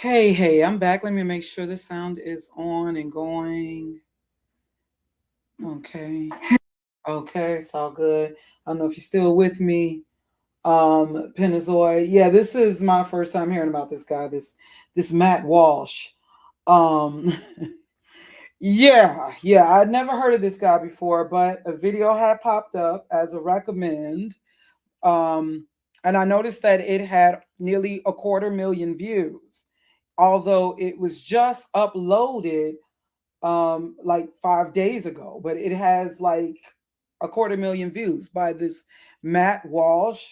Hey, I'm back. Let me make sure the sound is on and going. Okay. Okay, it's all good. I don't know if you're still with me. Penizoid. Yeah, this is my first time hearing about this guy, this Matt Walsh. Um yeah, I'd never heard of this guy before, but a video had popped up as a recommend. Um and I noticed that it had nearly a quarter million views, although it was just uploaded like 5 days ago, but it has like a quarter million views by this Matt Walsh.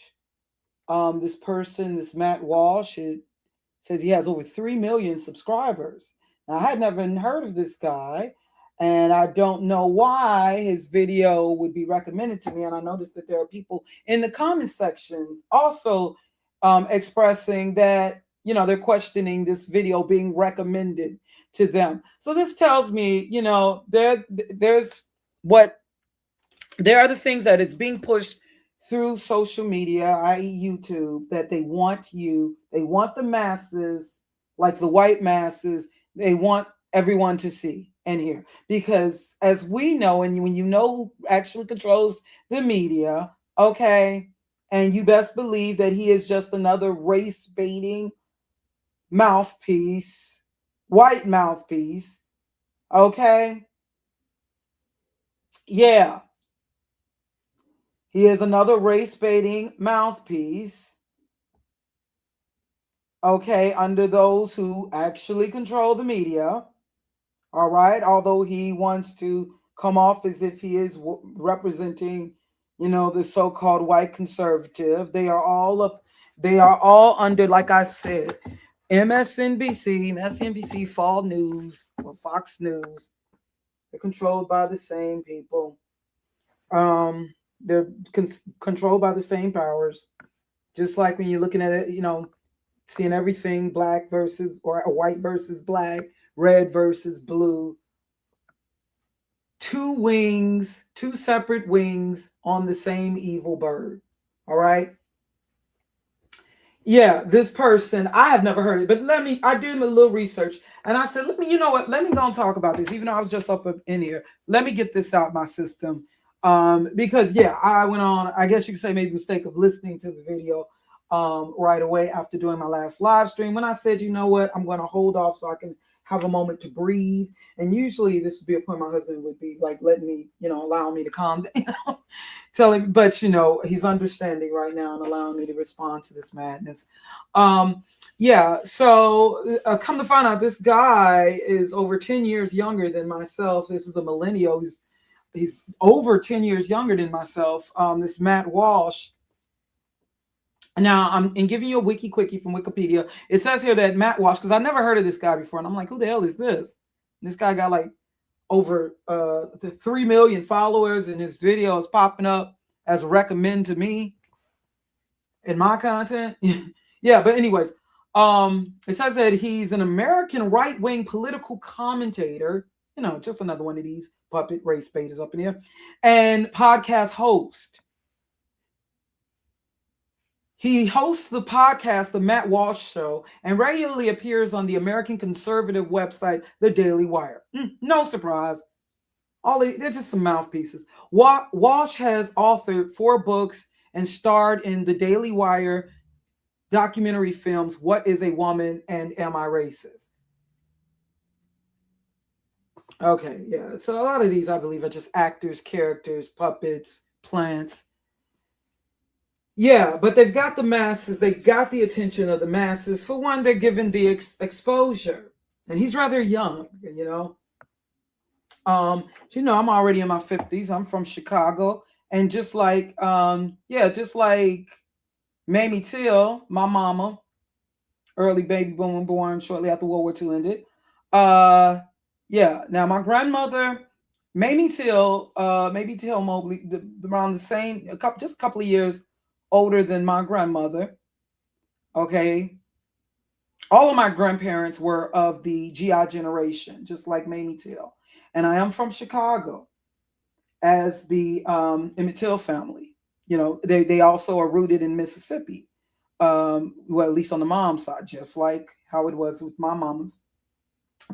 This person, this Matt Walsh, it says he has over 3 million subscribers. Now, I had never heard of this guy, and I don't know why his video would be recommended to me. And I noticed that there are people in the comment section also expressing that, they're questioning this video being recommended to them. So this tells me, there's what there are the things that is being pushed through social media, i.e. YouTube, that they want the masses, like the white masses, they want everyone to see and hear. Because as we know, and when you know who actually controls the media, okay, and you best believe that he is just another race baiting mouthpiece, white mouthpiece, okay? Yeah, he is another race baiting mouthpiece, okay, under those who actually control the media. All right. Although he wants to come off as if he is representing, the so called white conservative. They are all under, like I said, MSNBC, Fall News, or Fox News. They're controlled by the same people. They're controlled by the same powers. Just like when you're looking at it, seeing everything black versus or white versus black, red versus blue. Two wings, two separate wings on the same evil bird. All right. Yeah, this person, I have never heard it, but I did a little research and I said, you know what, let me go and talk about this, even though I was just up in here. Let me get this out my system. Because yeah, I went on, I guess you could say, made the mistake of listening to the video right away after doing my last live stream, when I said, you know what, I'm going to hold off so I can have a moment to breathe. And usually this would be a point my husband would be like letting me, allow me to calm down, tell him, but he's understanding right now and allowing me to respond to this madness. Yeah, so come to find out, this guy is over 10 years younger than myself. This is a millennial. He's over 10 years younger than myself. This Matt Walsh. Now, I'm giving you a wiki quickie from Wikipedia. It says here that Matt Walsh, because I never heard of this guy before, and I'm like, who the hell is this? And this guy got like over 3 million followers, and his video is popping up as a recommend to me in my content. Yeah, but anyways, it says that he's an American right-wing political commentator, just another one of these puppet race baiters up in here, and podcast host. He hosts the podcast, The Matt Walsh Show, and regularly appears on the American conservative website, The Daily Wire. No surprise. They're just some mouthpieces. Walsh has authored 4 books and starred in the Daily Wire documentary films, What is a Woman and Am I Racist? Okay, yeah. So a lot of these, I believe, are just actors, characters, puppets, plants. Yeah, but they've got the masses. They've got the attention of the masses. For one, they're given the exposure. And he's rather young, I'm already in my 50s. I'm from Chicago. And just like, just like Mamie Till, my mama, early baby boom born shortly after World War II ended. Now my grandmother, Mamie Till Mobley, around the same, just a couple of years older than my grandmother. Okay. All of my grandparents were of the GI generation, just like Mamie Till. And I am from Chicago, as the Emmett Till family. They also are rooted in Mississippi. Well, at least on the mom's side, just like how it was with my mama's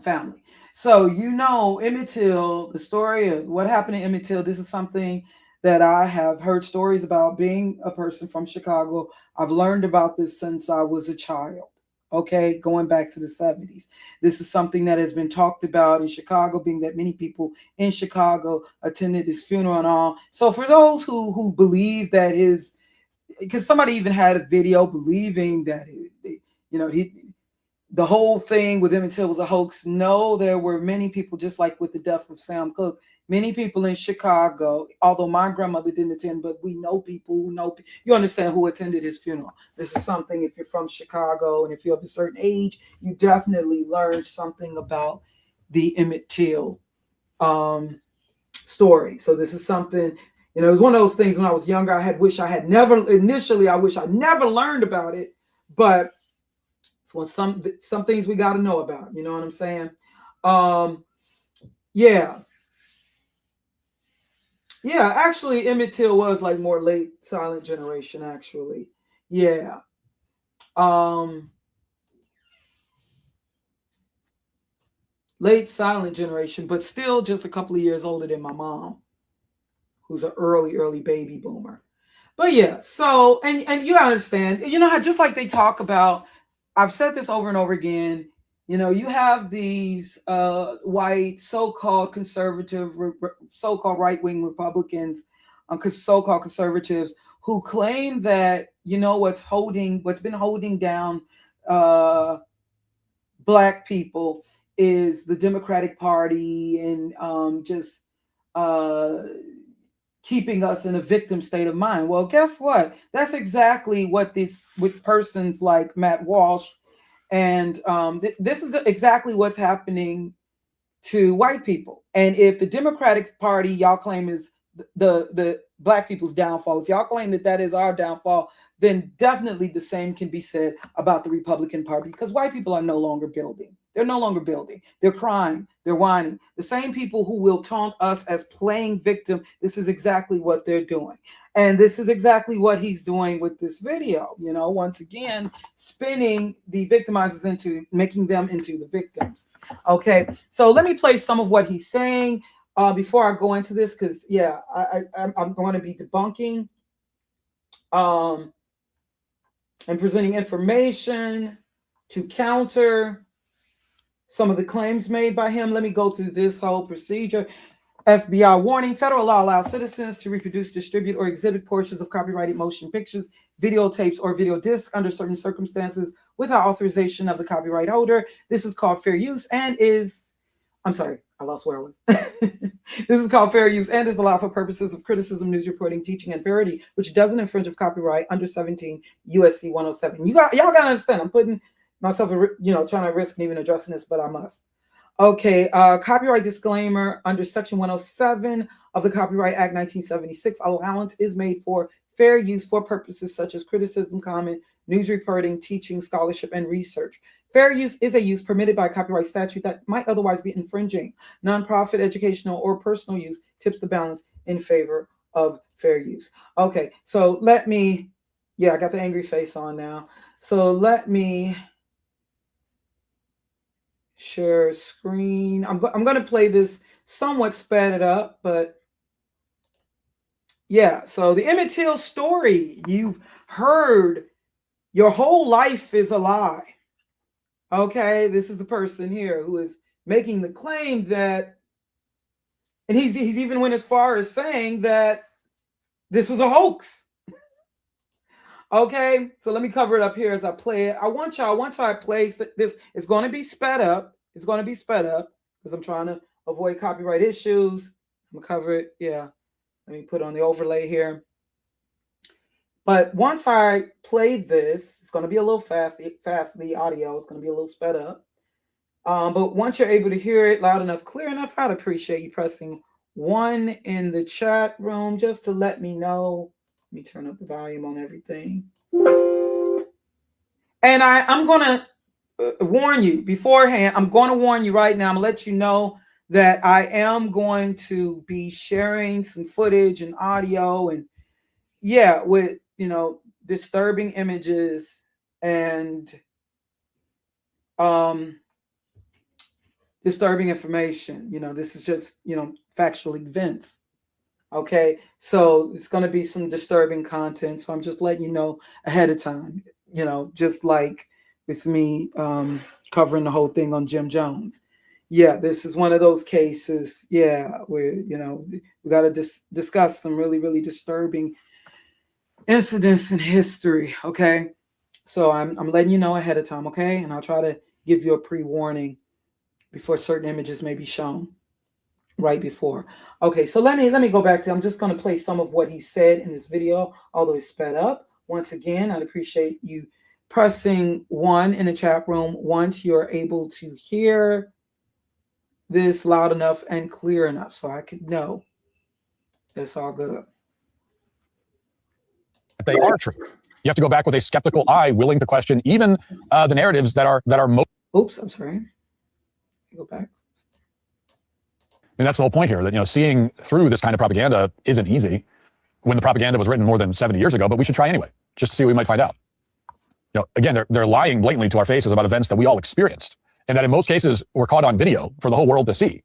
family. So, Emmett Till, the story of what happened to Emmett Till, this is something that I have heard stories about being a person from Chicago. I've learned about this since I was a child. Okay, going back to the 70s. This is something that has been talked about in Chicago, being that many people in Chicago attended his funeral and all. So for those who believe that because somebody even had a video believing that the whole thing with Emmett Till was a hoax. No, there were many people, just like with the death of Sam Cooke, many people in Chicago, although my grandmother didn't attend, but we know people who know, you understand, who attended his funeral. This is something, if you're from Chicago and if you're of a certain age, you definitely learned something about the Emmett Till story. So this is something, it was one of those things when I was younger, I wish I never learned about it, but well, some things we got to know about. You know what I'm saying? Yeah. Actually, Emmett Till was like more late silent generation. Actually, yeah. Late silent generation, but still just a couple of years older than my mom, who's an early baby boomer. But yeah, so and you understand, how just like they talk about, I've said this over and over again, you have these white so-called conservative, so-called right-wing Republicans, so-called conservatives who claim that what's been holding down Black people is the Democratic Party and just keeping us in a victim state of mind. Well, guess what? That's exactly what with persons like Matt Walsh, and this is exactly what's happening to white people. And if the Democratic Party y'all claim is the Black people's downfall, if y'all claim that is our downfall, then definitely the same can be said about the Republican Party, because white people are no longer building. They're no longer building. They're crying. They're whining. The same people who will taunt us as playing victim, this is exactly what they're doing. And this is exactly what he's doing with this video. Once again, spinning the victimizers into making them into the victims. Okay, so let me play some of what he's saying before I go into this, because I'm going to be debunking and presenting information to counter some of the claims made by him. Let me go through this whole procedure. FBI warning: federal law allows citizens to reproduce, distribute, or exhibit portions of copyrighted motion pictures, videotapes, or video discs under certain circumstances without authorization of the copyright holder. This is called fair use and I'm sorry, I lost where I was. This is called fair use and is allowed for purposes of criticism, news reporting, teaching, and parody, which doesn't infringe of copyright under 17 USC 107. Y'all gotta understand, I'm putting myself, trying to risk even addressing this, but I must. Okay, copyright disclaimer: under Section 107 of the Copyright Act 1976, allowance is made for fair use for purposes such as criticism, comment, news reporting, teaching, scholarship, and research. Fair use is a use permitted by copyright statute that might otherwise be infringing. Nonprofit, educational, or personal use tips the balance in favor of fair use. Okay, so let me, I got the angry face on now. So let me share screen. I'm going to play this somewhat sped up, but yeah. So the Emmett Till story, you've heard your whole life is a lie. Okay, this is the person here who is making the claim that, and he's even went as far as saying that this was a hoax. Okay, so let me cover it up here as I play it. I want y'all, once I play this, it's going to be sped up. It's going to be sped up because I'm trying to avoid copyright issues. I'm going to cover it. Yeah, let me put on the overlay here. But once I play this, it's going to be a little fast. The audio is going to be a little sped up. But once you're able to hear it loud enough, clear enough, I'd appreciate you pressing 1 in the chat room just to let me know. Let me turn up the volume on everything. And I'm going to warn you beforehand. I'm going to warn you right now. I'm going to let you know that I am going to be sharing some footage and audio and with disturbing images and disturbing information. This is just, factual events. Okay. So it's going to be some disturbing content. So I'm just letting you know ahead of time, just like with me covering the whole thing on Jim Jones. Yeah, this is one of those cases. Yeah, where, we got to discuss some really, really disturbing incidents in history. Okay. So I'm letting you know ahead of time. Okay. And I'll try to give you a pre-warning before certain images may be shown right before. Okay, so let me go back to, I'm just going to play some of what he said in this video, although it's sped up. Once again, I'd appreciate you pressing 1 in the chat room once you're able to hear this loud enough and clear enough so I could know it's all good. They are true. You have to go back with a skeptical eye, willing to question even the narratives that are most. Oops, I'm sorry. Go back. I mean, that's the whole point here, that, seeing through this kind of propaganda isn't easy when the propaganda was written more than 70 years ago, but we should try anyway, just to see what we might find out. Again, they're lying blatantly to our faces about events that we all experienced, and that in most cases were caught on video for the whole world to see.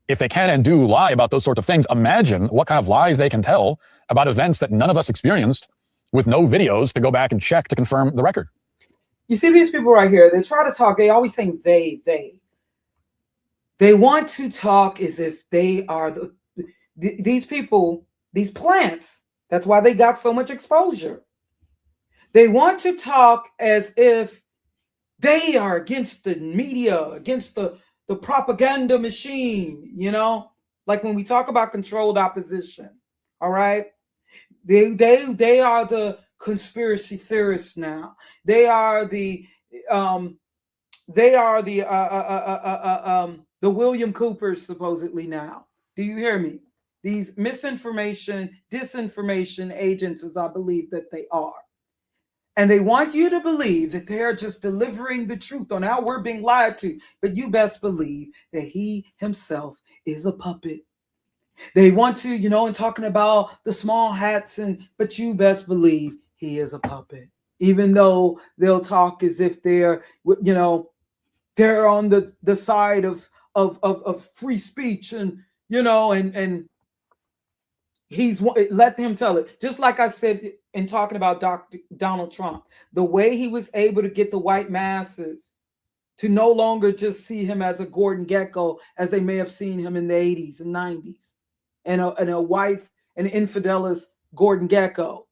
If they can and do lie about those sorts of things, imagine what kind of lies they can tell about events that none of us experienced with no videos to go back and check to confirm the record. You see these people right here, they try to talk, they always saying they. They want to talk as if they are these people, these plants. That's why they got so much exposure. They want to talk as if they are against the media, against the propaganda machine, like when we talk about controlled opposition. All right. They are the conspiracy theorists now. They are the William Coopers supposedly now. Do you hear me? These misinformation, disinformation agents, as I believe that they are. And they want you to believe that they are just delivering the truth on how we're being lied to. But you best believe that he himself is a puppet. They want to, and talking about the small hats, but you best believe he is a puppet. Even though they'll talk as if they're, they're on the side of free speech and he's, let him tell it. Just like I said in talking about Donald Trump, the way he was able to get the white masses to no longer just see him as a Gordon Gekko, as they may have seen him in the 80s and 90s, and a wife, an infidelist Gordon Gekko.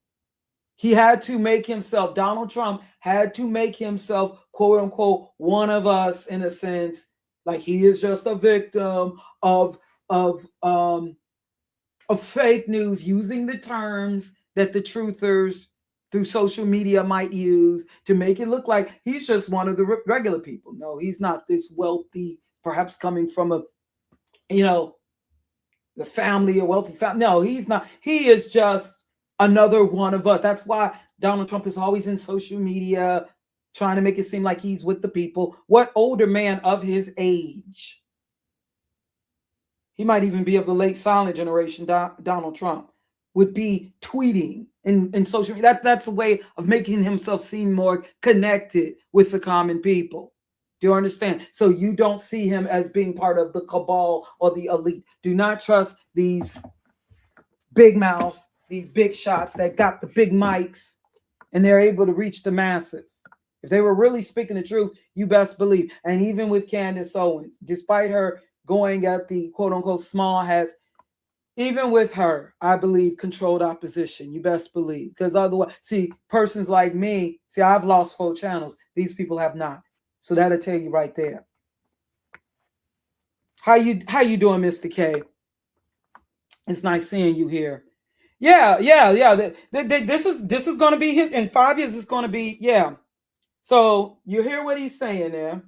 He had to make himself, Donald Trump had to make himself, quote unquote, one of us, in a sense, like he is just a victim of fake news, using the terms that the truthers through social media might use to make it look like he's just one of the regular people. No, he's not this wealthy, perhaps coming from the family, a wealthy family. No, he's not. He is just another one of us. That's why Donald Trump is always in social media trying to make it seem like he's with the people. What older man of his age? He might even be of the late silent generation, Donald Trump, would be tweeting in social media. That's a way of making himself seem more connected with the common people. Do you understand? So you don't see him as being part of the cabal or the elite. Do not trust these big mouths, these big shots that got the big mics and they're able to reach the masses. If they were really speaking the truth, you best believe. And even with Candace Owens, despite her going at the quote unquote small hats, even with her, I believe controlled opposition. You best believe. Because otherwise, see, persons like me, see, I've lost 4 channels. These people have not. So that'll tell you right there. How you doing, Mr. K? It's nice seeing you here. Yeah. This is going to be his, in 5 years. It's going to be, yeah. So you hear what he's saying there.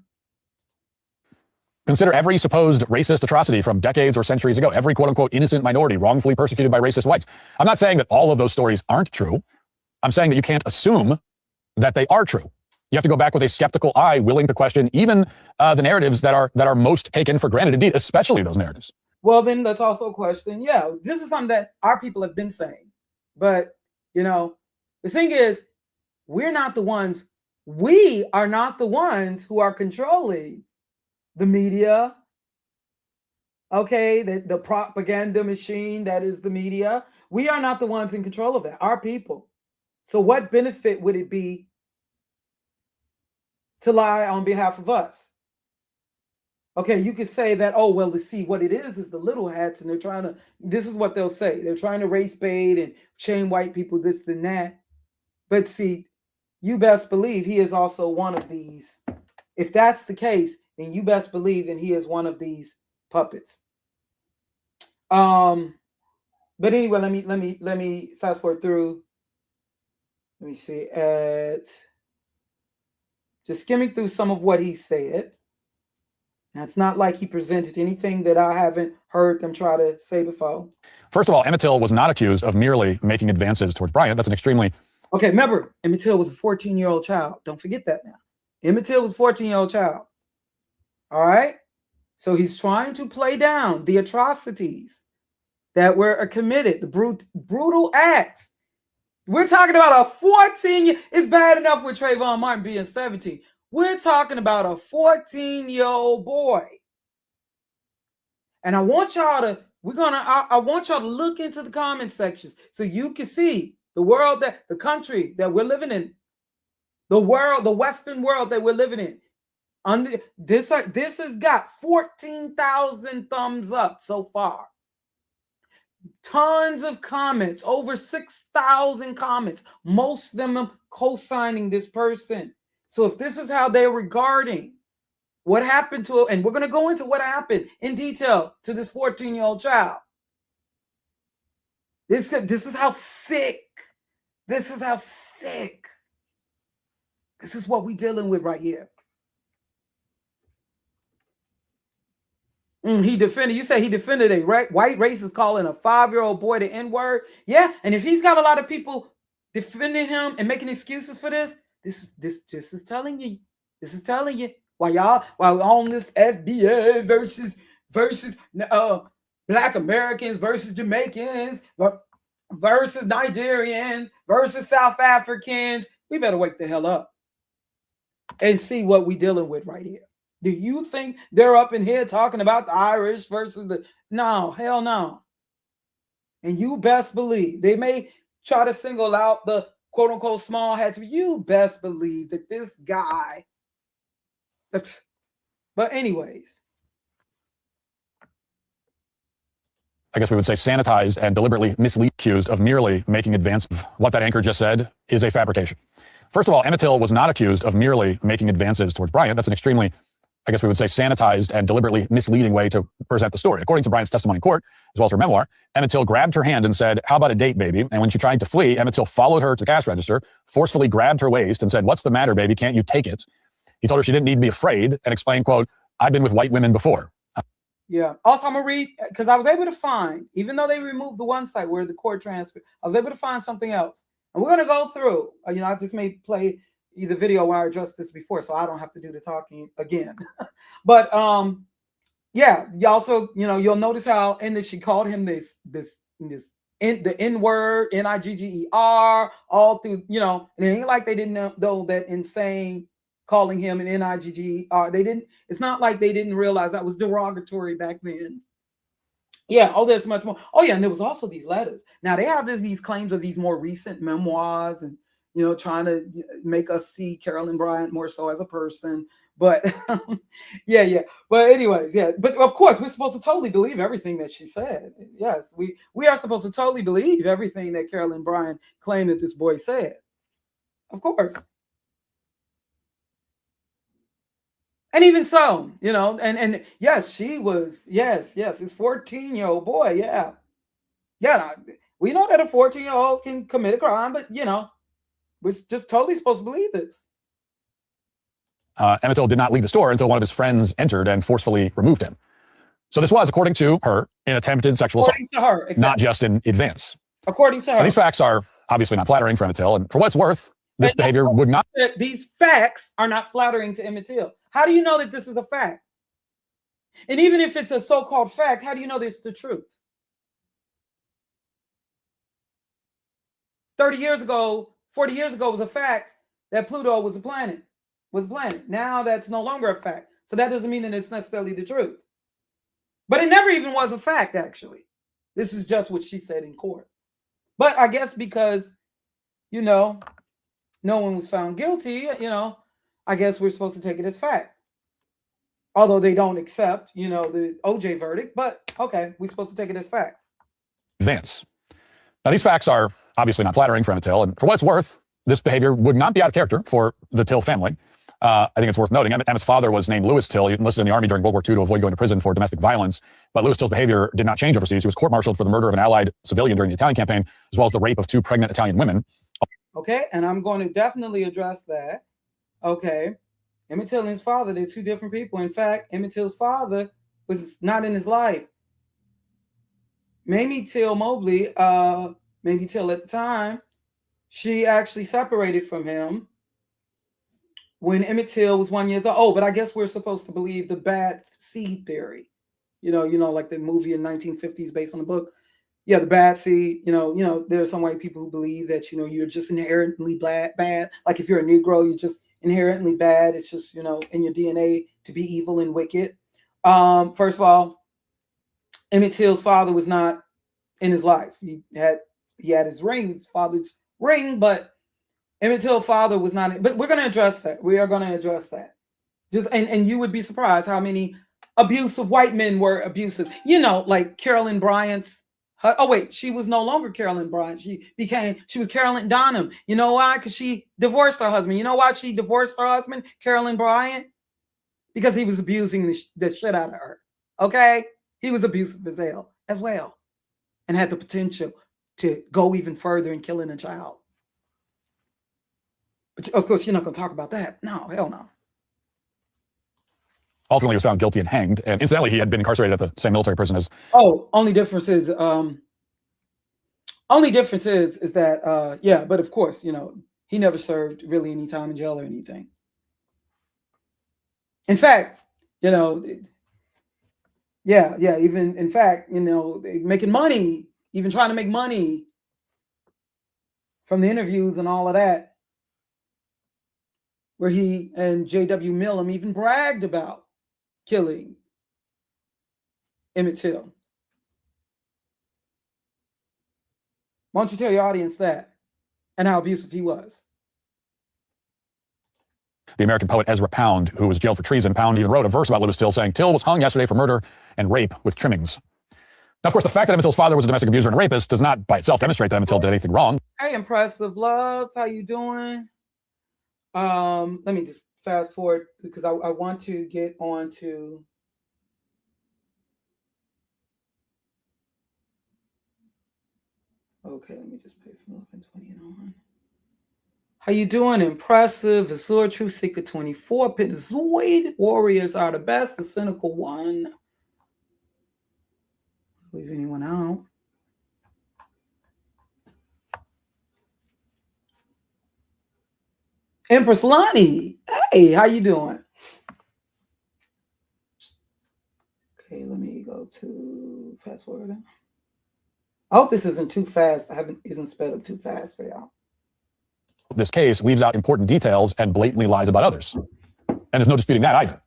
Consider every supposed racist atrocity from decades or centuries ago, every quote-unquote innocent minority wrongfully persecuted by racist whites. I'm not saying that all of those stories aren't true. I'm saying that you can't assume that they are true. You have to go back with a skeptical eye, willing to question even the narratives that are most taken for granted, indeed, especially those narratives. Well, then let's also question, yeah, this is something that our people have been saying. But, the thing is, we're not the ones We are not the ones who are controlling the media, okay, the propaganda machine that is the media. We are not the ones in control of that, our people. So what benefit would it be to lie on behalf of us? Okay, you could say that, oh, well, to see what it is the little hats, and they're trying to, this is what they'll say. They're trying to race bait and shame white people, this and that. But see, you best believe he is also one of these. If that's the case, then you best believe that he is one of these puppets. But anyway, let me fast forward through. Let me see just skimming through some of what he said. Now, it's not like he presented anything that I haven't heard them try to say before. First of all, Emmett Till was not accused of merely making advances towards Bryant. That's an extremely... Okay, remember, Emmett Till was a 14-year-old child. Don't forget that now. Emmett Till was a 14-year-old child. All right? So he's trying to play down the atrocities that were committed, the brutal acts. We're talking about a 14-year... It's bad enough with Trayvon Martin being 17. We're talking about a 14-year-old boy. And I want y'all to, I want y'all to look into the comment sections so you can see the world the country that we're living in, the Western world that we're living in. This has got 14,000 thumbs up so far. Tons of comments, over 6,000 comments, most of them co-signing this person. So if this is how they're regarding what happened to it, and we're going to go into what happened in detail to this 14-year-old child. This is how sick. This is how sick. This is what we're dealing with right here. He defended, you say he defended a white racist calling a 5-year-old boy the N-word. Yeah, and if he's got a lot of people defending him and making excuses for this, this is telling you. This is telling you while on this FBA versus Black Americans versus Jamaicans versus Nigerians versus South Africans, we better wake the hell up and see what we're dealing with right here. Do you think they're up in here talking about the Irish versus the... No, hell no. And you best believe they may try to single out the quote unquote small hats, but you best believe that this guy... But anyways. I guess we would say sanitized and deliberately mislead accused of merely making advances. What that anchor just said is a fabrication. First of all, Emmett Till was not accused of merely making advances towards Bryant. That's an extremely, I guess we would say, sanitized and deliberately misleading way to present the story. According to Bryant's testimony in court, as well as her memoir, Emmett Till grabbed her hand and said, "How about a date, baby?" And when she tried to flee, Emmett Till followed her to the cash register, forcefully grabbed her waist and said, "What's the matter, baby? Can't you take it?" He told her she didn't need to be afraid and explained, quote, "I've been with white women before." Yeah. Also, I'm going to read, because I was able to find, even though they removed the one site where the court transcript, I was able to find something else. And we're going to go through, I just may play the video where I addressed this before, so I don't have to do the talking again. But, yeah, you also, you'll notice how in this, she called him the N-word, N-I-G-G-E-R, all through, and it ain't like they didn't know that insane calling him an N-I-G-G-E-R. It's not like they didn't realize that was derogatory back then. Yeah, there's much more. Oh, yeah, and there was also these letters. Now, they have these claims of these more recent memoirs and, trying to make us see Carolyn Bryant more so as a person. But, yeah. But anyways, yeah. But, of course, we're supposed to totally believe everything that she said. Yes, we are supposed to totally believe everything that Carolyn Bryant claimed that this boy said. Of course. And even so, and yes, she was, yes, this 14-year-old boy, yeah. We know that a 14-year-old can commit a crime, but, we're just totally supposed to believe this. Emmett Till did not leave the store until one of his friends entered and forcefully removed him. So this was, according to her, an attempted sexual assault, to her, exactly. Not just in advance. According to her. Now, these facts are obviously not flattering for Emmett Till, and for what it's worth, this behavior would not... These facts are not flattering to Emmett Till. How do you know that this is a fact? And even if it's a so-called fact, how do you know this is the truth? 30 years ago, 40 years ago was a fact that Pluto was a planet. Now that's no longer a fact. So that doesn't mean that it's necessarily the truth. But it never even was a fact, actually. This is just what she said in court. But I guess because, no one was found guilty, I guess we're supposed to take it as fact. Although they don't accept, the OJ verdict. But okay, we're supposed to take it as fact. Advance. Now, these facts are obviously not flattering for Emmett Till. And for what it's worth, this behavior would not be out of character for the Till family. I think it's worth noting Emmett's father was named Lewis Till. He enlisted in the army during World War II to avoid going to prison for domestic violence. But Lewis Till's behavior did not change overseas. He was court-martialed for the murder of an Allied civilian during the Italian campaign, as well as the rape of 2 pregnant Italian women. Okay, and I'm going to definitely address that. Okay, Emmett Till and his father, they're 2 different people. In fact, Emmett Till's father was not in his life. Mamie Till Mobley, Mamie Till at the time, she actually separated from him when Emmett Till was 1 year old. Oh, but I guess we're supposed to believe the bad seed theory. Like the movie in 1950s based on the book. Yeah, the bad seed. There are some white people who believe that, you're just inherently bad. Like if you're a Negro, you're just inherently bad. It's just, in your DNA to be evil and wicked. First of all, Emmett Till's father was not in his life. He had his ring, his father's ring, but Emmett Till's father was not. But we're going to address that. We are going to address that. And you would be surprised how many abusive white men were abusive. Like Carolyn Bryant's. Oh wait, she was no longer Carolyn Bryant. She was Carolyn Donham. You know why? Because she divorced her husband. You know why she divorced her husband, Carolyn Bryant? Because he was abusing the shit out of her. Okay, he was abusive as well, and had the potential to go even further in killing a child. But of course, you're not going to talk about that. No, hell no. Ultimately, he was found guilty and hanged. And incidentally, he had been incarcerated at the same military prison as. Oh, only difference is that but of course, he never served really any time in jail or anything. In fact, even in fact, making money, even trying to make money from the interviews and all of that, where he and J.W. Millam even bragged about killing Emmett Till. Why don't you tell your audience that and how abusive he was? The American poet Ezra Pound, who was jailed for treason, Pound even wrote a verse about Lewis Till saying, "Till was hung yesterday for murder and rape with trimmings." Now, of course, the fact that Emmett Till's father was a domestic abuser and a rapist does not by itself demonstrate that Emmett Till did anything wrong. Hey, impressive love. How you doing? Let me just fast forward because I want to get on to okay, let me just pay for 11:20 and on. How you doing? Impressive. Azure True Seeker 24. Pentazoid Warriors are the best. The Cynical One. Leave anyone out. Empress Lonnie, hey, how you doing? Okay, let me go to fast forward. I hope this isn't too fast. Isn't sped up too fast for y'all. This case leaves out important details and blatantly lies about others. And there's no disputing that either.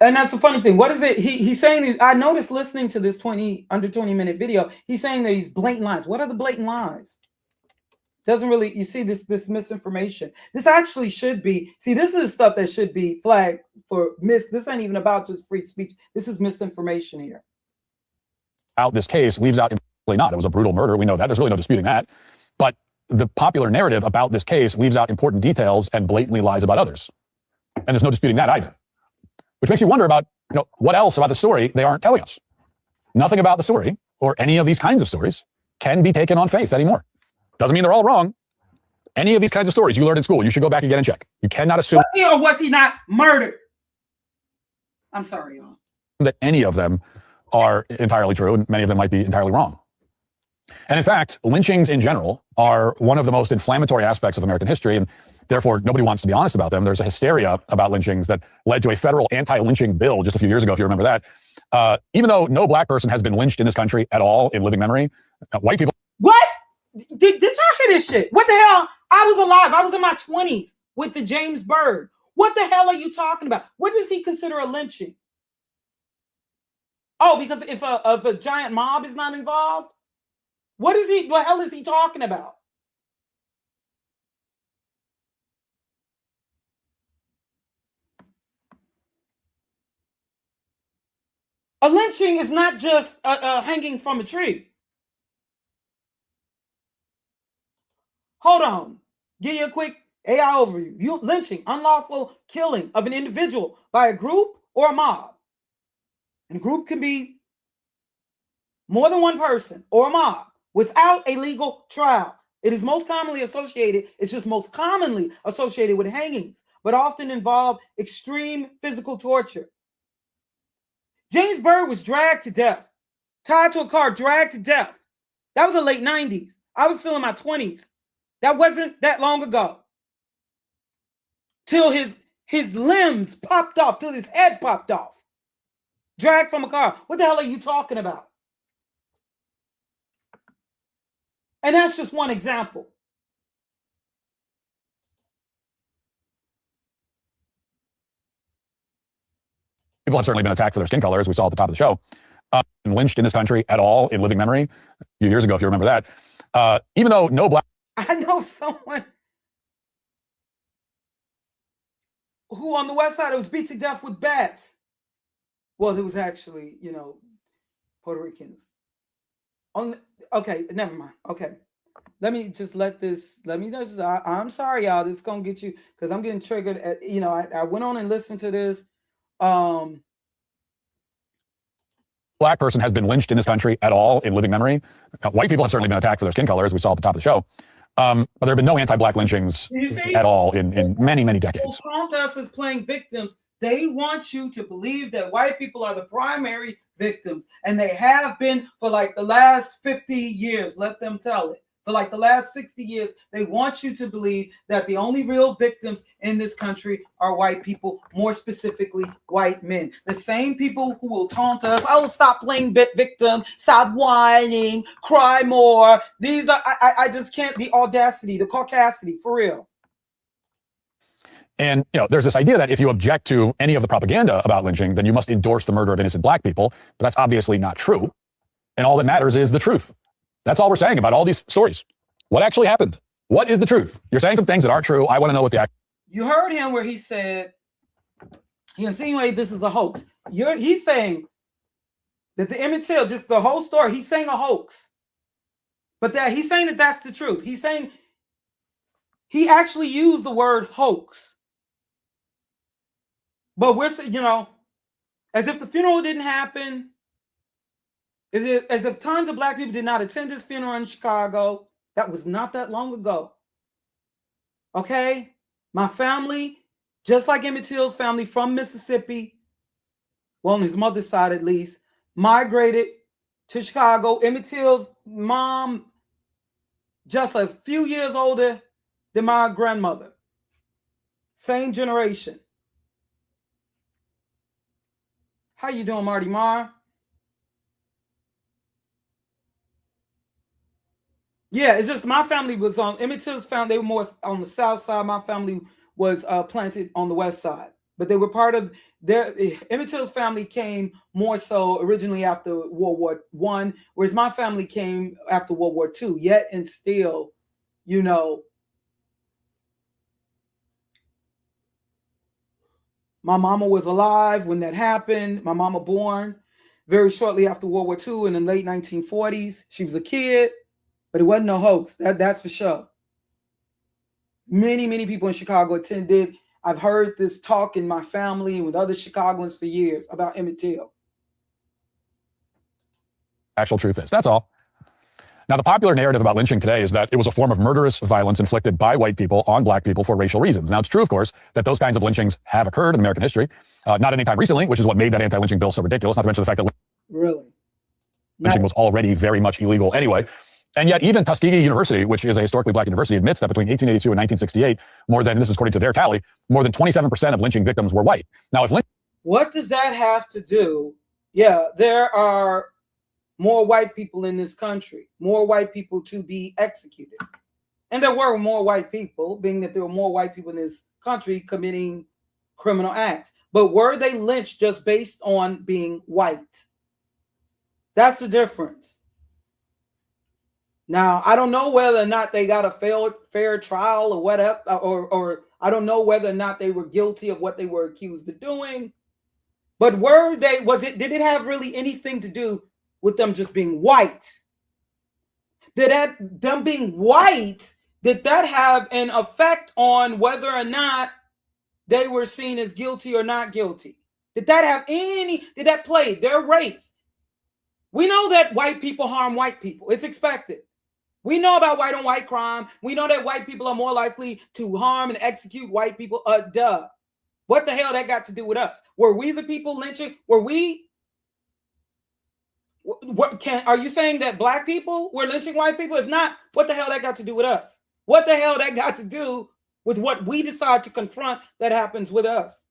And that's the funny thing. What is it? He's saying, I noticed listening to this under 20-minute video, he's saying that he's blatant lies. What are the blatant lies? Doesn't really, you see this misinformation. This actually should be, this is stuff that should be flagged for this ain't even about just free speech. This is misinformation here. This case leaves out, not. It was a brutal murder. We know that. There's really no disputing that. But the popular narrative about this case leaves out important details and blatantly lies about others. And there's no disputing that either. Which makes you wonder about, what else about the story they aren't telling us. Nothing about the story or any of these kinds of stories can be taken on faith anymore. Doesn't mean they're all wrong. Any of these kinds of stories you learned in school, you should go back again and check. You cannot assume. Was he or was he not murdered? I'm sorry, y'all. That any of them are entirely true, and many of them might be entirely wrong. And in fact, lynchings in general are one of the most inflammatory aspects of American history, and therefore nobody wants to be honest about them. There's a hysteria about lynchings that led to a federal anti-lynching bill just a few years ago, if you remember that. Even though no black person has been lynched in this country at all in living memory, white people. What? Did y'all hear this shit? What the hell? I was alive. I was in my 20s. with the James Byrd. What the hell are you talking about? What does he consider a lynching? Oh, because if a giant mob is not involved, what hell is he talking about? A lynching is not just hanging from a tree. Hold on. Give you a quick AI overview. Lynching, unlawful killing of an individual by a group or a mob. And a group can be more than one person or a mob without a legal trial. It is most commonly associated, it's just most commonly associated with hangings, but often involve extreme physical torture. James Byrd was dragged to death, tied to a car, dragged to death. That was the late 90s. I was still in my 20s. That wasn't that long ago. Till his limbs popped off, till his head popped off. Dragged from a car. What the hell are you talking about? And that's just one example. People have certainly been attacked for their skin color, as we saw at the top of the show, and lynched in this country at all in living memory a few years ago, if you remember that. Even though no black... I know someone who on the west side was beat to death with bats. Well, it was actually, Puerto Ricans. Okay, never mind. Okay. I'm sorry, y'all. This is going to get you, because I'm getting triggered. I went on and listened to this. Black person has been lynched in this country at all in living memory. White people have certainly been attacked for their skin color, as we saw at the top of the show. But there have been no anti-black lynchings at all in many, many decades. Us as playing victims. They want you to believe that white people are the primary victims, and they have been for like the last 50 years. Let them tell it. For like the last 60 years, they want you to believe that the only real victims in this country are white people, more specifically white men. The same people who will taunt us, oh, stop playing victim, stop whining, cry more. These are, I just can't, the audacity, the caucasity, for real. And, there's this idea that if you object to any of the propaganda about lynching, then you must endorse the murder of innocent black people. But that's obviously not true. And all that matters is the truth. That's all we're saying about all these stories. What actually happened? What is the truth? You're saying some things that aren't true. I want to know what the actual... You heard him where he said, he insinuated this is a hoax. He's saying that the Emmett Till, just the whole story, he's saying a hoax. But that he's saying that that's the truth. He's saying he actually used the word hoax. But we're, as if the funeral didn't happen, as if tons of black people did not attend his funeral in Chicago. That was not that long ago. Okay? My family, just like Emmett Till's family from Mississippi, well, on his mother's side at least, migrated to Chicago. Emmett Till's mom, just a few years older than my grandmother. Same generation. How you doing, Marty Marr? Yeah, it's just my family was on Emmett Till's family. They were more on the south side. My family was planted on the west side, but they were part of their. Emmett Till's family came more so originally after World War I, whereas my family came after World War II. Yet and still, my mama was alive when that happened. My mama born very shortly after World War II in the late 1940s. She was a kid. But it wasn't no hoax. That's for sure. Many, many people in Chicago attended. I've heard this talk in my family and with other Chicagoans for years about Emmett Till. Actual truth is. That's all. Now, the popular narrative about lynching today is that it was a form of murderous violence inflicted by white people on black people for racial reasons. Now, it's true, of course, that those kinds of lynchings have occurred in American history. Not anytime recently, which is what made that anti-lynching bill so ridiculous, not to mention the fact that lynching was already very much illegal anyway. And yet even Tuskegee University, which is a historically black university, admits that between 1882 and 1968, this is according to their tally, more than 27% of lynching victims were white. Now, what does that have to do? Yeah, there are more white people in this country, more white people to be executed. And there were more white people, being that there were more white people in this country committing criminal acts. But were they lynched just based on being white? That's the difference. Now, I don't know whether or not they got a fair trial or whatever, or I don't know whether or not they were guilty of what they were accused of doing. But did it have really anything to do with them just being white? Them being white, did that have an effect on whether or not they were seen as guilty or not guilty? Did that play their race? We know that white people harm white people. It's expected. We know about white on white crime. We know that white people are more likely to harm and execute white people. Duh. What the hell that got to do with us? Were we the people lynching? Were we? Are you saying that black people were lynching white people? If not, what the hell that got to do with us? What the hell that got to do with what we decide to confront that happens with us?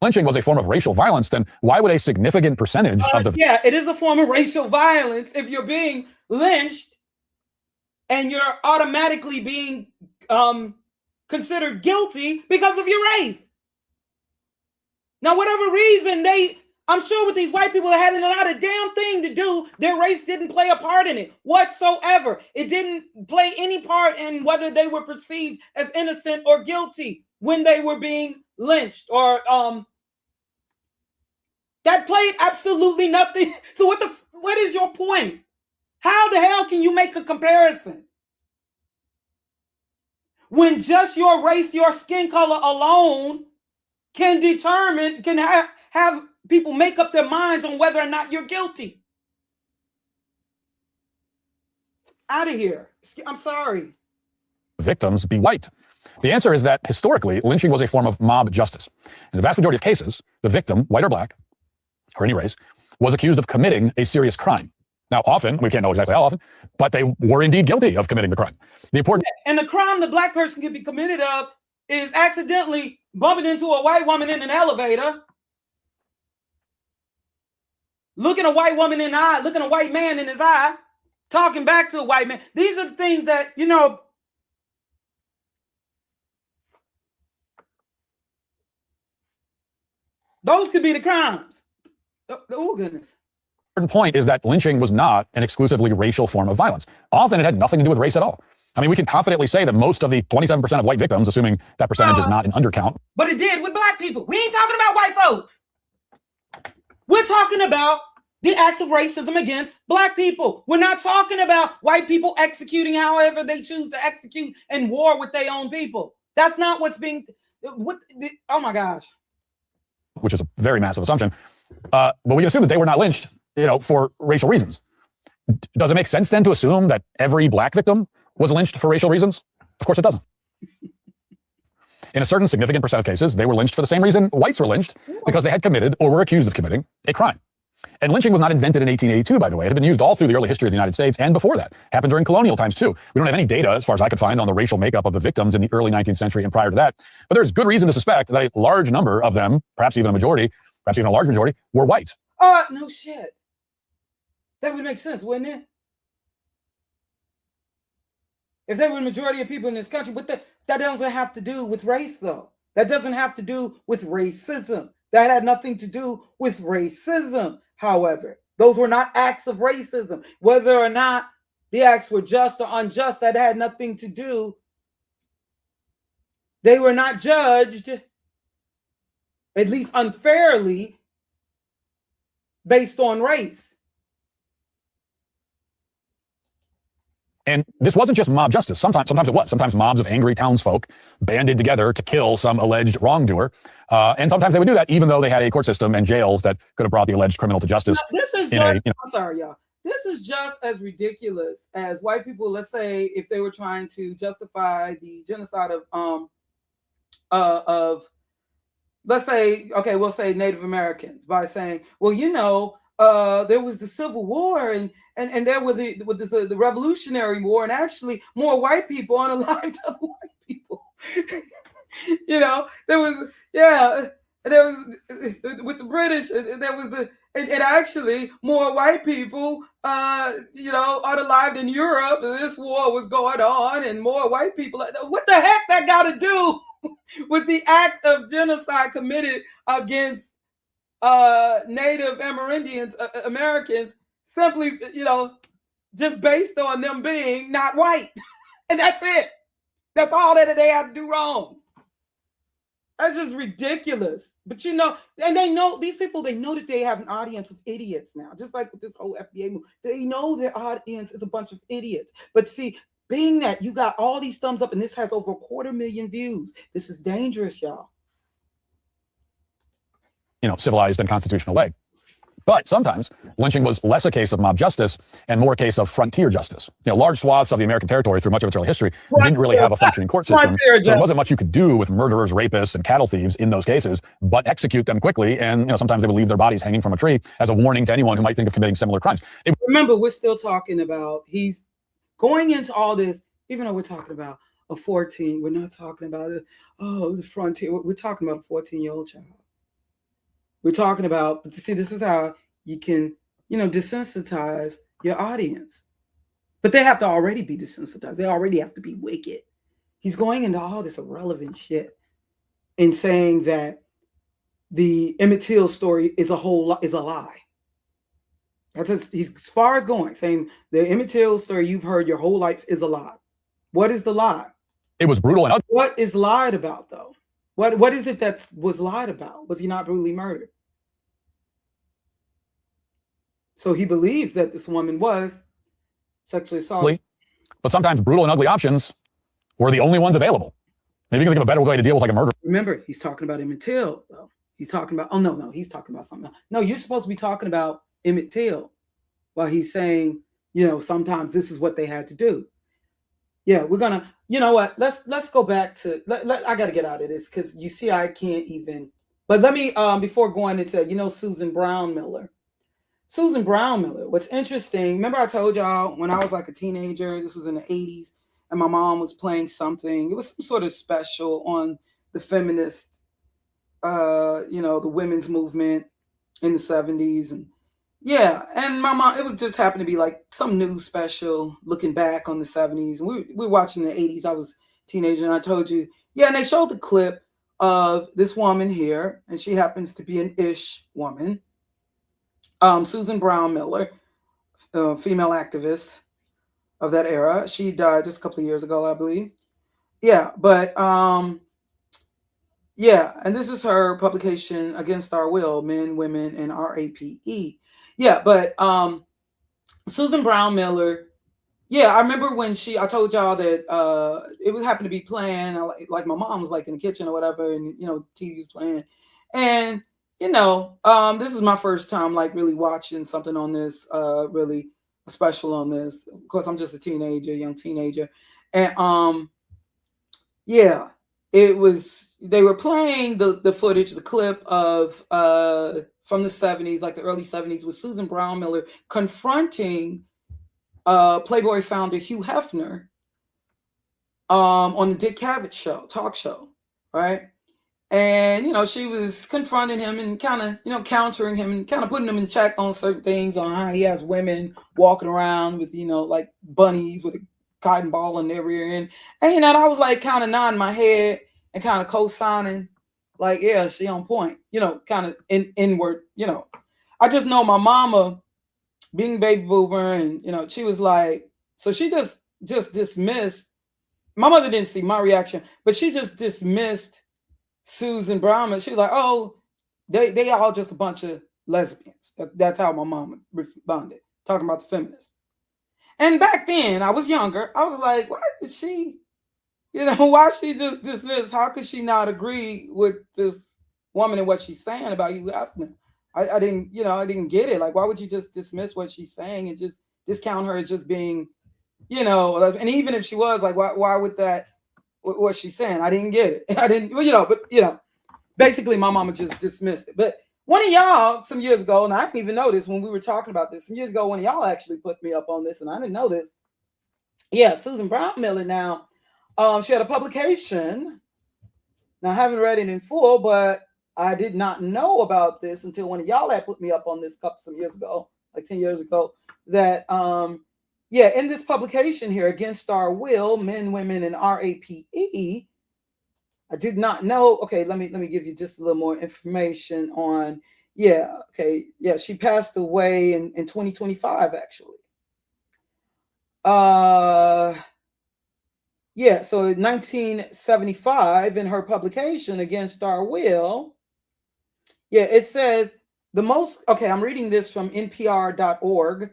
lynching was a form of racial violence, then why would a significant percentage of the... Yeah, it is a form of racial violence if you're being lynched and you're automatically being considered guilty because of your race. Now, whatever reason I'm sure with these white people that had not a damn thing to do, their race didn't play a part in it whatsoever. It didn't play any part in whether they were perceived as innocent or guilty when they were being lynched, or that played absolutely nothing. So what is your point? How the hell can you make a comparison when just your race, your skin color alone can have people make up their minds on whether or not you're guilty? Out of here. I'm sorry. Victims be white? The answer is that historically, lynching was a form of mob justice. In the vast majority of cases, the victim, white or black, or any race, was accused of committing a serious crime. Now, often, we can't know exactly how often, but they were indeed guilty of committing the crime. And the crime the black person could be committed of is accidentally bumping into a white woman in an elevator, looking a white woman in the eye, looking a white man in his eye, talking back to a white man. These are the things that, those could be the crimes. Oh, goodness. The important point is that lynching was not an exclusively racial form of violence. Often it had nothing to do with race at all. I mean, we can confidently say that most of the 27% of white victims, assuming that percentage is not an undercount. But it did with black people. We ain't talking about white folks. We're talking about the acts of racism against black people. We're not talking about white people executing however they choose to execute in war with their own people. That's not what's being... oh, my gosh. Which is a very massive assumption. But we can assume that they were not lynched, for racial reasons. Does it make sense then to assume that every black victim was lynched for racial reasons? Of course it doesn't. In a certain significant percent of cases, they were lynched for the same reason whites were lynched, because they had committed or were accused of committing a crime. And lynching was not invented in 1882, by the way. It had been used all through the early history of the United States and before that. Happened during colonial times, too. We don't have any data, as far as I could find, on the racial makeup of the victims in the early 19th century and prior to that. But there's good reason to suspect that a large number of them, perhaps even a majority, perhaps even a large majority, were white. No shit. That would make sense, wouldn't it? If they were the majority of people in this country, but that doesn't have to do with race, though. That doesn't have to do with racism. That had nothing to do with racism, however. Those were not acts of racism. Whether or not the acts were just or unjust, that had nothing to do. They were not judged, at least unfairly, based on race. And this wasn't just mob justice. Sometimes it was. Sometimes mobs of angry townsfolk banded together to kill some alleged wrongdoer. And sometimes they would do that even though they had a court system and jails that could have brought the alleged criminal to justice. This is just, I'm sorry, y'all. This is just as ridiculous as white people, let's say, if they were trying to justify the genocide of let's say, okay, we'll say Native Americans by saying, well, there was the Civil War and there was the Revolutionary War, and actually more white people unalived other white people. You know, there was, yeah, there was with the British, there was and actually more white people, you know, are alive in Europe. This war was going on, and more white people. What the heck that got to do with the act of genocide committed against Native Amerindians, Americans, simply, you know, just based on them being not white, and that's it. That's all that they had to do wrong. That's just ridiculous. But you know, and they know these people, they know that they have an audience of idiots now, just like with this whole FBA move. They know their audience is a bunch of idiots. But see, being that you got all these thumbs up and this has over 250,000 views, this is dangerous, y'all. You know, civilized and constitutional way. But sometimes lynching was less a case of mob justice and more a case of frontier justice. You know, large swaths of the American territory through much of its early history didn't really have a functioning court system. So there wasn't much you could do with murderers, rapists, and cattle thieves in those cases, but execute them quickly. And, you know, sometimes they would leave their bodies hanging from a tree as a warning to anyone who might think of committing similar crimes. Remember, we're still talking about, he's going into all this, even though we're talking about a 14, we're not talking about it, oh, the frontier. We're talking about a 14-year-old child. We're talking about, but see, this is how you can, you know, desensitize your audience. But they have to already be desensitized. They already have to be wicked. He's going into all this irrelevant shit and saying that the Emmett Till story is a lie. He's as far as going, saying the Emmett Till story you've heard your whole life is a lie. What is the lie? It was brutal and ugly. What is lied about, though? What is it that was lied about? Was he not brutally murdered? So he believes that this woman was sexually assaulted. But sometimes brutal and ugly options were the only ones available. Maybe you can think of a better way to deal with like a murder. Remember, he's talking about Emmett Till, though. He's talking about, oh, no, he's talking about something else. No, you're supposed to be talking about Emmett Till while he's saying, you know, sometimes this is what they had to do. Yeah, we're going to, you know what, let's go back to, I got to get out of this because you see I can't even, but let me, before going into, you know, Susan Brown Miller, what's interesting, remember I told y'all when I was like a teenager, this was in the 80s, and my mom was playing something, it was some sort of special on the feminist, you know, the women's movement in the 70s, and yeah, and my mom, it was just happened to be like some news special looking back on the 70s. And we were watching the 80s. I was a teenager, and I told you, yeah, and they showed the clip of this woman here, and she happens to be an ish woman. Susan Brown Miller, female activist of that era. She died just a couple of years ago, I believe. Yeah, but yeah, and this is her publication, Against Our Will, Men, Women, and RAPE. Yeah, but Susan Brown Miller, yeah, I remember when I told y'all that it was happened to be playing, like my mom was like in the kitchen or whatever, and, you know, TV was playing. And, you know, this is my first time like really watching something on this, really a special on this. Of course, I'm just a young teenager. And yeah, it was, they were playing the footage, the clip of from the 70s, like the early 70s, with Susan Brown Miller confronting Playboy founder Hugh Hefner on the Dick Cavett talk show, right? And, you know, she was confronting him and kind of, you know, countering him and kind of putting him in check on certain things, on how he has women walking around with, you know, like bunnies with a cotton ball in their rear end. And, you know, I was like kind of nodding my head and kind of co-signing, like, yeah, she on point, you know, kind of inward, you know. I just know my mama, being baby boomer, and, you know, she was like, so she just dismissed, my mother didn't see my reaction, but she just dismissed Susan Brown. She was like, oh, they all just a bunch of lesbians. That's how my mom responded, talking about the feminists. And back then, I was younger. I was like, why did she, you know, why she just dismissed? How could she not agree with this woman and what she's saying about Hugh Hefner? I didn't, you know, I didn't get it. Like, why would you just dismiss what she's saying and just discount her as just being, you know, and even if she was, like, why would that, what she's saying? I didn't get it. I didn't, well, you know, but, you know, basically my mama just dismissed it. But one of y'all some years ago, and I didn't even know this when we were talking about this, some years ago, one of y'all actually put me up on this, and I didn't know this. Yeah, Susan Brown Miller now, she had a publication Now, I haven't read it in full, but I did not know about this until one of y'all had put me up on this some years ago, like 10 years ago, that yeah, in this publication here, Against Our Will, Men, Women, and RAPE, I did not know. Okay, let me give you just a little more information on, yeah, okay, yeah, she passed away in 2025, actually. Yeah, so in 1975, in her publication Against Our Will, yeah, it says the most, okay, I'm reading this from npr.org.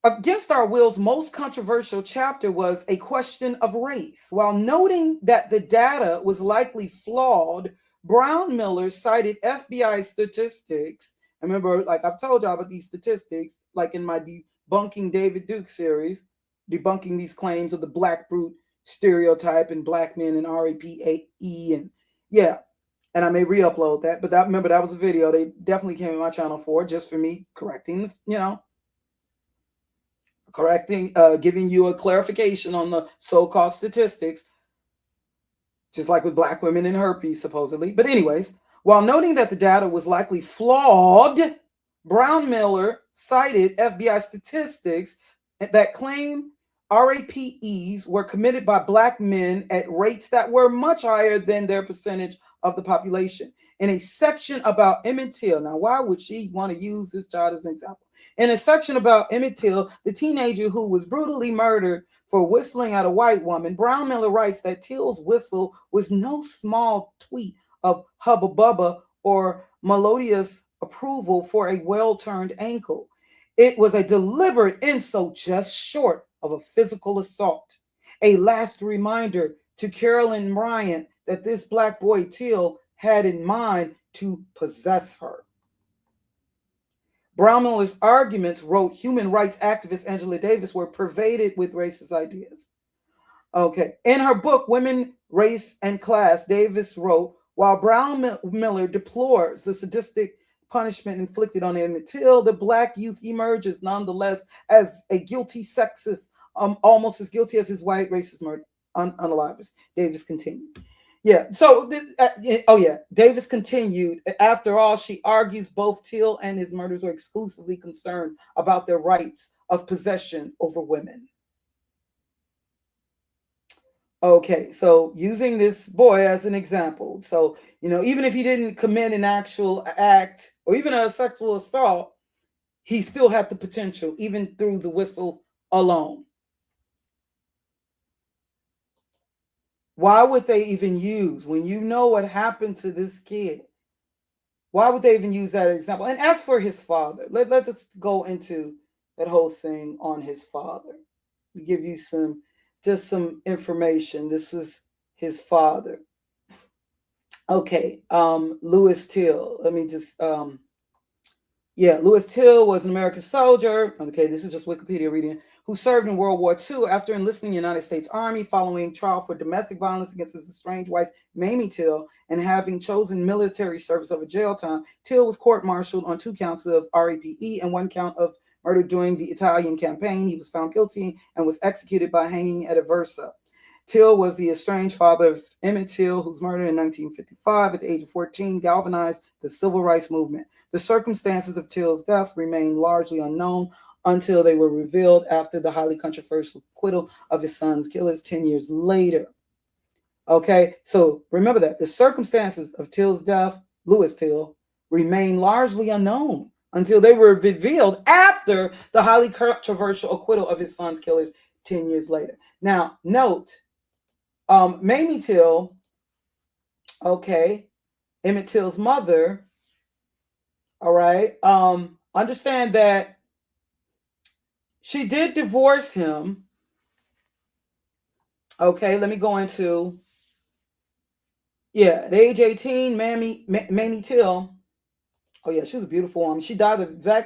Against Our Will's most controversial chapter was a question of race. While noting that the data was likely flawed, Brown-Miller cited FBI statistics. I remember, like I've told y'all about these statistics, like in my Debunking David Duke series, debunking these claims of the black brute stereotype and black men and RAPE, and yeah, and I may re-upload that, but remember that was a video they definitely came in my channel for, just for me correcting, giving you a clarification on the so-called statistics, just like with black women and herpes, supposedly. But anyways, while noting that the data was likely flawed, Brown-Miller cited FBI statistics that claim RAPEs were committed by black men at rates that were much higher than their percentage of the population. In a section about Emmett Till, now why would she want to use this child as an example? In a section about Emmett Till, the teenager who was brutally murdered for whistling at a white woman, Brown-Miller writes that Till's whistle was no small tweet of hubba bubba or melodious approval for a well-turned ankle. It was a deliberate insult just short of a physical assault. A last reminder to Carolyn Bryant that this black boy Till had in mind to possess her. Brown-Miller's arguments, wrote human rights activist Angela Davis, were pervaded with racist ideas. Okay. In her book, Women, Race, and Class, Davis wrote, while Brown-Miller deplores the sadistic punishment inflicted on Emmett Till, the black youth emerges nonetheless as a guilty sexist, almost as guilty as his white racist murder unalivers. Davis continued. Yeah. So, Davis continued. After all, she argues both Till and his murders are exclusively concerned about their rights of possession over women. Okay, so using this boy as an example. So, even if he didn't commit an actual act or even a sexual assault, he still had the potential, even through the whistle alone. Why would they even use, when you know what happened to this kid, why would they even use that example? And as for his father, let us go into that whole thing on his father. We give you some information. This is his father. Okay, Louis Till. Let me just, Louis Till was an American soldier. Okay, this is just Wikipedia reading. Who served in World War II after enlisting in the United States Army following trial for domestic violence against his estranged wife, Mamie Till, and having chosen military service over jail time. Till was court-martialed on 2 counts of RAPE and 1 count of murder during the Italian campaign. He was found guilty and was executed by hanging at Aversa. Till was the estranged father of Emmett Till, who was murdered in 1955 at the age of 14, galvanized the civil rights movement. The circumstances of Till's death remain largely unknown until they were revealed after the highly controversial acquittal of his son's killers 10 years later. Okay, so remember that the circumstances of Till's death, Louis Till, remain largely unknown until they were revealed after the highly controversial acquittal of his son's killers 10 years later. Now, note, Mamie Till, okay, Emmett Till's mother, all right, understand that she did divorce him. Okay, let me go into, at age 18, Mamie Till, oh yeah, she was a beautiful woman. She died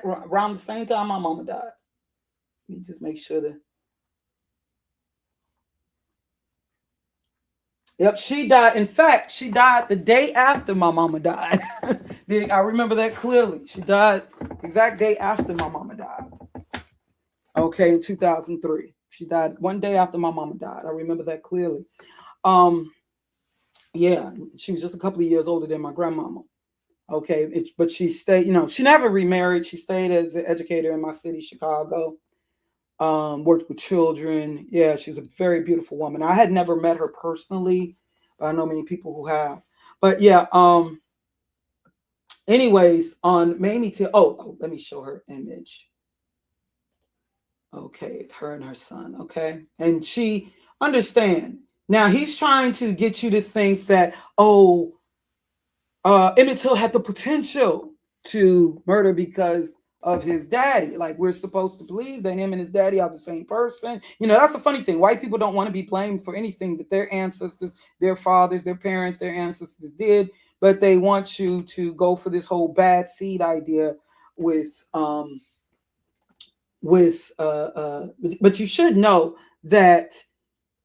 around the same time my mama died. Let me just make sure that. Yep, she died. In fact, she died the day after my mama died. I remember that clearly. She died exact day after my mama died. Okay, in 2003. She died one day after my mama died. I remember that clearly. Yeah, she was just a couple of years older than my grandmama. Okay, but she stayed. She never remarried. She stayed as an educator in my city, Chicago. Worked with children. Yeah, she's a very beautiful woman. I had never met her personally, but I know many people who have. But yeah, anyways, on Mamie Till. Oh, let me show her image. Okay, it's her and her son. Okay, and she understand now. He's trying to get you to think that Emmett Till had the potential to murder because of his daddy. Like, we're supposed to believe that him and his daddy are the same person. That's a funny thing. White people don't want to be blamed for anything that their ancestors, their fathers, their parents, their ancestors did, but they want you to go for this whole bad seed idea with but you should know that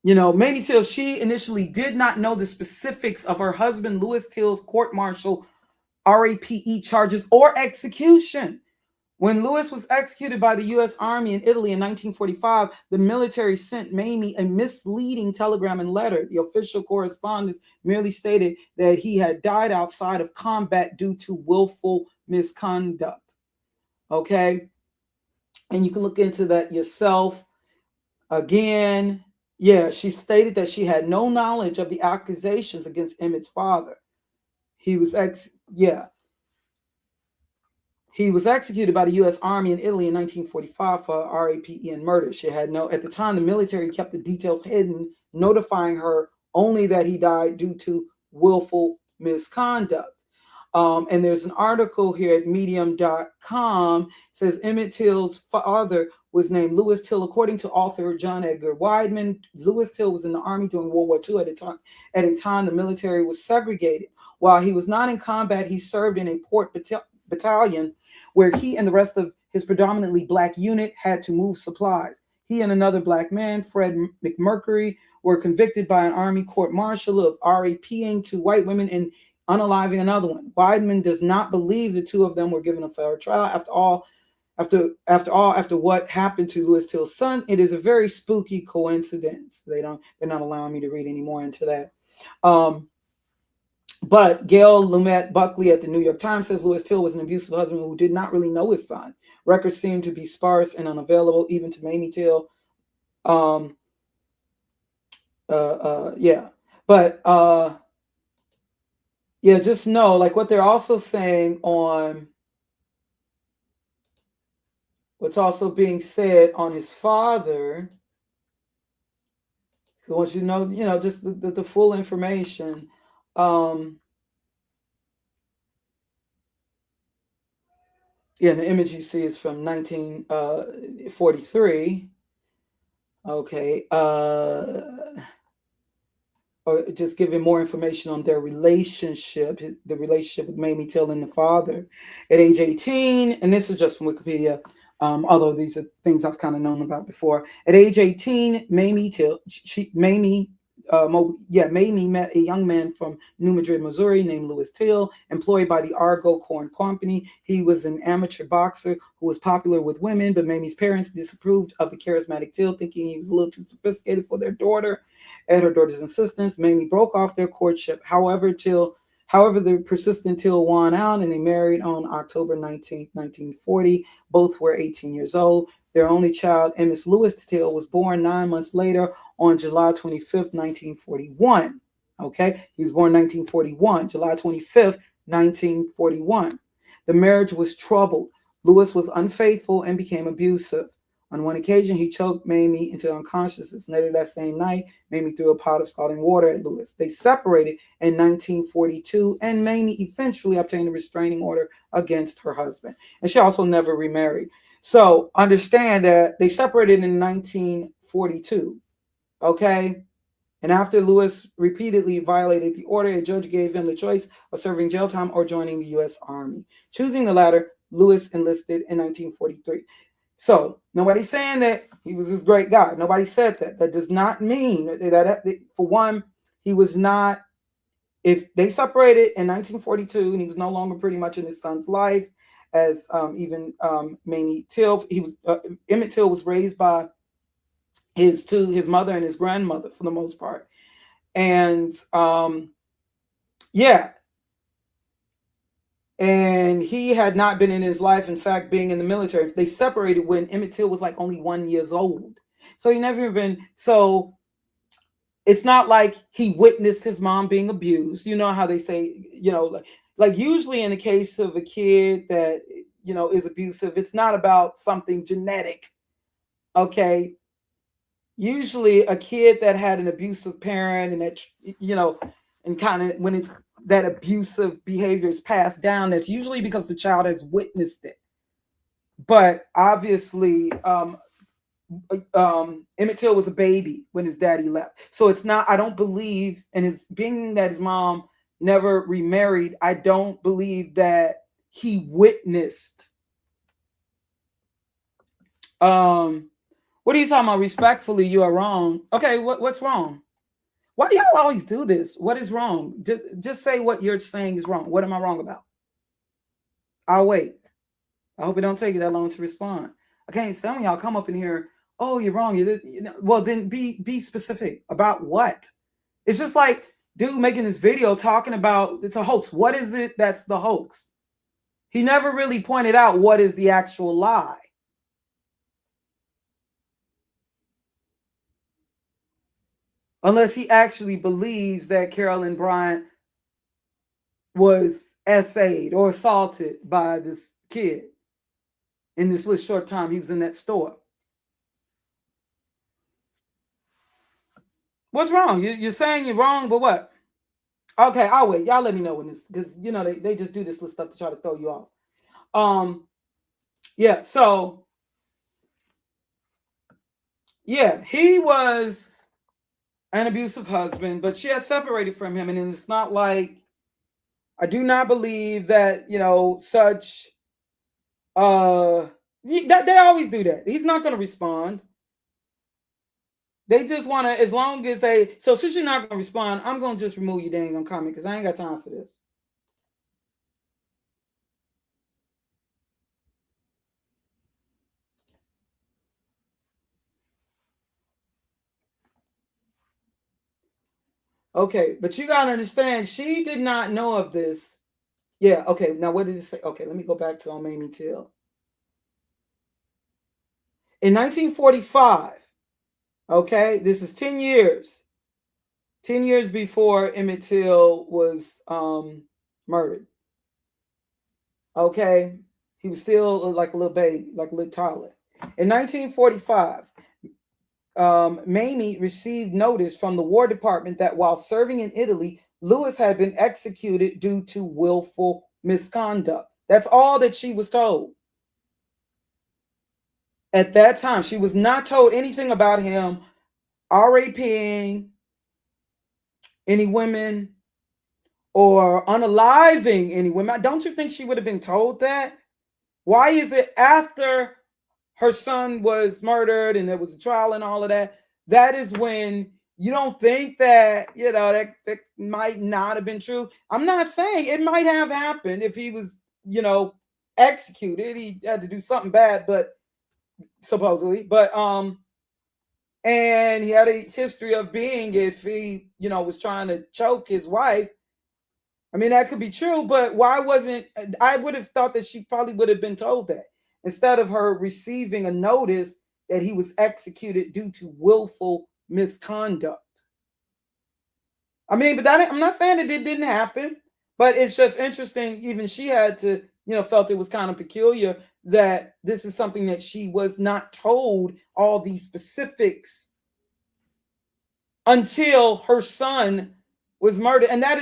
Mamie Till, she initially did not know the specifics of her husband Louis Till's court-martial RAPE charges or execution. When Louis was executed by the U.S. Army in Italy in 1945, the military sent Mamie a misleading telegram and letter. The official correspondence merely stated that he had died outside of combat due to willful misconduct. Okay? And you can look into that yourself. Again, yeah, she stated that she had no knowledge of the accusations against Emmett's father. He was executed by the U.S. Army in Italy in 1945 for RAPE and murder. She had at the time, the military kept the details hidden, notifying her only that he died due to willful misconduct. And there's an article here at medium.com. It says Emmett Till's father was named Louis Till. According to author John Edgar Wideman, Louis Till was in the Army during World War II. At a time the military was segregated. While he was not in combat, he served in a port battalion where he and the rest of his predominantly black unit had to move supplies. He and another black man, Fred McMurray, were convicted by an Army court-martial of RAPing two white women and unaliving another one. Wideman does not believe the two of them were given a fair trial. After what happened to Louis Till's son, it is a very spooky coincidence. They're not allowing me to read any more into that. But Gail Lumet Buckley at the New York Times says Louis Till was an abusive husband who did not really know his son. Records seem to be sparse and unavailable, even to Mamie Till. Just know, like, what they're also saying on what's also being said on his father. Because once you know, just the full information. The image you see is from 1943. Okay. Or just giving more information on their relationship, the relationship with Mamie Till and the father. At age 18, and this is just from Wikipedia, although these are things I've kind of known about before. At age 18, Mamie met a young man from New Madrid, Missouri, named Louis Till, employed by the Argo Corn Company. He was an amateur boxer who was popular with women, but Mamie's parents disapproved of the charismatic Till, thinking he was a little too sophisticated for their daughter. At her daughter's insistence, Mamie broke off their courtship. However, the persistent Till won out, and they married on October 19, 1940. Both were 18 years old. Their only child, Emmett Louis Till, was born 9 months later on July 25th, 1941. Okay, he was born 1941, July 25th, 1941. The marriage was troubled. Louis was unfaithful and became abusive. On one occasion, he choked Mamie into unconsciousness. Later that same night, Mamie threw a pot of scalding water at Louis. They separated in 1942, and Mamie eventually obtained a restraining order against her husband. And she also never remarried. So understand that they separated in 1942, okay? And after Louis repeatedly violated the order, a judge gave him the choice of serving jail time or joining the U.S. Army. Choosing the latter, Louis enlisted in 1943. So nobody's saying that he was this great guy. Nobody said that. That does not mean that for one, he was not. If they separated in 1942 and he was no longer pretty much in his son's life, as even Mamie Till, Emmett Till was raised by his mother and his grandmother for the most part, and Yeah. And he had not been in his life, in fact, being in the military. They separated when Emmett Till was like only 1 year old. So he never even, so it's not like he witnessed his mom being abused. You know how they say, like usually in the case of a kid that, is abusive, it's not about something genetic. Okay. Usually a kid that had an abusive parent and that, and kind of when it's that abusive behavior is passed down, that's usually because the child has witnessed it. But obviously, Emmett Till was a baby when his daddy left. So it's not, I don't believe, and his being that his mom never remarried, I don't believe that he witnessed. What are you talking about? Respectfully, you are wrong. Okay, what's wrong? Why do y'all always do this? What is wrong? Just say what you're saying is wrong. What am I wrong about? I'll wait. I hope it don't take you that long to respond. Okay, some of y'all come up in here, oh, you're wrong. Well, then be specific about what. It's just like dude making this video talking about it's a hoax. What is it that's the hoax? He never really pointed out what is the actual lie. Unless he actually believes that Carolyn Bryant was essayed or assaulted by this kid in this little short time he was in that store. What's wrong? You're saying you're wrong, but what? Okay, I'll wait. Y'all let me know when this, because they just do this little stuff to try to throw you off. Yeah, so yeah, he was an abusive husband, but she had separated from him, and it's not like, I do not believe that such that they always do that. He's not going to respond. They just want to, as long as they, so since you're not going to respond, I'm going to just remove your dang comment because I ain't got time for this. Okay, but you got to understand, she did not know of this. Yeah, okay, now what did it say? Okay, let me go back to Mamie Till. In 1945, okay, this is 10 years. 10 years before Emmett Till was murdered. Okay, he was still like a little baby, like a little toddler. In 1945, Mamie received notice from the War Department that while serving in Italy, Lewis had been executed due to willful misconduct. That's all that she was told. At that time, she was not told anything about him RAPing any women or unaliving any women. Don't you think she would have been told that? Why is it after her son was murdered and there was a trial and all of that, that is when you don't think that, that might not have been true? I'm not saying it might have happened if he was, executed. He had to do something bad, but supposedly, but and he had a history of being, if he, was trying to choke his wife. I mean, that could be true, but why wasn't, I would have thought that she probably would have been told that instead of her receiving a notice that he was executed due to willful misconduct. I mean, but that, I'm not saying that it didn't happen, but it's just interesting. Even she had to, felt it was kind of peculiar that this is something that she was not told all these specifics until her son was murdered. And that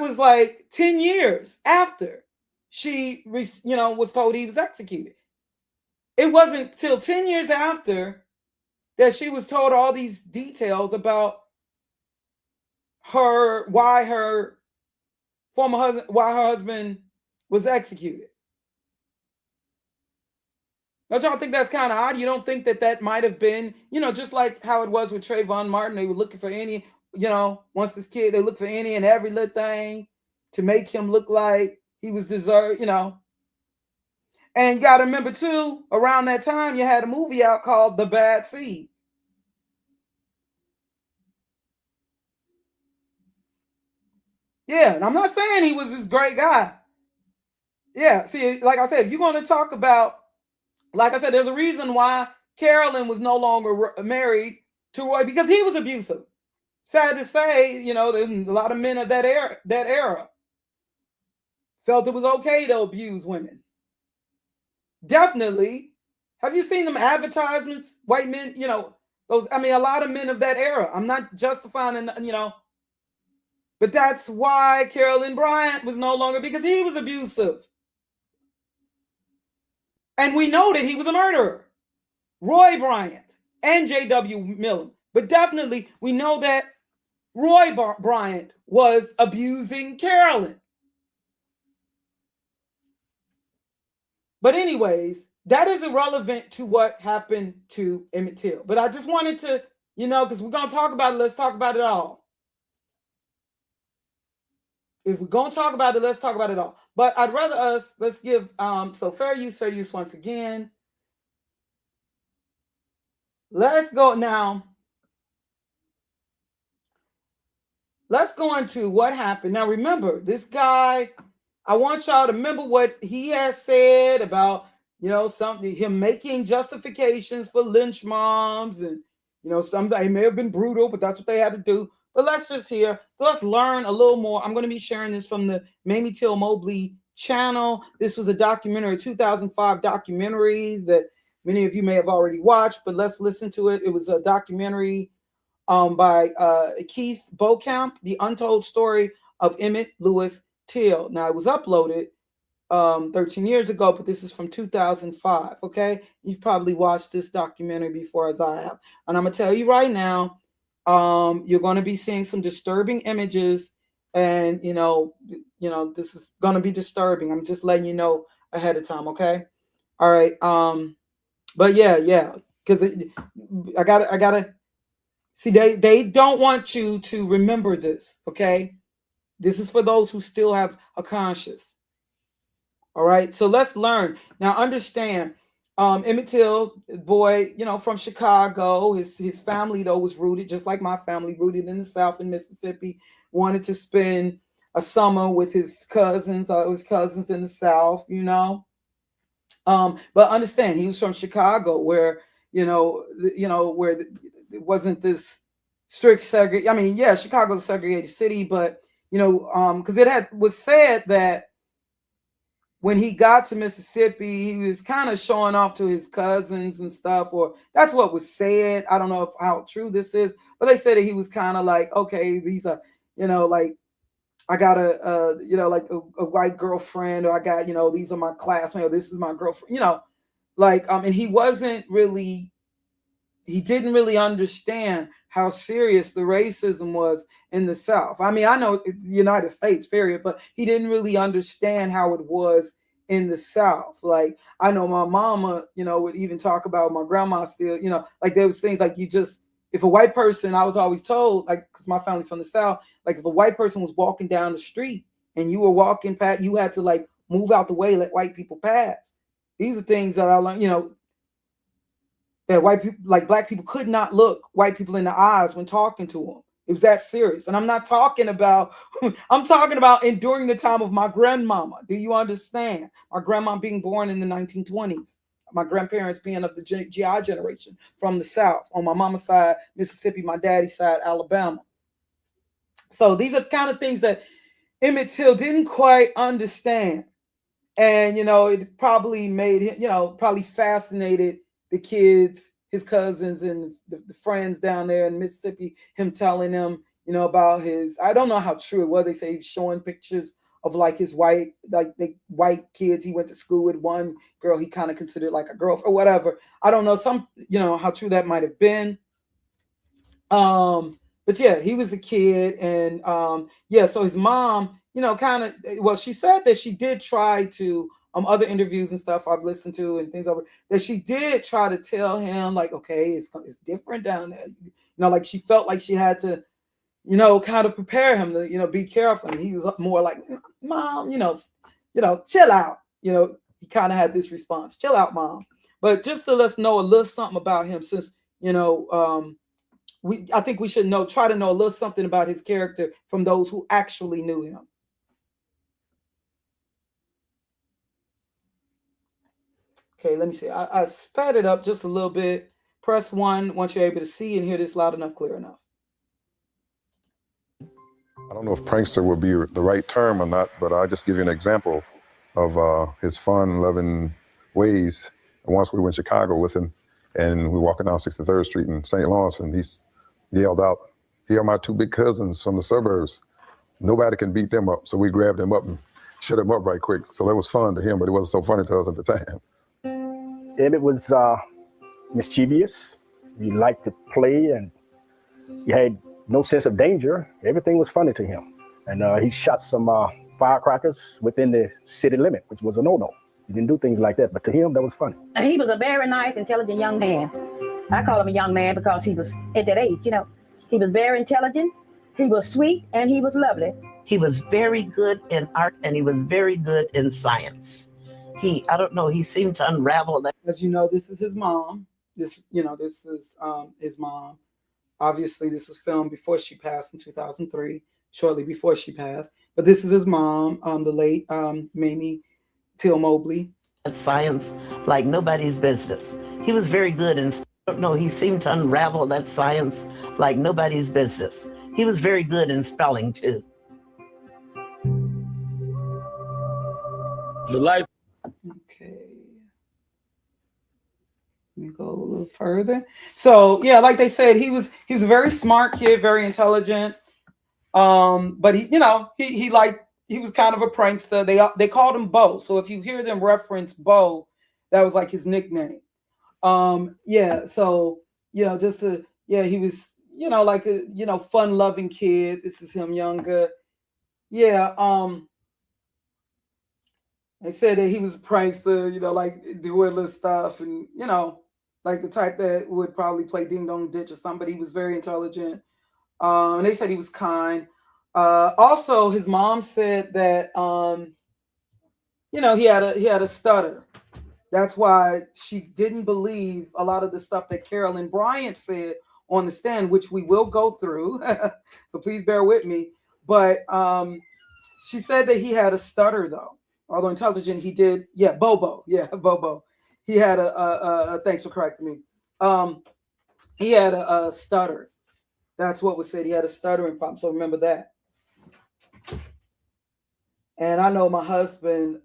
was like 10 years after she, was told he was executed. It wasn't till 10 years after that she was told all these details about why her husband was executed. Don't y'all think that's kind of odd? You don't think that might have been, just like how it was with Trayvon Martin? They were looking for any, once this kid, they looked for any and every little thing to make him look like he was deserved, And you got to remember too, around that time, you had a movie out called The Bad Seed. Yeah, and I'm not saying he was this great guy. Yeah, see, like I said, if you're going to talk about, like I said, there's a reason why Carolyn was no longer married to Roy, because he was abusive. Sad to say, you know, there's a lot of men of that era felt it was okay to abuse women. Definitely. Have you seen them advertisements? White men, you know, those, I mean, a lot of men of that era. I'm not justifying, you know, but that's why Carolyn Bryant was no longer, because he was abusive. And we know that he was a murderer. Roy Bryant and J.W. Millen. But definitely, we know that Roy Bryant was abusing Carolyn. But anyways, that is irrelevant to what happened to Emmett Till. But I just wanted to, you know, because we're going to talk about it, let's talk about it all. If we're going to talk about it, let's talk about it all. But I'd rather us, let's give, so fair use once again. Let's go now. Let's go into what happened. Now, remember, this guy, I want y'all to remember what he has said about, you know, something, him making justifications for lynch moms, and, you know, they may have been brutal, but that's what they had to do. But let's just hear, let's learn a little more. I'm going to be sharing this from the Mamie Till Mobley channel. This was a documentary, a 2005 documentary that many of you may have already watched, but let's listen to it. It was a documentary by Keith Beauchamp, The Untold Story of Emmett Lewis Till. Now, it was uploaded 13 years ago, but this is from 2005, okay? You've probably watched this documentary before, as I have. And I'm going to tell you right now, you're going to be seeing some disturbing images, and, you know, this is going to be disturbing. I'm just letting you know ahead of time, okay? All right. But yeah, because I gotta, see, they don't want you to remember this, okay? This is for those who still have a conscience. All right, so let's learn. Now, understand, Emmett Till, boy, you know, from Chicago. His family, though, was rooted, just like my family, rooted in the South in Mississippi. Wanted to spend a summer with his cousins in the South, you know. But understand, he was from Chicago, where, where it wasn't this strict segregation. I mean, yeah, Chicago's a segregated city, but, you know, because was said that when he got to Mississippi, he was kind of showing off to his cousins and stuff, or that's what was said. I don't know how true this is, but they said that he was kind of like, okay, these are, you know, like, I got like a white girlfriend, or I got, you know, these are my classmates, or this is my girlfriend, you know, like, and he didn't really understand how serious the racism was in the South. I mean, I know the United States, period, but he didn't really understand how it was in the South. Like, I know my mama, you know, would even talk about my grandma still, you know, like there was things like if a white person, I was always told, like, because my family from the South, like if a white person was walking down the street and you were walking past, you had to like move out the way, let white people pass. These are things that I learned, you know, that white people, like black people, could not look white people in the eyes when talking to them. It was that serious. And I'm not talking about, I'm talking about during the time of my grandmama. Do you understand? My grandma being born in the 1920s. My grandparents being of the GI generation from the South. On my mama's side, Mississippi, my daddy's side, Alabama. So these are kind of things that Emmett Till didn't quite understand. And, you know, it probably made him, you know, probably fascinated the kids, his cousins, and the friends down there in Mississippi, him telling them, you know, about I don't know how true it was. They say he's showing pictures of like his white kids he went to school with. One girl he kind of considered like a girl or whatever. I don't know, you know, how true that might have been. But yeah, he was a kid, and yeah, so his mom, you know, kind of, well, she said that she did try to, other interviews and stuff I've listened to and things over, that she did try to tell him, like, okay, it's different down there. You know, like she felt like she had to, you know, kind of prepare him to, you know, be careful. And he was more like, Mom, you know, chill out. You know, he kind of had this response, chill out, Mom. But just to let us know a little something about him, since, you know, I think we should try to know a little something about his character from those who actually knew him. Okay, let me see. I sped it up just a little bit. Press 1 once you're able to see and hear this loud enough, clear enough. I don't know if prankster would be the right term or not, but I'll just give you an example of his fun, loving ways. And once we went to Chicago with him, and we were walking down 63rd Street in St. Lawrence, and he yelled out, "Here are my 2 big cousins from the suburbs. Nobody can beat them up." So we grabbed him up and shut him up right quick. So that was fun to him, but it wasn't so funny to us at the time. Emmett was mischievous. He liked to play, and he had no sense of danger. Everything was funny to him. And he shot some firecrackers within the city limit, which was a no-no. He didn't do things like that, but to him, that was funny. He was a very nice, intelligent young man. I call him a young man because he was at that age, you know. He was very intelligent, he was sweet, and he was lovely. He was very good in art, and he was very good in science. I don't know, he seemed to unravel that. As you know, this is his mom. This is his mom. Obviously, this was filmed before she passed in 2003, shortly before she passed. But this is his mom, the late Mamie Till Mobley. Science like nobody's business. He was very good in, I don't know, he seemed to unravel that science like nobody's business. He was very good in spelling too. The life. Okay. Let me go a little further. So yeah, like they said, he was a very smart kid, very intelligent. But he was kind of a prankster. They called him Bo. So if you hear them reference Bo, that was like his nickname. Yeah. So he was like a fun-loving kid. This is him younger. Yeah. They said that he was a prankster, like doing little stuff, and like the type that would probably play Ding Dong Ditch or something. But he was very intelligent. And they said he was kind. Also, his mom said that he had a stutter. That's why she didn't believe a lot of the stuff that Carolyn Bryant said on the stand, which we will go through. So please bear with me. But she said that he had a stutter, though. Although intelligent, he did. Yeah, Bobo. Yeah, Bobo. He had thanks for correcting me. He had a stutter. That's what was said. He had a stuttering problem. So remember that. And I know my husband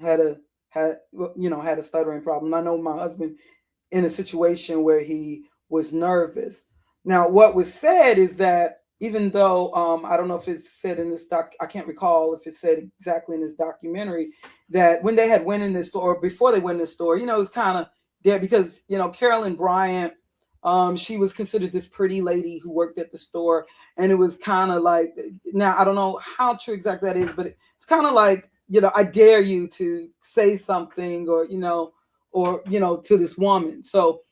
had a stuttering problem. I know my husband in a situation where he was nervous. Now, what was said is that even though I don't know if it's said in this I can't recall if it said exactly in this documentary, that when they had went in this store, or before they went in the store, it was kind of there because Carolyn Bryant, she was considered this pretty lady who worked at the store, and it was kind of like, now I don't know how true exactly that is, but it's kind of like, I dare you to say something, or to this woman. So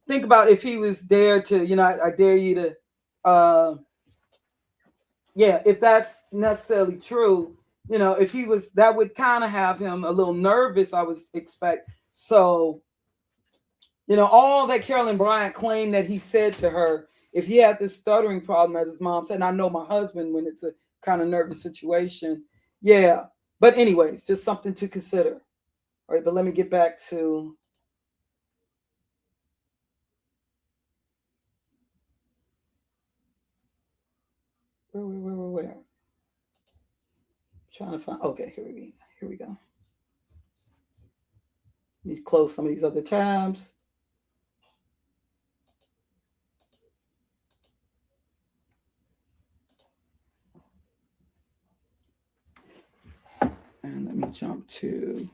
think about if he was there to, I dare you to. If that's necessarily true, if he was, that would kind of have him a little nervous, I would expect. So, all that Carolyn Bryant claimed that he said to her, if he had this stuttering problem, as his mom said, and I know my husband when it's a kind of nervous situation. Yeah. But anyways, just something to consider. All right, but let me get back to where? Trying to find. Okay, here we go. Let me close some of these other tabs. And let me jump to.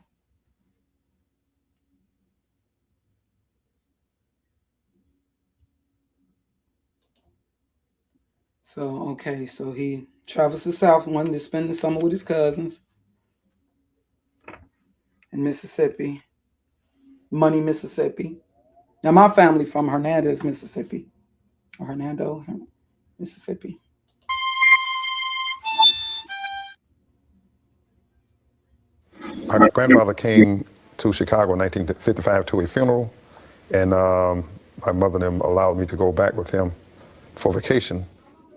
So he travels to South, wanted to spend the summer with his cousins in Mississippi, Money, Mississippi. Now, my family from Hernandez, Mississippi, or Hernando, Mississippi. My grandmother came to Chicago in 1955 to a funeral, and my mother and them allowed me to go back with him for vacation.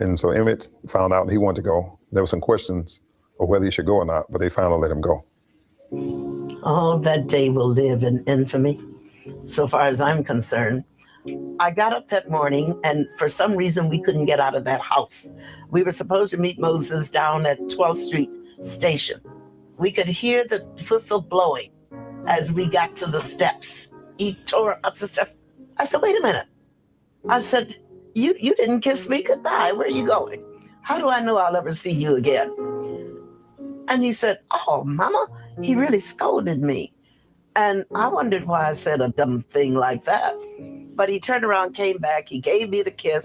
And so Emmett found out he wanted to go. There were some questions of whether he should go or not, but they finally let him go. Oh, that day will live in infamy, so far as I'm concerned. I got up that morning, and for some reason, we couldn't get out of that house. We were supposed to meet Moses down at 12th Street Station. We could hear the whistle blowing as we got to the steps. He tore up the steps. I said, wait a minute. I said, you didn't kiss me goodbye. Where are you going? How do I know I'll ever see you again? And he said, oh, Mama, he really scolded me. And I wondered why I said a dumb thing like that. But he turned around, came back, he gave me the kiss,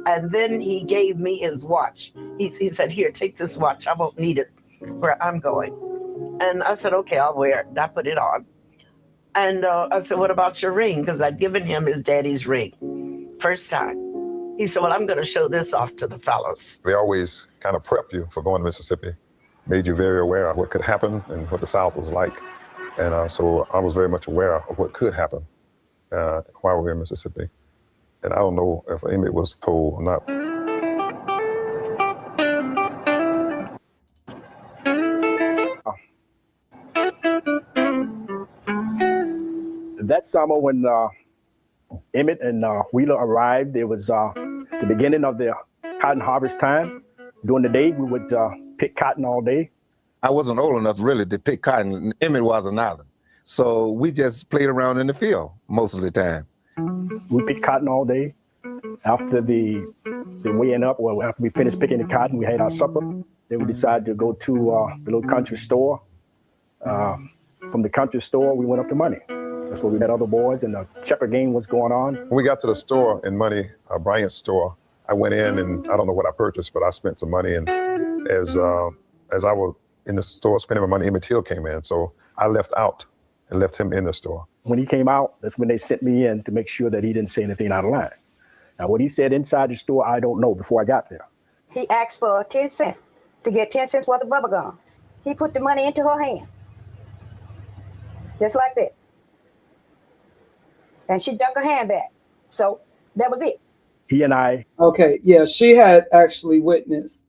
and then he gave me his watch. He said, here, take this watch. I won't need it where I'm going. And I said, okay, I'll wear it. And I put it on. And I said, what about your ring? Because I'd given him his daddy's ring. First time. He said, well, I'm going to show this off to the fellows. They always kind of prep you for going to Mississippi, made you very aware of what could happen and what the South was like. And so I was very much aware of what could happen while we were in Mississippi. And I don't know if Emmett was told or not. That summer when Emmett and Wheeler arrived, it was the beginning of the cotton harvest time. During the day, we would pick cotton all day. I wasn't old enough really to pick cotton. Emmett wasn't either. So we just played around in the field most of the time. We picked cotton all day. After the weighing up, well, after we finished picking the cotton, we had our supper. Then we decided to go to the little country store. From the country store, we went up to Money. That's where we met other boys, and the checker game was going on. When we got to the store in Money, Bryant's store, I went in and I don't know what I purchased, but I spent some money. And as I was in the store spending my money, Emmett Till came in. So I left out and left him in the store. When he came out, that's when they sent me in to make sure that he didn't say anything out of line. Now, what he said inside the store, I don't know before I got there. He asked for 10 cents to get 10 cents worth of bubble gum. He put the money into her hand. Just like that. And she ducked her hand back. So that was it. He and I. Okay, yeah, she had actually witnessed.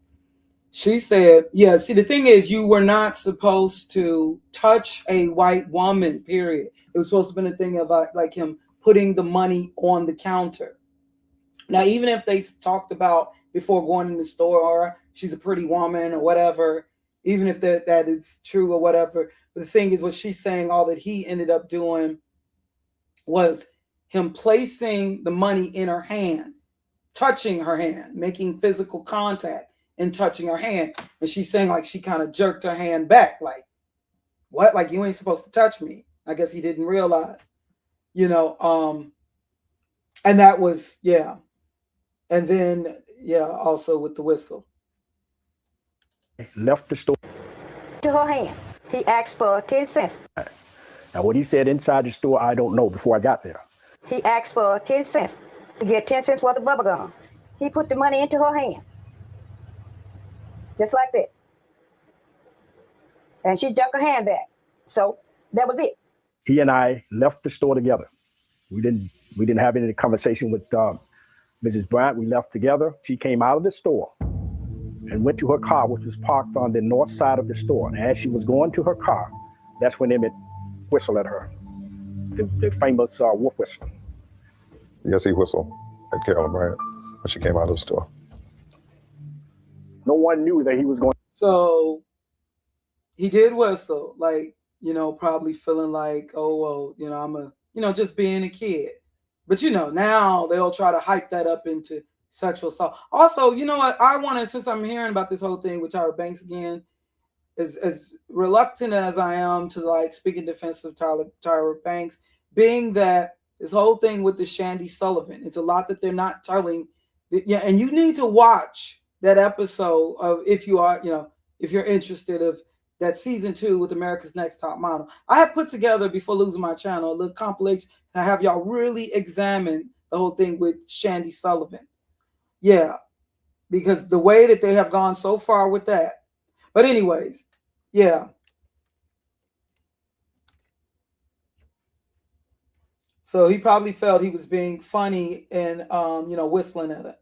She said, yeah, see, the thing is, you were not supposed to touch a white woman, period. It was supposed to be a thing about like him putting the money on the counter. Now, even if they talked about before going in the store, or she's a pretty woman or whatever, even if that is true or whatever, but the thing is, what she's saying, all that he ended up doing was him placing the money in her hand, touching her hand, making physical contact and touching her hand. And she's saying like she kind of jerked her hand back, like, what? Like, you ain't supposed to touch me. I guess he didn't realize, you know, and that was, yeah. And then, yeah, also with the whistle. Left the store. To her hand. He asked for 10 cents. Now, what he said inside the store, I don't know before I got there. He asked for 10 cents to get 10 cents worth of bubble gum. He put the money into her hand. Just like that. And she ducked her hand back. So that was it. He and I left the store together. We didn't have any conversation with Mrs. Bryant. We left together. She came out of the store and went to her car, which was parked on the north side of the store. And as she was going to her car, that's when Emmett whistled at her, the famous wolf whistle. Yes, he whistled at Carolyn Bryant when she came out of the store. No one knew that he was going. So he did whistle, like, you know, probably feeling like, oh, well, you know, just being a kid. But, you know, now they'll try to hype that up into sexual assault. Also, you know what? I want to, since I'm hearing about this whole thing with Tyra Banks again, as reluctant as I am to like speak in defense of Tyra Banks, being that this whole thing with the Shandy Sullivan, it's a lot that they're not telling. Yeah, and you need to watch that episode of, if you are, you know, if you're interested, of that season 2 with America's Next Top Model. I have put together, before losing my channel, a little compilation and I have y'all really examine the whole thing with Shandy Sullivan. Yeah, because the way that they have gone so far with that. But anyways, yeah. So So he probably felt he was being funny and, whistling at her.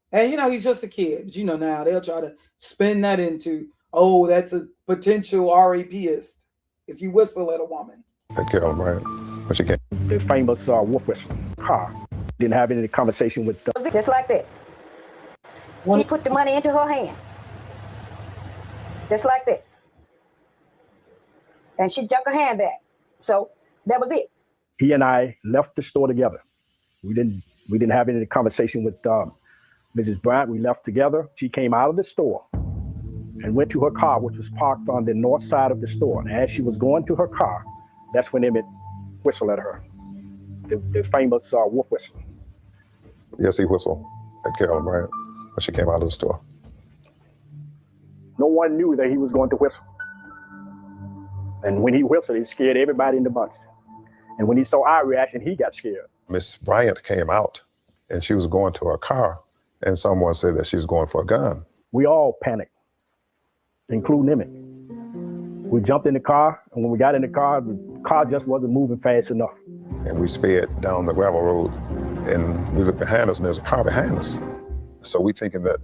And, he's just a kid. But, now they'll try to spin that into, oh, that's a potential rapist if you whistle at a woman. That Carolyn Bryant, when she came. The famous wolf whistle car. Didn't have any conversation with. Just like that. He put the money into her hand. Just like that. And she took her hand back. So that was it. He and I left the store together. We didn't have any conversation with Mrs. Bryant. We left together. She came out of the store and went to her car, which was parked on the north side of the store. And as she was going to her car, that's when Emmett whistled at her. The famous wolf whistle. Yes, he whistled at Carolyn Bryant when she came out of the store. No one knew that he was going to whistle. And when he whistled, it scared everybody in the bunch. And when he saw our reaction, he got scared. Miss Bryant came out and she was going to her car and someone said that she's going for a gun. We all panicked, including Emmett. We jumped in the car, and when we got in the car just wasn't moving fast enough. And we sped down the gravel road and we looked behind us and there's a car behind us. So we thinking that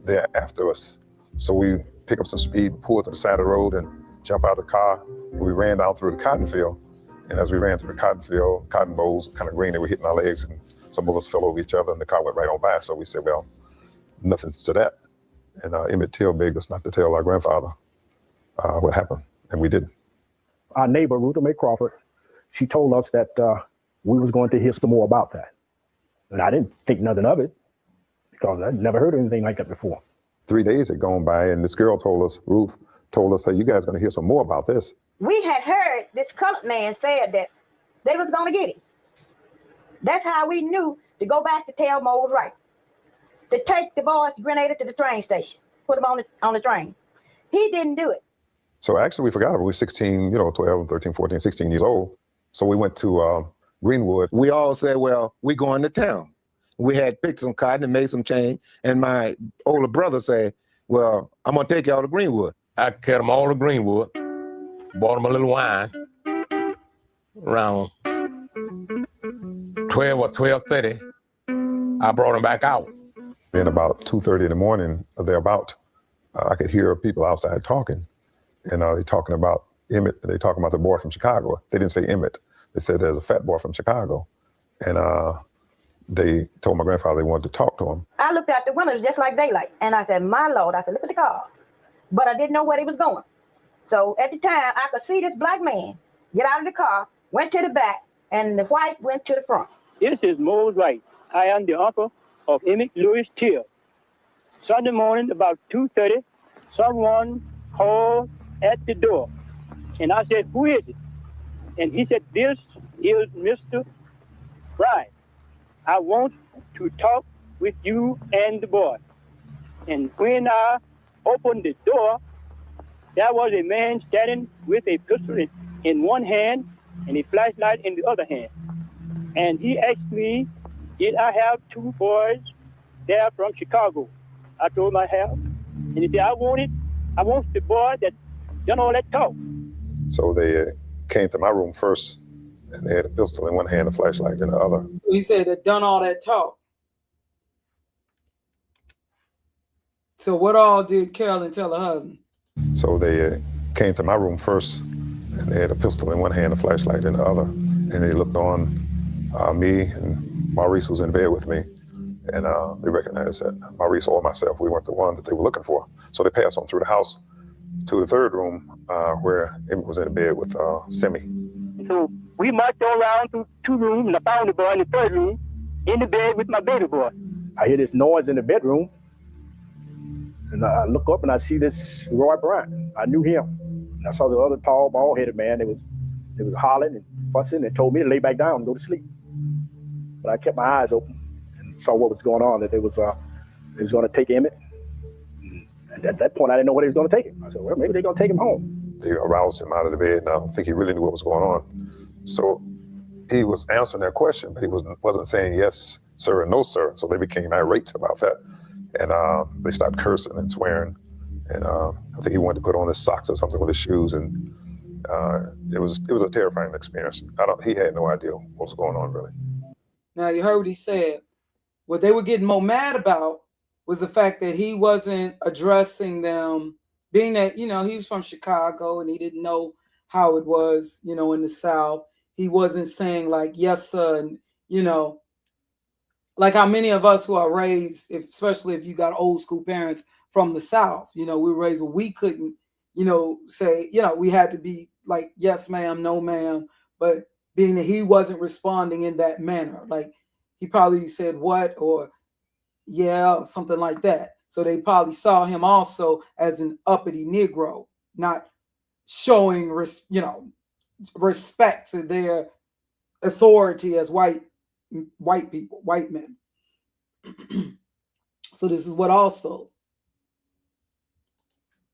they're after us. So we pick up some speed, pull to the side of the road and jump out of the car. We ran down through the cotton field. And as we ran through the cotton field, cotton bolls, kind of green, they were hitting our legs and some of us fell over each other and the car went right on by. So we said, well, nothing to that. And Emmett Till begged us not to tell our grandfather what happened, and we didn't. Our neighbor, Rutha Mae Crawford, she told us that we was going to hear some more about that. And I didn't think nothing of it because I'd never heard anything like that before. 3 days had gone by and this girl told us, Ruth told us, hey, you guys are going to hear some more about this. We had heard this colored man said that they was going to get him. That's how we knew to go back to tell Mo was right. To take the boys Grenada to the train station, put them on the train. He didn't do it. So actually we forgot it. We were 16, 12, 13, 14, 16 years old. So we went to Greenwood. We all said, well, we going to town. We had picked some cotton and made some change. And my older brother said, well, I'm going to take y'all to Greenwood. I carried them all to Greenwood, bought them a little wine around 12 or 12:30. I brought them back out. Then about 2:30 in the morning, thereabout, I could hear people outside talking. And they talking about Emmett, they talking about the boy from Chicago. They didn't say Emmett. They said there's a fat boy from Chicago. And they told my grandfather they wanted to talk to him. I looked out the window just like daylight. And I said, my Lord, I said, look at the car. But I didn't know where he was going. So at the time, I could see this black man get out of the car, went to the back, and the white went to the front. This is Mose Wright. I am the uncle of Emmett Louis Till. Sunday morning, about 2:30, someone called at the door. And I said, who is it? And he said, this is Mr. Wright. I want to talk with you and the boy. And when I opened the door, there was a man standing with a pistol in one hand and a flashlight in the other hand. And he asked me, did I have two boys there from Chicago? I told him I have. And he said, I want the boy that done all that talk. So they came to my room first, and they had a pistol in one hand, a flashlight in the other. He said that done all that talk. So what all did Carolyn tell her husband? So they came to my room first, and they had a pistol in one hand, a flashlight in the other. And they looked on me, and Maurice was in bed with me. And they recognized that Maurice or myself, we weren't the one that they were looking for. So they passed on through the house to the third room where Emmett was in bed with Simi. So we marched all around through two rooms, and I found the boy in the third room in the bed with my baby boy. I hear this noise in the bedroom, and I look up and I see this Roy Bryant. I knew him. And I saw the other tall, bald-headed man. They was hollering and fussing and told me to lay back down and go to sleep. But I kept my eyes open and saw what was going on, that they was going to take Emmett. And at that point, I didn't know where they was going to take him. I said, well, maybe they're going to take him home. They aroused him out of the bed, and I don't think he really knew what was going on. So he was answering their question, but he wasn't saying yes, sir, and no, sir. So they became irate about that. And they started cursing and swearing. And I think he wanted to put on his socks or something with his shoes. And It was a terrifying experience. He had no idea what was going on really. Now you heard what he said. What they were getting more mad about was the fact that he wasn't addressing them, being that, he was from Chicago and he didn't know how it was, in the South. He wasn't saying like, yes, sir, and, like how many of us who are raised, especially if you got old school parents from the South, we were raised where we couldn't, say, we had to be like, yes, ma'am, no, ma'am. But being that he wasn't responding in that manner, like he probably said what, or yeah, or something like that. So they probably saw him also as an uppity Negro, not showing, respect to their authority as white people, white men. So this is what also.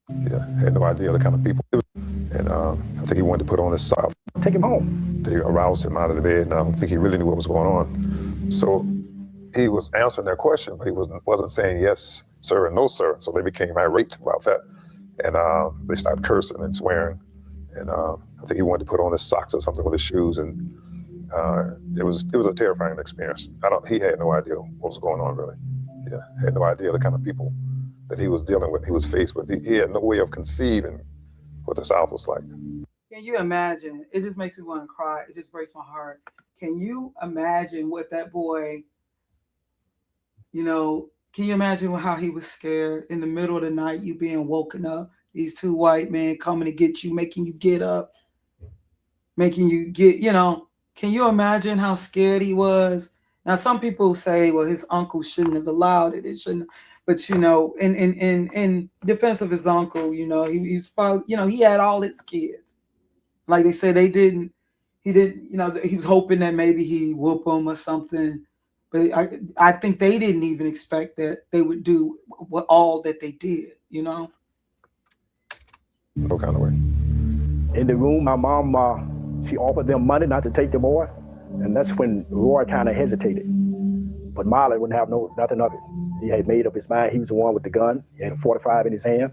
Yeah, had no idea the kind of people. And I think he wanted to put on his South. Take him home. They aroused him out of the bed, and I don't think he really knew what was going on. So he was answering their question, but he wasn't saying yes, sir, and no, sir. So they became irate about that. And they started cursing and swearing. And I think he wanted to put on his socks or something with his shoes. And it was a terrifying experience. He had no idea what was going on, really. Yeah, had no idea the kind of people that he was dealing with, he was faced with. He had no way of conceiving what the South was like. Can you imagine? It just makes me want to cry. It just breaks my heart. Can you imagine what that boy, can you imagine how he was scared in the middle of the night, you being woken up, these two white men coming to get you, making you get up, making you get, can you imagine how scared he was? Now, some people say, well, his uncle shouldn't have allowed it. It shouldn't. But, in defense of his uncle, he's probably, he had all his kids. Like they said, he didn't, he was hoping that maybe he whoop them or something. But I think they didn't even expect that they would do all that they did, No kind of way. In the room, my mom, she offered them money not to take the boy. And that's when Roy kind of hesitated. But Marley wouldn't have nothing of it. He had made up his mind. He was the one with the gun. He had a .45 in his hand.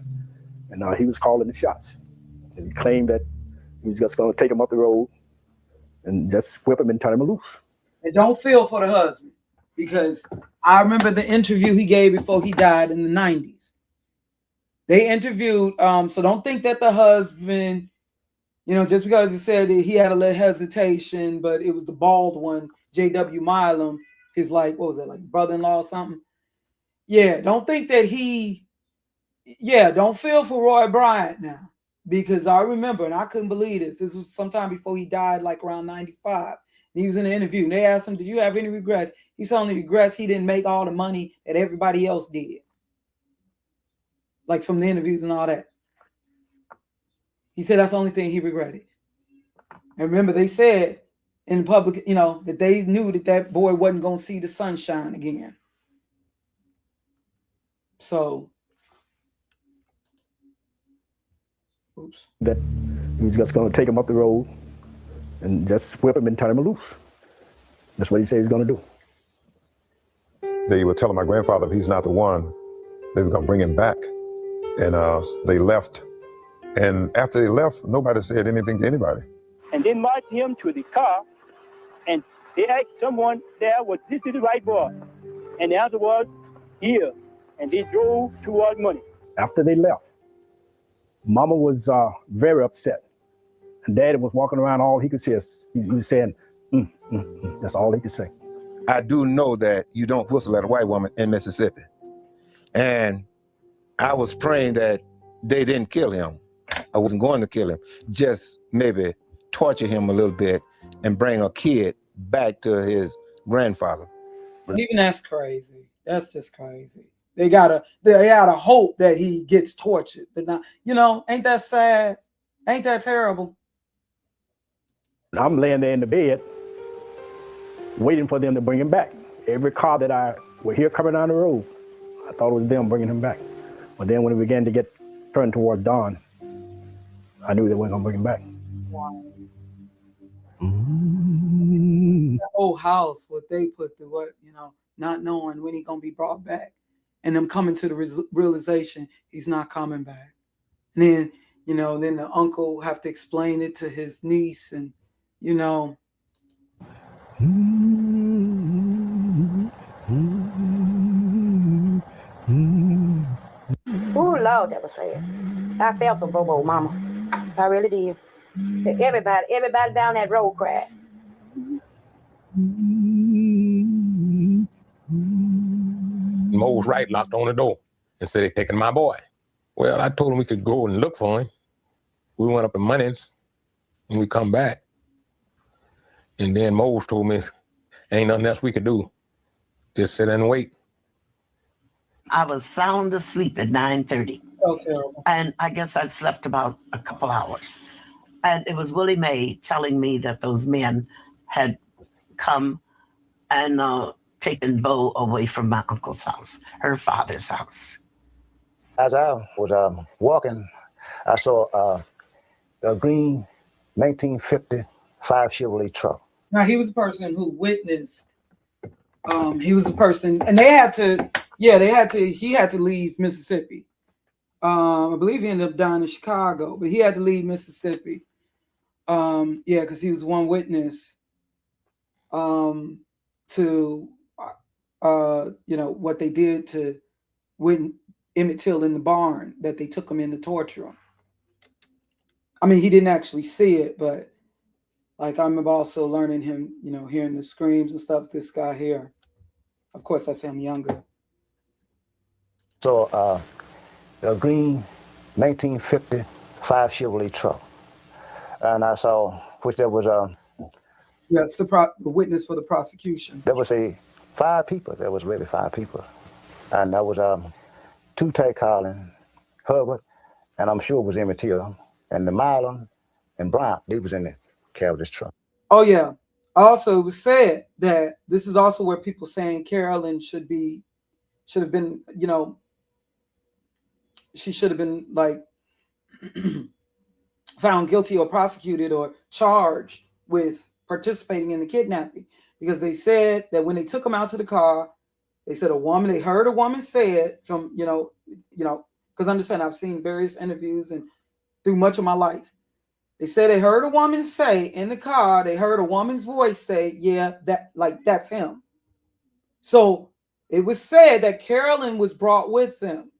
And he was calling the shots. And he claimed that he was just going to take him up the road and just whip him and turn him loose. And don't feel for the husband, because I remember the interview he gave before he died in the 90s. They interviewed, so don't think that the husband, just because he said that he had a little hesitation, but it was the bald one, J.W. Milam, his what was it, brother-in-law or something? Yeah, don't think that don't feel for Roy Bryant now, because I remember, and I couldn't believe this. This was sometime before he died, around 95. And he was in an interview, and they asked him, did you have any regrets? He only regrets he didn't make all the money that everybody else did. From the interviews and all that. He said that's the only thing he regretted. And remember, they said in public, that they knew that boy wasn't going to see the sunshine again. So, oops. That he was just going to take him up the road and just whip him and turn him loose. That's what he said he was going to do. They were telling my grandfather if he's not the one, they were going to bring him back. And they left. And after they left, nobody said anything to anybody. And they marched him to the car, and they asked someone there, was this the right boy? And the answer was, yeah. And they drove toward money. After they left, Mama was very upset. And Daddy was walking around, all he could say is, he was saying, that's all he could say. I do know that you don't whistle at a white woman in Mississippi. And I was praying that they didn't kill him. I wasn't going to kill him, just maybe torture him a little bit and bring a kid back to his grandfather. Even that's crazy. That's just crazy. They gotta hope that he gets tortured, but not, ain't that sad? Ain't that terrible? I'm laying there in the bed, waiting for them to bring him back. Every car that I would hear coming down the road, I thought it was them bringing him back. But then when it began to get turned toward dawn, I knew they weren't gonna bring him back. Wow. The whole house, what they put through, what, not knowing when he's gonna be brought back, and them coming to the realization he's not coming back. And then, you know, then the uncle have to explain it to his niece, and you know. Oh Lord, that was sad. I felt for Bobo mama. I really did. Everybody down that road cried. Mo's right knocked on the door and said they taking my boy. Well, I told him we could go and look for him. We went up in Munnings and we come back. And then Mose told me, ain't nothing else we could do. Just sit and wait. I was sound asleep at 9:30. So terrible. And I guess I slept about a couple hours. And it was Willie Mae telling me that those men had come and taken Bo away from my uncle's house, her father's house. As I was walking, I saw a green 1955 Chevrolet truck. Now, he was a person who witnessed. He was a person, and he had to leave Mississippi. I believe he ended up dying in Chicago, but he had to leave Mississippi. Because he was one witness to, what they did to Emmett Till in the barn, that they took him in to torture him. I mean, he didn't actually see it, but like I remember also learning him, hearing the screams and stuff. This guy here, of course, I say I'm younger. So a green 1955 Chevrolet truck, and I saw which there was it's the witness for the prosecution. There was 5 people. There was really 5 people, and that was Tute Collins, Herbert, and I'm sure it was Emmett Till, and the Marlon and Bryant. They was in the cab of this truck. Oh yeah. Also, it was said that this is also where people saying Carolyn should have been, she should have been like found guilty or prosecuted or charged with participating in the kidnapping, because they said that when they took him out to the car, they said they heard a woman say it from, because understand, I've seen various interviews and through much of my life. They said they heard a woman say in the car, they heard a woman's voice say, yeah, that's him. So it was said that Carolyn was brought with them.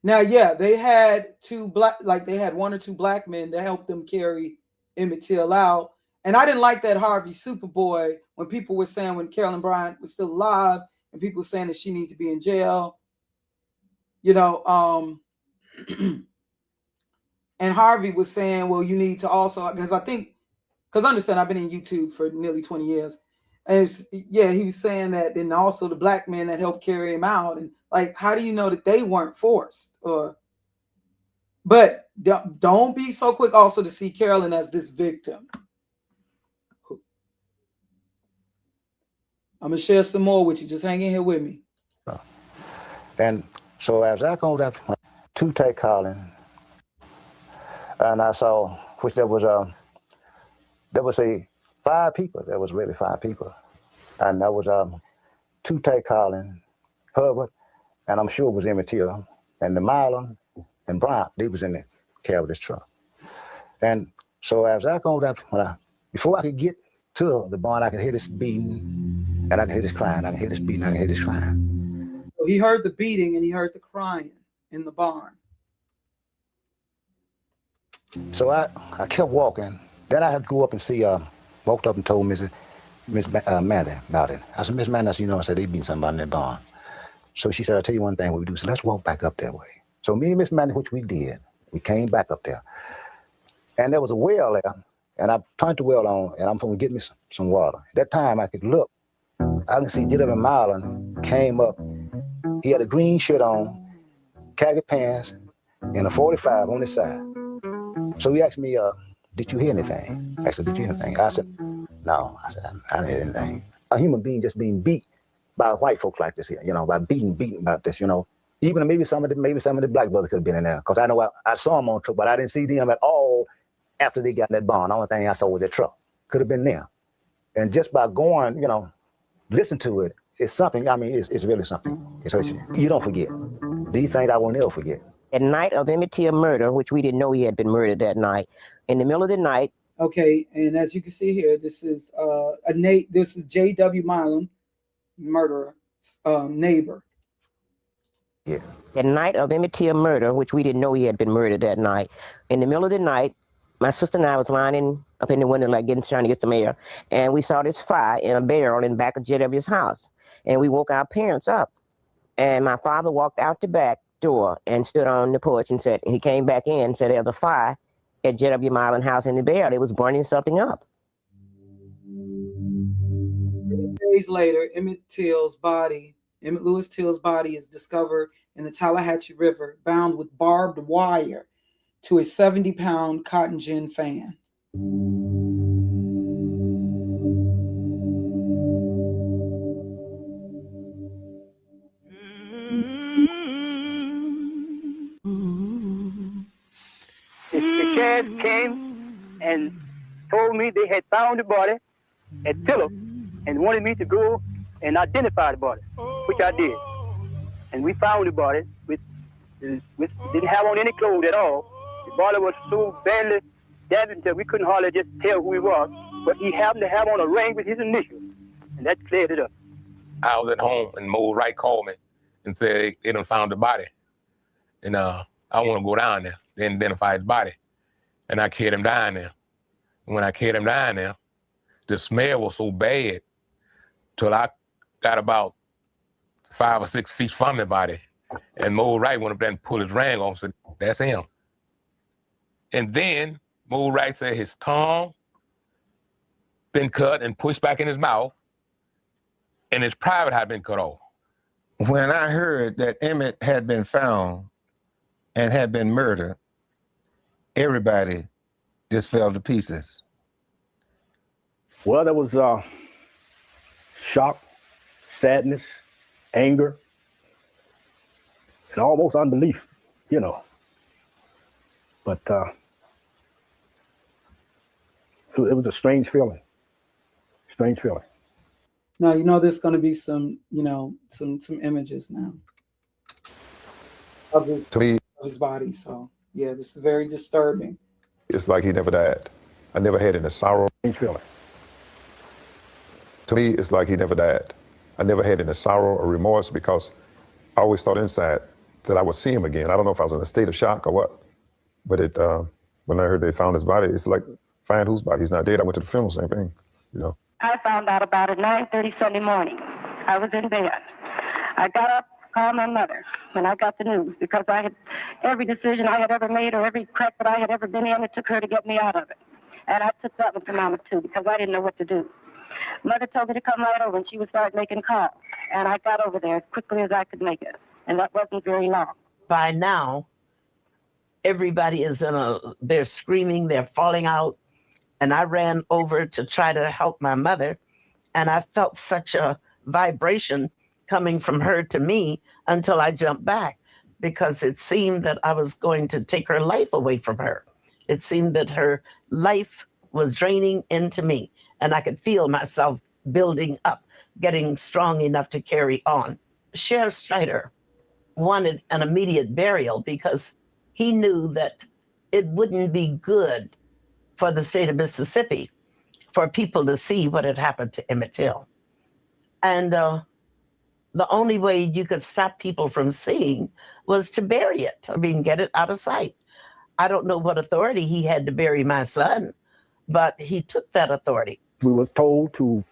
Now, yeah, they had 1 or 2 black men to help them carry Emmett Till out. And I didn't like that Harvey Superboy when people were saying, when Carolyn Bryant was still alive, and people were saying that she needed to be in jail, and Harvey was saying, well, you need to also, because understand, I've been in YouTube for nearly 20 years. And he was saying that, then also the black men that helped carry him out. And like, how do you know that they weren't forced? But don't be so quick also to see Carolyn as this victim. I'm going to share some more with you. Just hang in here with me. And so as I go up to Tute Collins, and I saw, which there was 5 people. There was really 5 people. And that was Tute Collins, Herbert, and I'm sure it was Emmett Till, and the Marlon and Bryant. They was in the cab of this truck. And so as I go up, before I could get to the barn, I could hear this beating, and I could hear this crying, I could hear this beating, I could hear this crying. So he heard the beating and he heard the crying in the barn. So I kept walking. Then I had to go up and see, walked up and told Miss Mandy about it. I said, Miss Mandy, I said, they beat somebody in that barn. So she said, I'll tell you one thing what we do. So let's walk back up that way. So me and Miss Mandy, which we did, we came back up there. And there was a well there, and I turned the well on, and I'm going to get me some water. At that time, I could look. I can see J.W. Marlon came up. He had a green shirt on, khaki pants, and a 45 on his side. So he asked me, did you hear anything? I said, did you hear anything? I said, no. I said, I didn't hear anything. A human being just being beat by white folks like this here, by beating about this, Even maybe some of the black brothers could have been in there. Because I know I saw them on truck, but I didn't see them at all after they got in that barn. The only thing I saw was their truck. Could have been there. And just by going, listen to it, it's something, it's really something. You don't forget. These things I will never forget. At night of Emmett Till murder, which we didn't know he had been murdered that night, in the middle of the night. Okay, and as you can see here, this is this is J.W. Milam, murderer, neighbor. Yeah. At night of Emmett Till murder, which we didn't know he had been murdered that night, in the middle of the night, my sister and I was lying up in the window, like trying to get some air, and we saw this fire in a barrel in the back of J.W.'s house, and we woke our parents up, and my father walked out the back door and stood on the porch and said, he came back in and said there's a fire at J.W. Milam house in the barrel. It was burning something up. Days later, Emmett Lewis Till's body is discovered in the Tallahatchie River, bound with barbed wire to a 70-pound cotton gin fan. The sheriff came and told me they had found the body at Phillip and wanted me to go and identify the body, which I did. And we found the body with didn't have on any clothes at all. The body was so badly damaged that we couldn't hardly just tell who he was, but he happened to have on a ring with his initials, and that cleared it up. I was at home and Mo Wright called me and said they done found the body. And I want to go down there and identify his body. And I carried him down there. And when I carried him down there, the smell was so bad till I got about 5 or 6 feet from the body. And Mo Wright went up there and pulled his ring off and said, that's him. And then Mo Wright said his tongue been cut and pushed back in his mouth, and his private had been cut off. When I heard that Emmett had been found and had been murdered, everybody just fell to pieces. Well, there was shock, sadness, anger, and almost unbelief, you know. But it was a strange feeling. Strange feeling. Now, you know, there's going to be some images now of his body. So, yeah, this is very disturbing. It's like he never died. I never had any sorrow. Strange feeling. To me, it's like he never died. I never had any sorrow or remorse because I always thought inside that I would see him again. I don't know if I was in a state of shock or what, but when I heard they found his body, it's like, find whose body? He's not dead. I went to the funeral, same thing, you know. I found out about it 9:30 Sunday morning. I was in bed. I got up, called my mother when I got the news because I had every decision I had ever made or every crack that I had ever been in, it took her to get me out of it. And I took that one to Mama too because I didn't know what to do. Mother told me to come right over and she would start making calls. And I got over there as quickly as I could make it. And that wasn't very long. By now, everybody is they're screaming, they're falling out. And I ran over to try to help my mother. And I felt such a vibration coming from her to me until I jumped back because it seemed that I was going to take her life away from her. It seemed that her life was draining into me. And I could feel myself building up, getting strong enough to carry on. Sheriff Strider wanted an immediate burial because he knew that it wouldn't be good for the state of Mississippi for people to see what had happened to Emmett Till. And the only way you could stop people from seeing was to bury it. I mean, get it out of sight. I don't know what authority he had to bury my son, but he took that authority. We were told to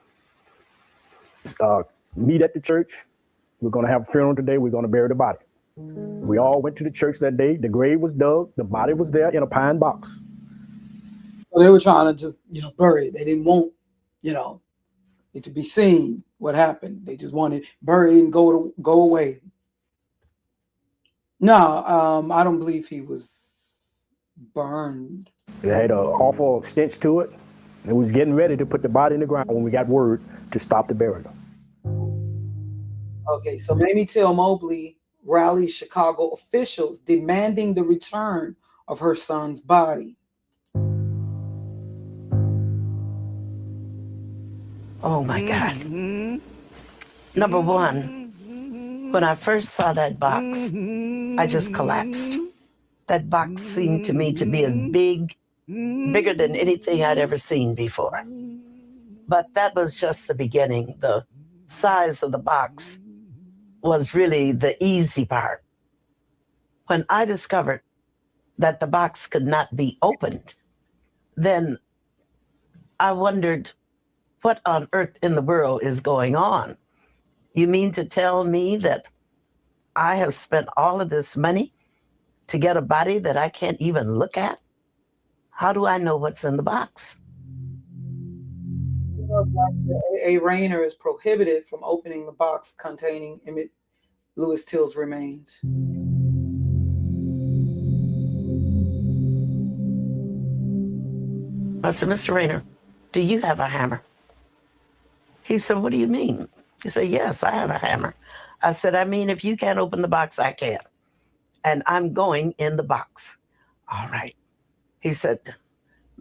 meet at the church. We're going to have a funeral today. We're going to bury the body. We all went to the church that day. The grave was dug. The body was there in a pine box. So they were trying to just, bury it. They didn't want, it to be seen what happened. They just wanted bury and go away. No, I don't believe he was burned. It had an awful stench to it. And we was getting ready to put the body in the ground when we got word to stop the burial. Okay, so Mamie Till Mobley rallied Chicago officials demanding the return of her son's body. Oh my God. Number one, when I first saw that box, I just collapsed. That box seemed to me to be as bigger than anything I'd ever seen before. But that was just the beginning. The size of the box was really the easy part. When I discovered that the box could not be opened, then I wondered, what on earth in the world is going on? You mean to tell me that I have spent all of this money to get a body that I can't even look at? How do I know what's in the box? A Rayner is prohibited from opening the box containing Emmett Lewis Till's remains. I said, Mr. Rayner, do you have a hammer? He said, what do you mean? He said, yes, I have a hammer. I said, I mean, if you can't open the box, I can. And I'm going in the box. All right. He said,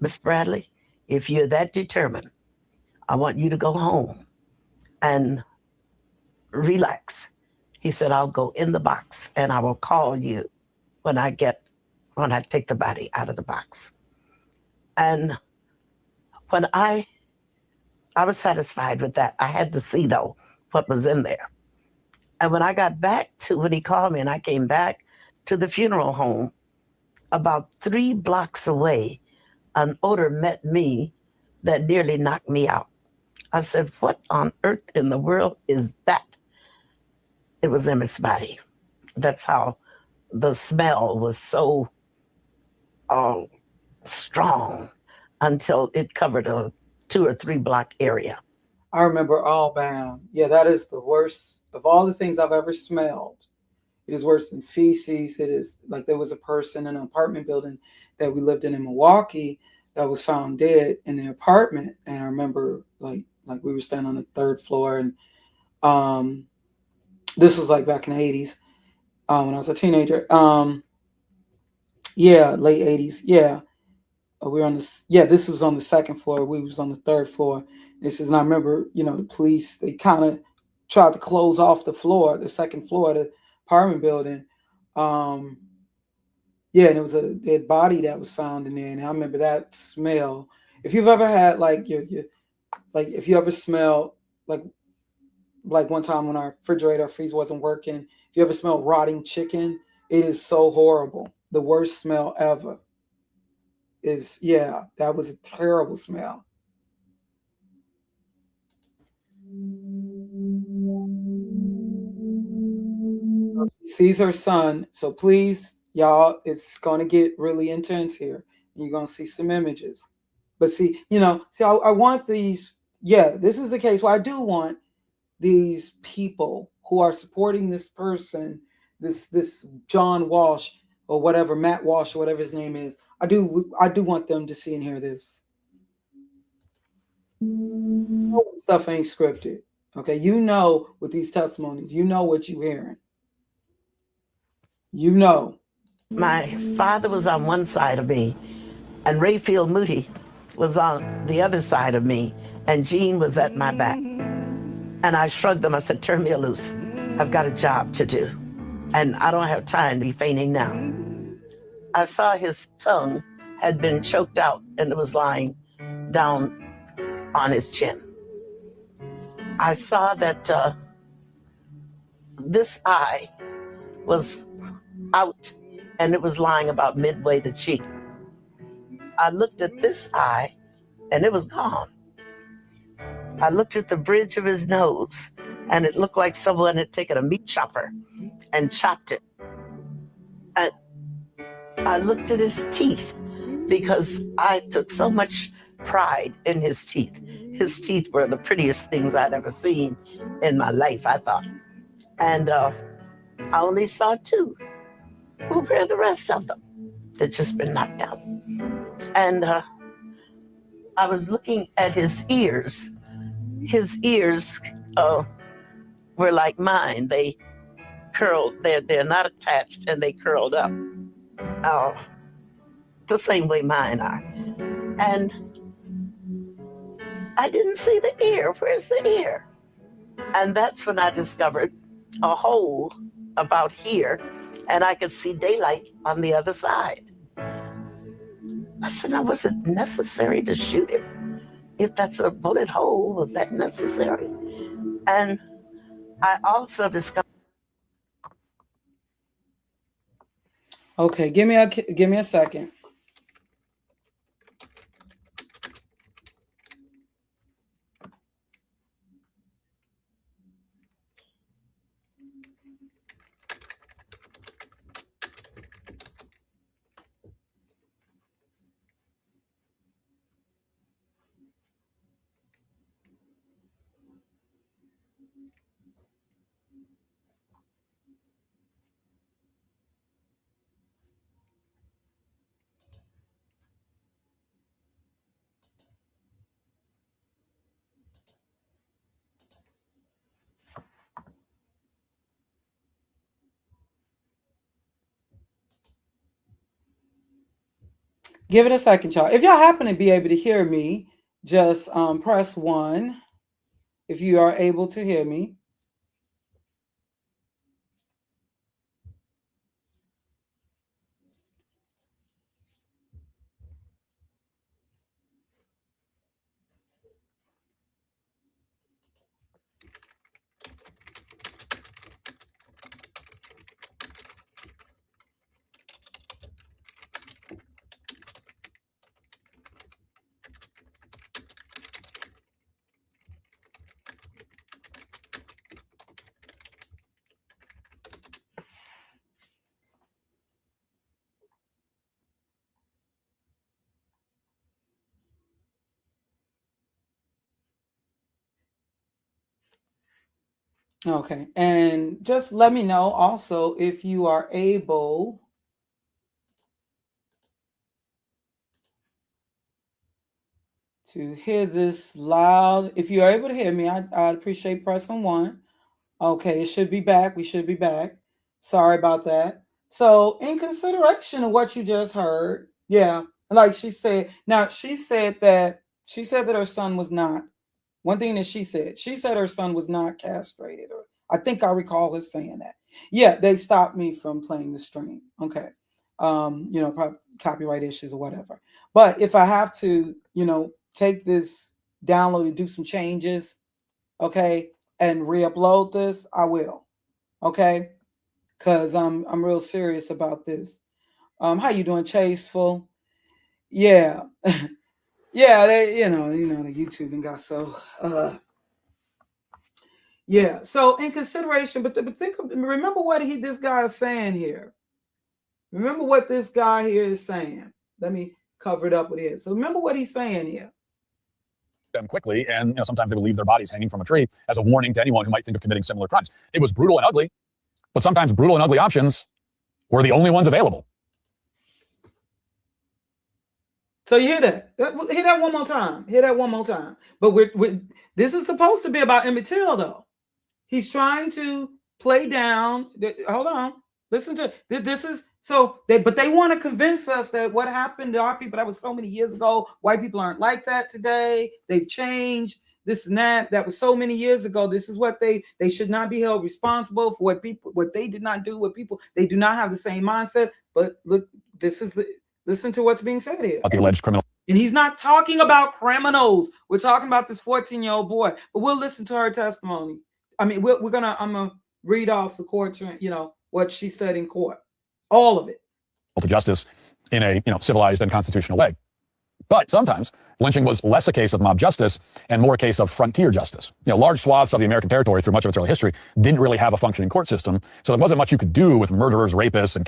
Miss Bradley, if you're that determined, I want you to go home and relax. He said, I'll go in the box and I will call you when I take the body out of the box. And when I was satisfied with that. I had to see, though, what was in there. And when I got back to, when he called me and I came back to the funeral home, about 3 blocks away, an odor met me that nearly knocked me out. I said, what on earth in the world is that? It was Emmett's body. That's how the smell was so strong until it covered a 2 or 3 block area. I remember, oh man, yeah, that is the worst of all the things I've ever smelled. It is worse than feces. It is like there was a person in an apartment building that we lived in Milwaukee that was found dead in the apartment. And I remember like we were staying on the 3rd floor, and this was like back in the 80s when I was a teenager. Yeah, late 80s. Yeah. We were on this. Yeah, this was on the 2nd floor. We was on the 3rd floor. This is, and I remember, the police, they kind of tried to close off the floor, the 2nd floor of the apartment building. Yeah, and it was a dead body that was found in there. And I remember that smell. If you've ever had if you ever smell like one time when our refrigerator, our freezer wasn't working, if you ever smell rotting chicken, it is so horrible. The worst smell ever. That was a terrible smell. She sees her son. So please, y'all, it's going to get really intense here. You're going to see some images. But I want these. Yeah, this is the case where I do want these people who are supporting this person, this John Walsh or whatever, Matt Walsh or whatever his name is. I do want them to see and hear this. Stuff ain't scripted. Okay, with these testimonies, what you're hearing. My father was on one side of me, and Rayfield Moody was on the other side of me, and Jean was at my back. And I shrugged them. I said, turn me loose. I've got a job to do, and I don't have time to be fainting now. I saw his tongue had been choked out and it was lying down on his chin. I saw that this eye was out and it was lying about midway the cheek. I looked at this eye and it was gone. I looked at the bridge of his nose and it looked like someone had taken a meat chopper and chopped it. I looked at his teeth because I took so much pride in his teeth. His teeth were the prettiest things I'd ever seen in my life, I thought. And I only saw 2. Where were the rest of them? They'd just been knocked out. And I was looking at his ears. His ears were like mine. They curled. They're not attached, and they curled up. The same way mine are. And I didn't see the ear. Where's the ear? And that's when I discovered a hole about here and I could see daylight on the other side. I said, now, was it necessary to shoot it? If that's a bullet hole, was that necessary? And I also discovered. Okay, give me a second. Give it a second, y'all. If y'all happen to be able to hear me, just press 1 if you are able to hear me. Okay, and just let me know also if you are able to hear this loud. If you're able to hear me, I'd appreciate pressing 1. Okay, it should be back. We should be back. Sorry about that. So, in consideration of what you just heard, yeah, like she said. Now, she said that her son was not. One thing that she said her son was not castrated, or I think I recall her saying that. Yeah, they stopped me from playing the stream. Okay, copyright issues or whatever. But if I have to, take this download and do some changes, okay, and re-upload this, I will. Okay, because I'm real serious about this. How you doing, Chaseful? Yeah. Yeah, they, the YouTube and got so yeah. So in consideration, but remember what this guy is saying here. Remember what this guy here is saying. Let me cover it up with it. So remember what he's saying here. Them quickly, and sometimes they would leave their bodies hanging from a tree as a warning to anyone who might think of committing similar crimes. It was brutal and ugly, but sometimes brutal and ugly options were the only ones available. So you hear that? Hear that one more time. Hear that one more time. But this is supposed to be about Emmett Till, though. He's trying to play down. Hold on. Listen to this is so. But they want to convince us that what happened to our people, that was so many years ago. White people aren't like that today. They've changed. This and that. That was so many years ago. This is what they should not be held responsible for what they did not do with people. They do not have the same mindset. But look, listen to what's being said here. The alleged criminal. And he's not talking about criminals. We're talking about this 14-year-old boy. But we'll listen to her testimony. I mean, I'm gonna read off the court, what she said in court, all of it. To justice in a civilized and constitutional way. But sometimes lynching was less a case of mob justice and more a case of frontier justice. Large swaths of the American territory through much of its early history didn't really have a functioning court system, so there wasn't much you could do with murderers, rapists, and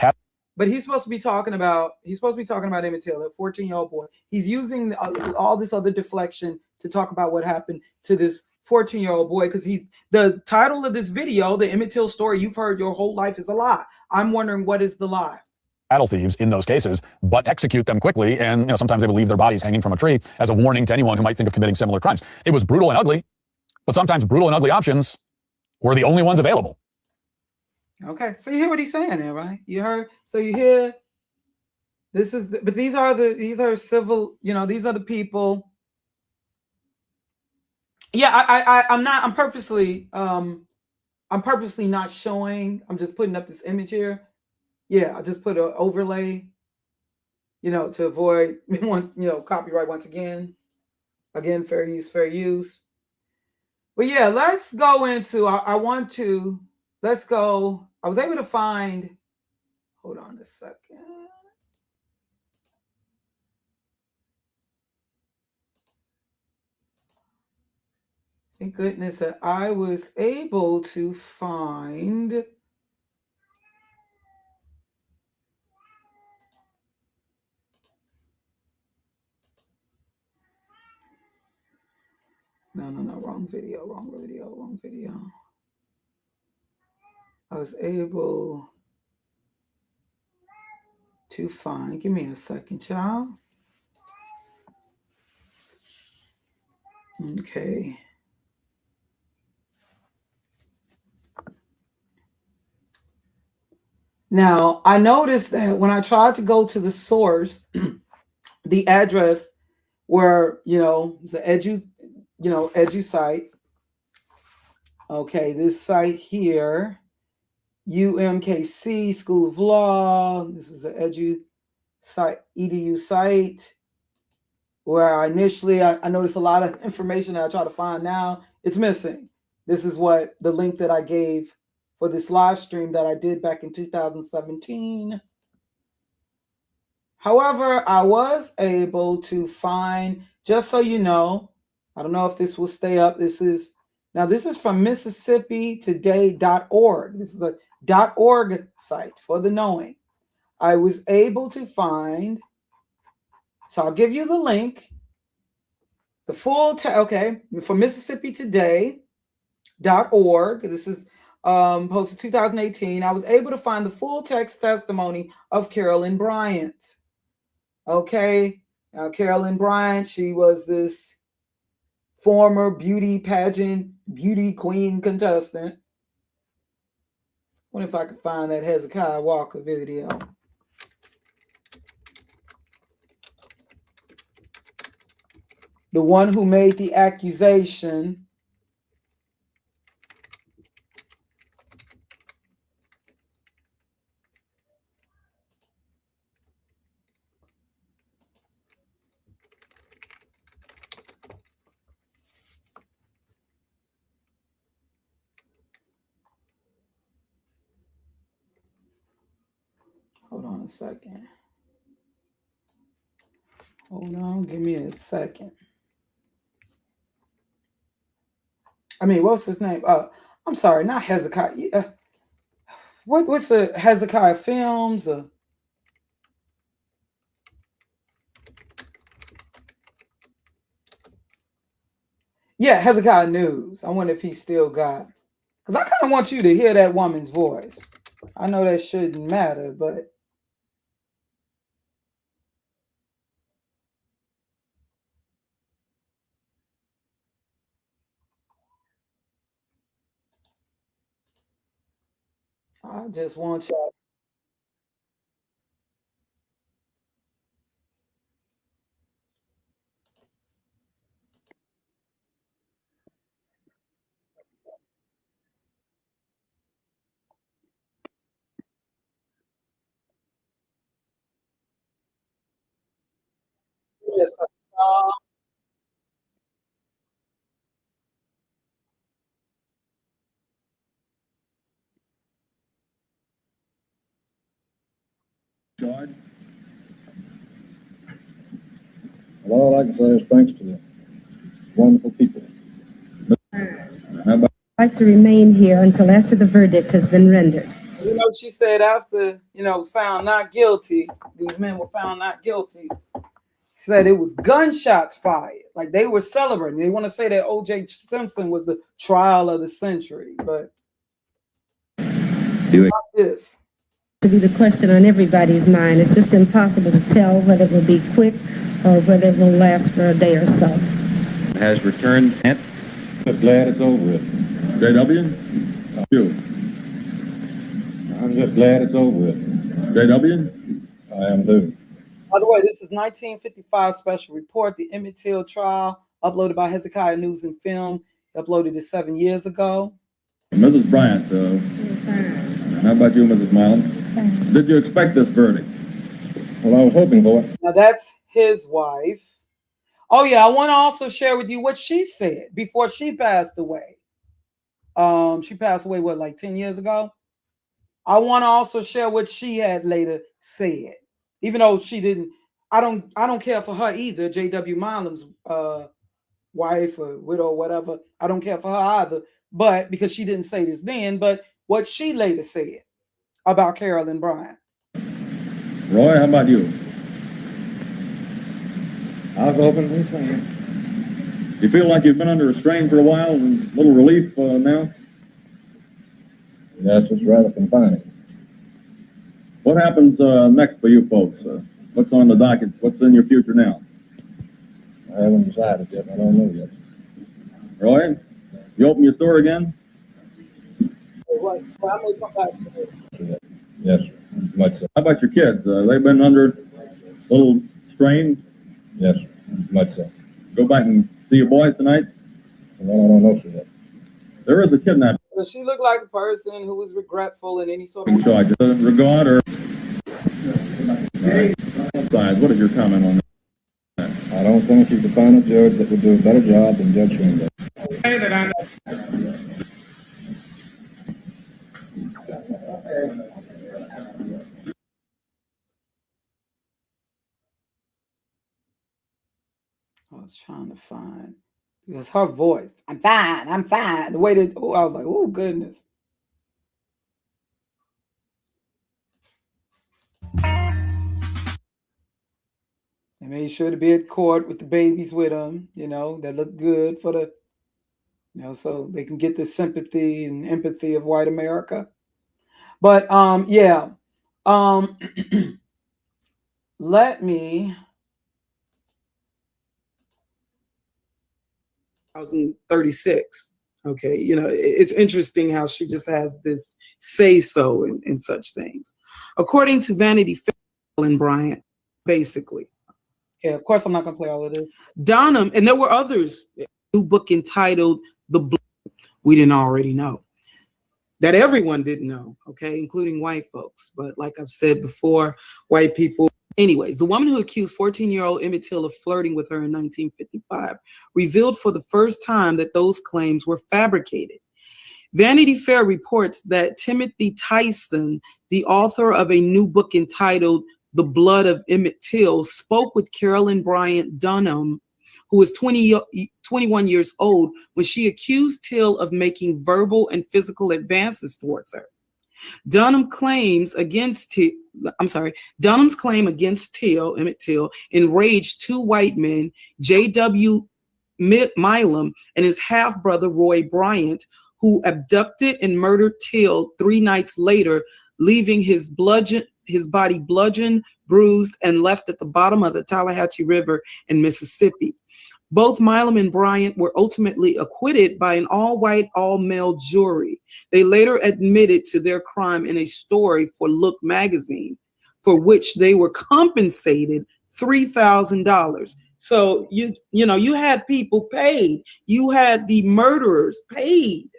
But he's supposed to be talking about Emmett Till, a 14-year-old boy. He's using all this other deflection to talk about what happened to this 14-year-old boy, because the title of this video, the Emmett Till story you've heard your whole life, is a lie. I'm wondering, what is the lie? cattle thieves in those cases, but execute them quickly, and sometimes they would leave their bodies hanging from a tree as a warning to anyone who might think of committing similar crimes. It was brutal and ugly, but sometimes brutal and ugly options were the only ones available. Okay, so you hear what he's saying there, right? You heard. So you hear. But these are civil. These are the people. Yeah, I'm purposely not showing. I'm just putting up this image here yeah, I just put an overlay, you know, to avoid once, you know, copyright once again. Again, fair use, fair use. But yeah, let's go into, let's go. I was able to find, hold on a second. Thank goodness that I was able to find. No, wrong video. I was able to find, give me a second, child. Okay. Now, I noticed that when I tried to go to the source, the address where, you know, it's an edu site. Okay, this site here, UMKC School of Law. This is an edu site where I noticed a lot of information that I try to find now. It's missing. This is what the link that I gave for this live stream that I did back in 2017. However, I was able to find, just so you know, I don't know if this will stay up. This is from MississippiToday.org. This is the .org site for the knowing. I was able to find, so I'll give you the link, the full, okay, for MississippiToday.org. This is posted 2018. I was able to find the full text testimony of Carolyn Bryant. Okay, now Carolyn Bryant, she was this former beauty pageant, beauty queen contestant. I wonder if I could find that Hezekiah Walker video. The one who made the accusation. Hold on a second. Hold on, give me a second. I mean, what's his name? I'm sorry, not Hezekiah. What's the Hezekiah Films? Yeah, Hezekiah News. I wonder if he still got, because I kind of want you to hear that woman's voice. I know that shouldn't matter, but I just want you. Yes, George. Well, all I can say is thanks to the wonderful people. I'd like to remain here until after the verdict has been rendered. You know, she said after, found not guilty, these men were found not guilty. She said it was gunshots fired. Like they were celebrating. They want to say that O.J. Simpson was the trial of the century, but this to be the question on everybody's mind. It's just impossible to tell whether it will be quick or whether it will last for a day or so. Has returned. I'm glad it's over with. JW? You. I'm just glad it's over with. JW? I am too. By the way, this is 1955 special report, the Emmett Till trial, uploaded by Hezekiah News and Film. Uploaded it 7 years ago. Mrs. Bryant, how about you, Mrs. Miles? Did you expect this verdict? Well, I was hoping for it. Now that's his wife. Oh yeah, I want to also share with you what she said before she passed away. She passed away what, like 10 years ago? I want to also share what she had later said. Even though she didn't, I don't care for her either, J.W. Milam's wife or widow or whatever. I don't care for her either, but because she didn't say this then, but what she later said about Carolyn Bryant. Roy, how about you? I was hoping for the same. You feel like you've been under a strain for a while and a little relief now? Yes, it's rather confining. What happens next for you folks? What's on the docket? What's in your future now? I haven't decided yet. I don't know yet. Roy, you open your store again? Well, I may come back to it. Yes, much so. How about your kids? They've been under a little strain? Yes, much so. Go back and see your boys tonight? Well, I don't know yet. There is a kidnapping. Does she look like a person who was regretful in any sort of charge? Regard or size? What is your comment on that? I don't think you could find a judge that would do a better job than Judge Swingle. I was trying to find, because her voice, I'm fine. The way that, I was like, oh, goodness. They made sure to be at court with the babies with them, that look good for the, so they can get the sympathy and empathy of white America. But, yeah. Let me. 1036. Okay, it's interesting how she just has this say so and such things. According to Vanity Fair, Carolyn Bryant, basically. Yeah, of course I'm not gonna play all of this. Donham, and there were others. New book entitled "The Blood We Didn't Already Know," that everyone didn't know. Okay, including white folks. But like I've said before, white people. Anyways, the woman who accused 14-year-old Emmett Till of flirting with her in 1955 revealed for the first time that those claims were fabricated. Vanity Fair reports that Timothy Tyson, the author of a new book entitled The Blood of Emmett Till, spoke with Carolyn Bryant Donham, who was 21 years old, when she accused Till of making verbal and physical advances towards her. Donham's claim against Till, Emmett Till, enraged two white men, J.W. Milam and his half-brother Roy Bryant, who abducted and murdered Till 3 nights later, leaving his body bludgeoned, bruised, and left at the bottom of the Tallahatchie River in Mississippi. Both Milam and Bryant were ultimately acquitted by an all-white, all-male jury. They later admitted to their crime in a story for Look magazine, for which they were compensated $3,000. So you had people paid. You had the murderers paid.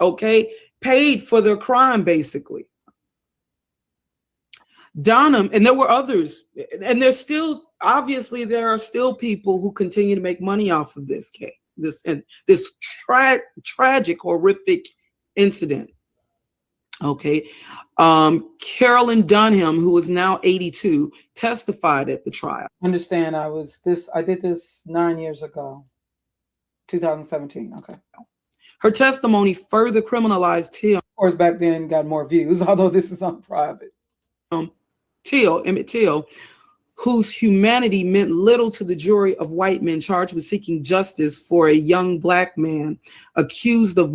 Okay, paid for their crime, basically. Donham, and there were others, and there's still, obviously, there are still people who continue to make money off of this case, this tragic, horrific incident. Okay, Carolyn Donham, who is now 82, testified at the trial. Understand, I did this 9 years ago, 2017. Okay. Her testimony further criminalized Till. Of course, back then got more views, although this is on private. Emmett Till, whose humanity meant little to the jury of white men charged with seeking justice for a young black man accused of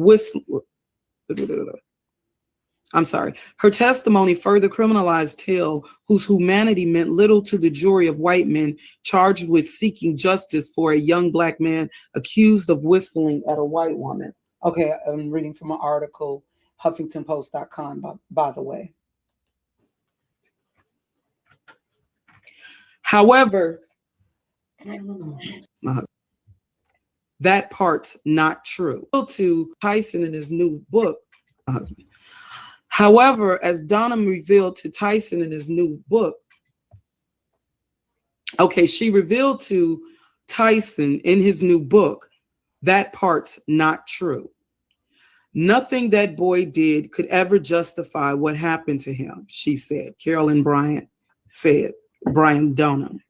Her testimony further criminalized Till, whose humanity meant little to the jury of white men charged with seeking justice for a young black man accused of whistling at a white woman. Okay, I'm reading from an article, HuffingtonPost.com, by the way. However, that part's not true. To Tyson in his new book, husband. However, as Dunham revealed to Tyson in his new book, she revealed to Tyson in his new book, that part's not true. Nothing that boy did could ever justify what happened to him, she said. Carolyn Bryant said, Brian Dunham.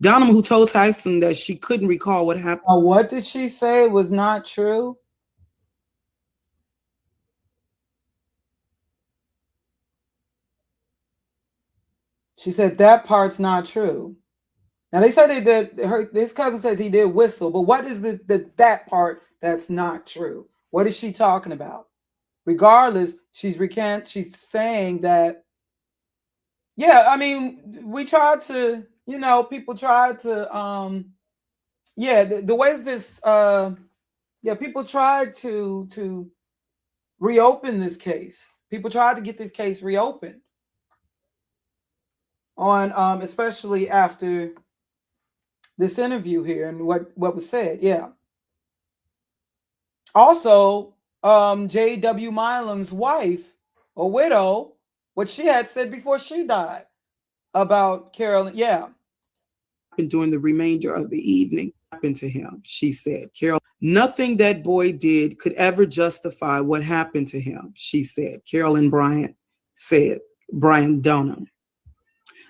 Dunham, who told Tyson that she couldn't recall what happened. What did she say was not true? She said that part's not true. Now they said his cousin says he did whistle, but what is that part that's not true? What is she talking about? Regardless, she's saying that, yeah, I mean, we tried to, people tried to, the way that this, people tried to reopen this case. People tried to get this case reopened on, especially after this interview here and what was said. Yeah. Also, J.W. Milam's wife, or widow, what she had said before she died about Carolyn. Yeah. And during the remainder of the evening, happened to him, she said. Nothing that boy did could ever justify what happened to him, she said. Carolyn Bryant said, Brian Dunham.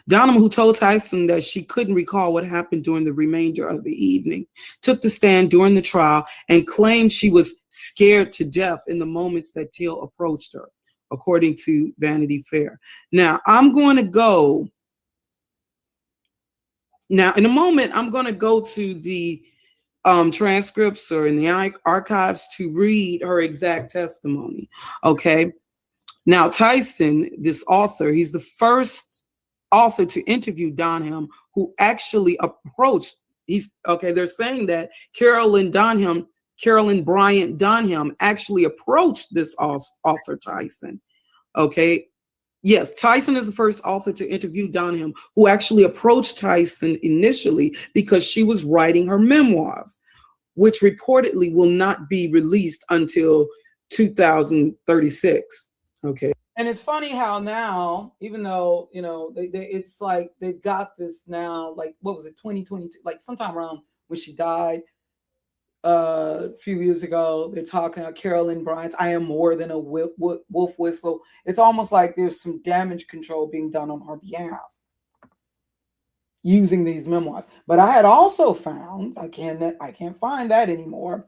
Dunham, who told Tyson that she couldn't recall what happened during the remainder of the evening, took the stand during the trial and claimed she was scared to death in the moments that Till approached her, according to Vanity Fair. Now, I'm going to go. Now, in a moment, I'm going to go to the transcripts or in the archives to read her exact testimony. Okay. Now, Tyson, this author, he's the first author to interview Dunham who actually approached. They're saying that Carolyn Bryant Dunham actually approached this author Tyson. Okay. Yes, Tyson is the first author to interview Dunham who actually approached Tyson initially because she was writing her memoirs, which reportedly will not be released until 2036. Okay. And it's funny how now, even though, it's like they've got this now, like, what was it, 2022, like sometime around when she died a few years ago, they're talking about Carolyn Bryant's I Am More Than a Wolf Whistle. It's almost like there's some damage control being done on her behalf using these memoirs. But I had also found, I can't find that anymore,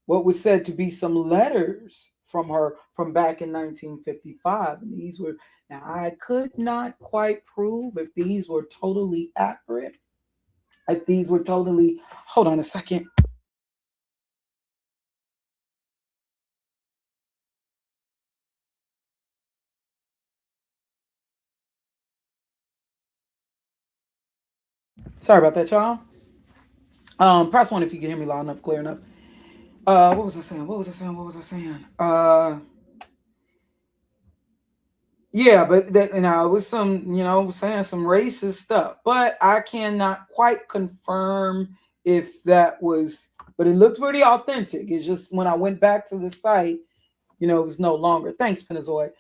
what was said to be some letters from her from back in 1955. And these were, now I could not quite prove if these were totally accurate, if these were totally, hold on a second. Sorry about that, y'all. Press one if you can hear me loud enough, clear enough. What was I saying? Yeah, but it was some, saying some racist stuff, but I cannot quite confirm if that was, but it looked pretty authentic. It's just when I went back to the site, it was no longer. Thanks, Penizoid.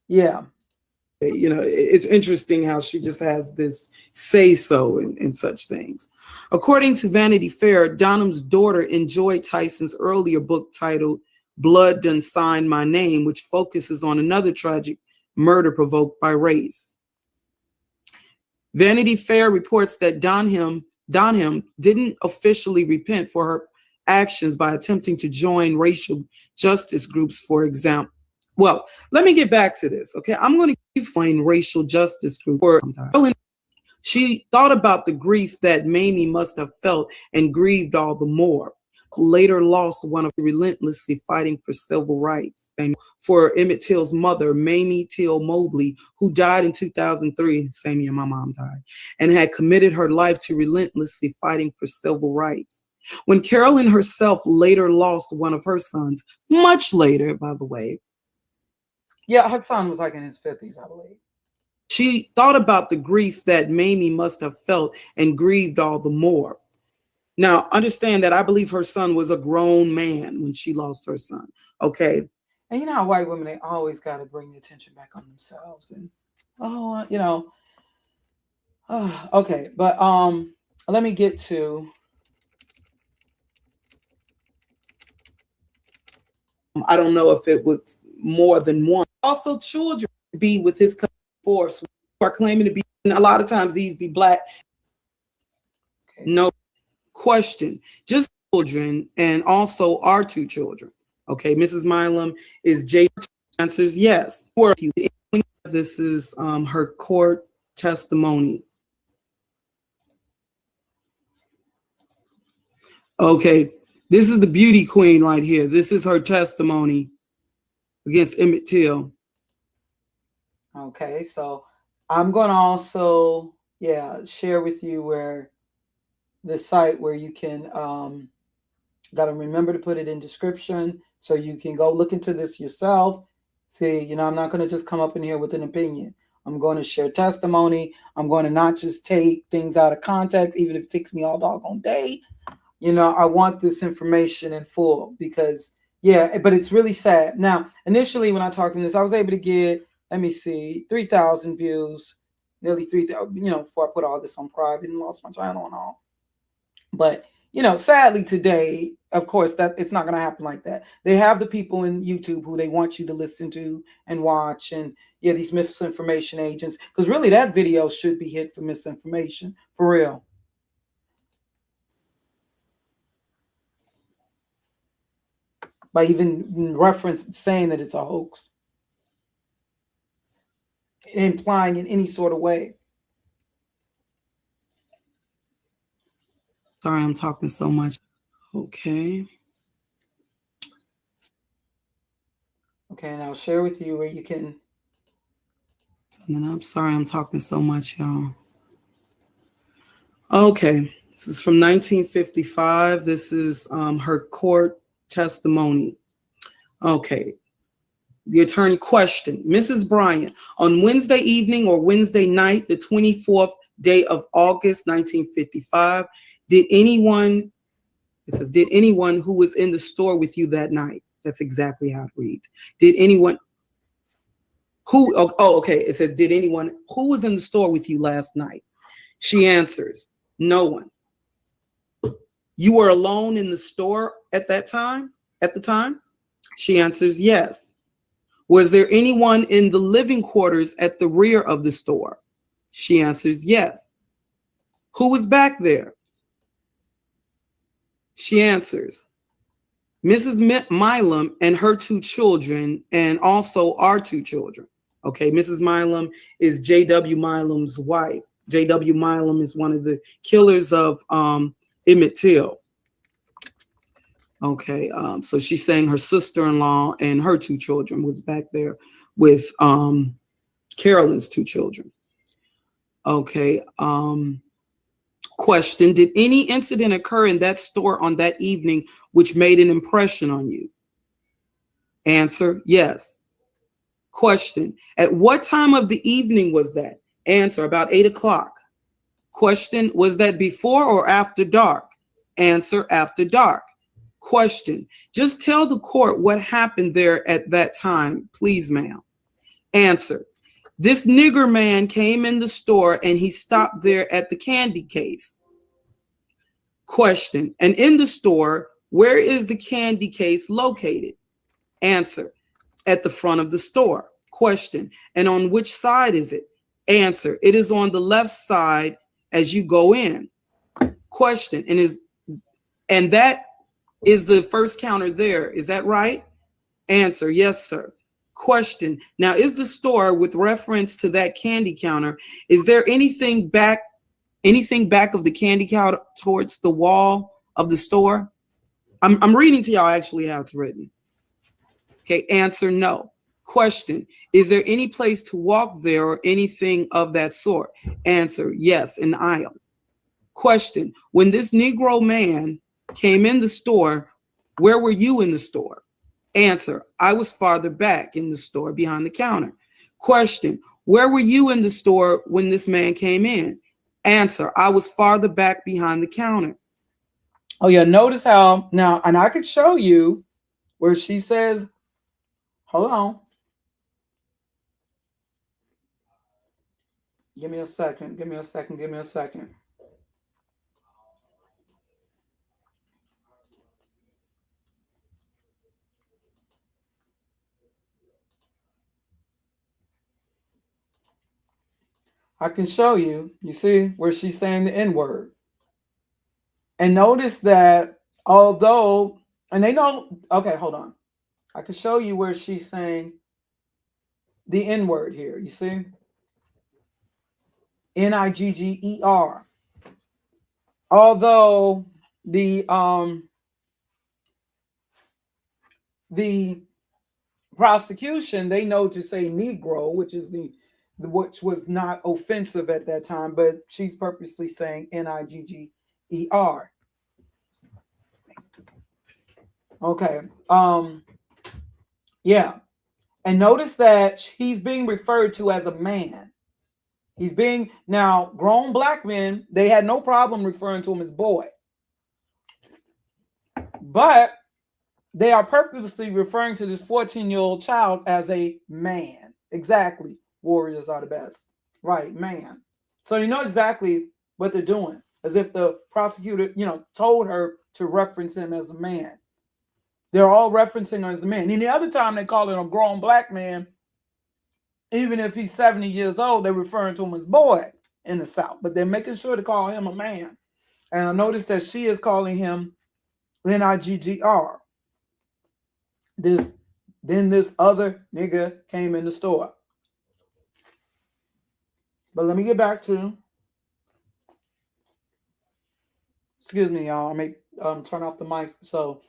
Yeah. It's interesting how she just has this say-so in such things. According to Vanity Fair, Dunham's daughter enjoyed Tyson's earlier book titled Blood Done Signed My Name, which focuses on another tragic murder provoked by race. Vanity Fair reports that Dunham didn't officially repent for her actions by attempting to join racial justice groups, for example. Well, let me get back to this, okay? I'm going to find racial justice group. She thought about the grief that Mamie must have felt and grieved all the more. Later lost one of relentlessly fighting for civil rights. And for Emmett Till's mother, Mamie Till Mobley, who died in 2003, same year my mom died, and had committed her life to relentlessly fighting for civil rights. When Carolyn herself later lost one of her sons, much later, by the way, yeah, her son was like in his 50s, I believe. She thought about the grief that Mamie must have felt and grieved all the more. Now, understand that I believe her son was a grown man when she lost her son, okay? And you know how white women, they always got to bring the attention back on themselves. And, you know, okay. But let me get to, I don't know if it was more than one. Also, children be with his force who are claiming to be, and a lot of times these be black. Okay. No question, just children, and also our two children. Okay, Mrs. Milam is J. Answers yes. This is her court testimony. Okay, this is the beauty queen right here. This is her testimony against Emmett Till. Okay, so I'm going to also, share with you where the site where you can, got to remember to put it in description so you can go look into this yourself. See, you know, I'm not going to just come up in here with an opinion. I'm going to share testimony. I'm going to not just take things out of context, even if it takes me all doggone day. You know, I want this information in full because, but it's really sad. Now, initially when I talked in this, I was able to get, let me see, 3,000 views, nearly 3,000, you know, before I put all this on private and lost my channel and all. But, you know, sadly today, of course, that it's not going to happen like that. They have the people in YouTube who they want you to listen to and watch, and these misinformation agents, because really that video should be hit for misinformation, for real. By even reference saying that it's a hoax, implying in any sort of way. Sorry, I'm talking so much. Okay. Okay, and I'll share with you where you can. And I'm sorry, I'm talking so much, y'all. Okay, this is from 1955. This is her court testimony. Okay. The attorney questioned, Mrs. Bryant, on Wednesday evening or Wednesday night, the 24th day of August, 1955, did anyone who was in the store with you that night? That's exactly how it reads. Did anyone who, okay. It says, did anyone who was in the store with you last night? She answers, no one. You were alone in the store at the time? She answers, yes. Was there anyone in the living quarters at the rear of the store? She answers, yes. Who was back there? She answers, Mrs. Milam and her two children, and also our two children. Okay, Mrs. Milam is J.W. Milam's wife. J.W. Milam is one of the killers of Emmett Till. Okay, so she's saying her sister-in-law and her two children was back there with Carolyn's two children. Okay, question, did any incident occur in that store on that evening which made an impression on you? Answer, yes. Question, at what time of the evening was that? Answer, about 8 o'clock. Question, was that before or after dark? Answer, after dark. Question, just tell the court what happened there at that time, please, ma'am. Answer, this nigger man came in the store and he stopped there at the candy case. Question, and in the store, where is the candy case located? Answer, at the front of the store. Question, and on which side is it? Answer, it is on the left side as you go in. Question, and that is the first counter there, is that right? Answer, yes, sir. Question, now is the store with reference to that candy counter, is there anything back of the candy counter towards the wall of the store? I'm reading to y'all actually how it's written. Okay, answer, no. Question, is there any place to walk there or anything of that sort? Answer, yes, an aisle. Question, when this Negro man came in the store, where were you in the store? Answer, I was farther back in the store behind the counter. Question, where were you in the store when this man came in? Answer, I was farther back behind the counter. Oh yeah, notice how now, and I could show you where she says Hold on. Give me a second. Give me a second. Give me a second. I can show you. You see where she's saying the N-word. And notice that although, and they know, okay, hold on. I can show you where she's saying the N-word here. You see? N-I-G-G-E-R. Although the prosecution, they know to say Negro, which is which was not offensive at that time, but she's purposely saying N-I-G-G-E-R. Okay. Yeah. And notice that he's being referred to as a man. He's being, now, grown black men, they had no problem referring to him as boy. But they are purposely referring to this 14-year-old child as a man. Exactly. Warriors are the best. Right, man. So you know exactly what they're doing. As if the prosecutor, told her to reference him as a man. They're all referencing him as a man. And the other time they call it a grown black man, even if he's 70 years old, they're referring to him as boy in the South. But they're making sure to call him a man. And I noticed that she is calling him N-I-G-G-R. Then this other nigga came in the store. But let me get back to, excuse me, y'all. I may turn off the mic. So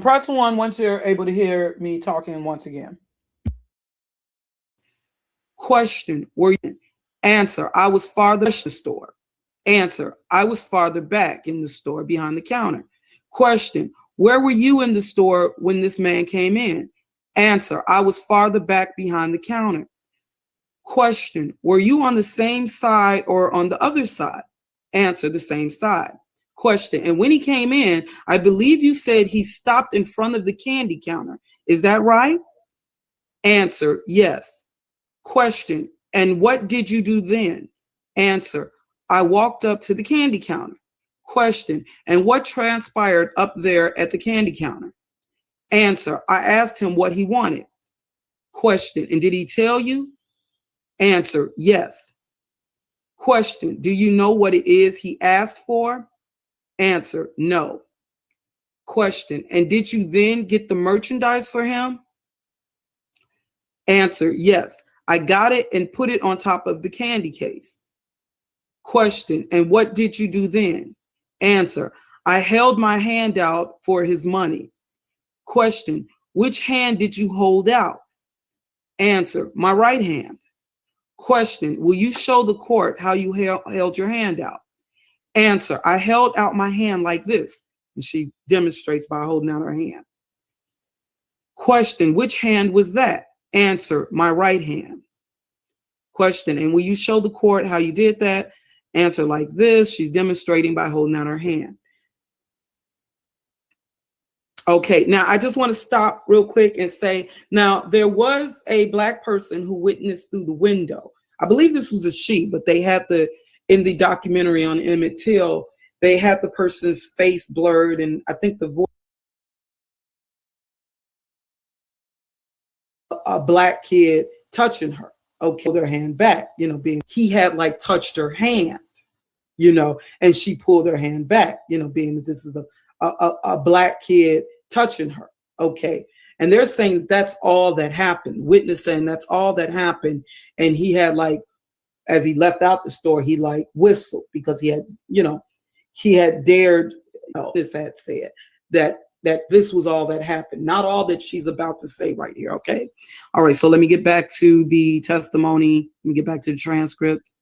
press 1 once you're able to hear me talking once again. Question, were you? Answer, I was farther in the store. Answer, I was farther back in the store behind the counter. Question, where were you in the store when this man came in? Answer, I was farther back behind the counter. Question, were you on the same side or on the other side? Answer, the same side. Question, and when he came in, I believe you said he stopped in front of the candy counter. Is that right? Answer, yes. Question, and what did you do then? Answer, I walked up to the candy counter. Question, and what transpired up there at the candy counter? Answer, I asked him what he wanted. Question, and did he tell you? Answer, yes. Question, do you know what it is he asked for? Answer, no. Question, and did you then get the merchandise for him? Answer, yes. I got it and put it on top of the candy case. Question, and what did you do then? Answer, I held my hand out for his money. Question, which hand did you hold out? Answer, my right hand. Question, will you show the court how you held your hand out? Answer, I held out my hand like this. And she demonstrates by holding out her hand. Question, which hand was that? Answer, my right hand. Question, and will you show the court how you did that? Answer, like this. She's demonstrating by holding out her hand. Okay, now I just want to stop real quick and say, now there was a black person who witnessed through the window. I believe this was a she, but they had in the documentary on Emmett Till, they had the person's face blurred, and I think the voice, a black kid touching her. Okay, their hand back, being he had like touched her hand, and she pulled her hand back, being that this is a black kid touching her. Okay, and they're saying that's all that happened. Witness saying that's all that happened, and he had like, as he left out the store, he like whistled because he had, he had dared. This had said that this was all that happened, not all that she's about to say right here. Okay. All right. So let me get back to the testimony. Let me get back to the transcripts.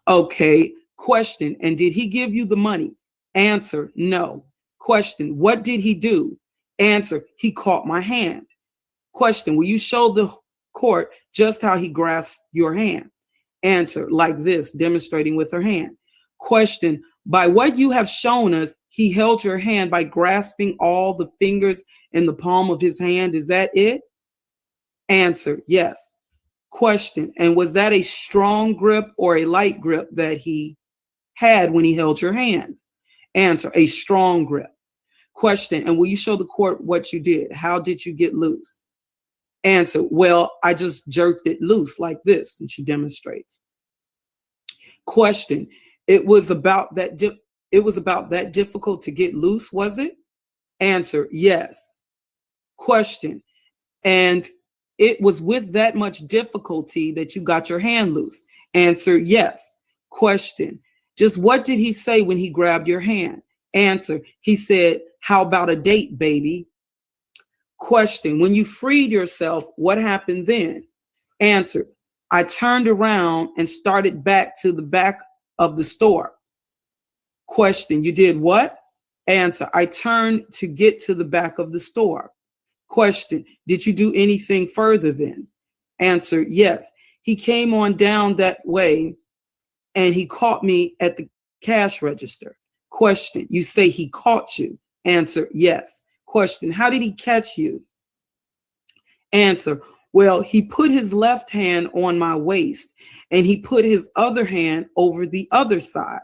Okay. Question. And did he give you the money? Answer, no. Question. What did he do? Answer, he caught my hand. Question. Will you show the court just how he grasped your hand? Answer, like this, demonstrating with her hand. Question. By what you have shown us, he held your hand by grasping all the fingers in the palm of his hand. Is that it? Answer, yes. Question, and was that a strong grip or a light grip that he had when he held your hand? Answer, a strong grip. Question, and will you show the court what you did? How did you get loose? Answer, well, I just jerked it loose like this, and she demonstrates. Question, it was about that difficult to get loose, was it? Answer, yes. Question, and it was with that much difficulty that you got your hand loose? Answer, yes. Question, just what did he say when he grabbed your hand? Answer, he said, how about a date, baby? Question, when you freed yourself, what happened then? Answer, I turned around and started back to the back of the store. Question, you did what? Answer, I turned to get to the back of the store. Question, did you do anything further then? Answer, yes. He came on down that way and he caught me at the cash register. Question, you say he caught you? Answer, yes. Question, how did he catch you? Answer, well, he put his left hand on my waist and he put his other hand over the other side.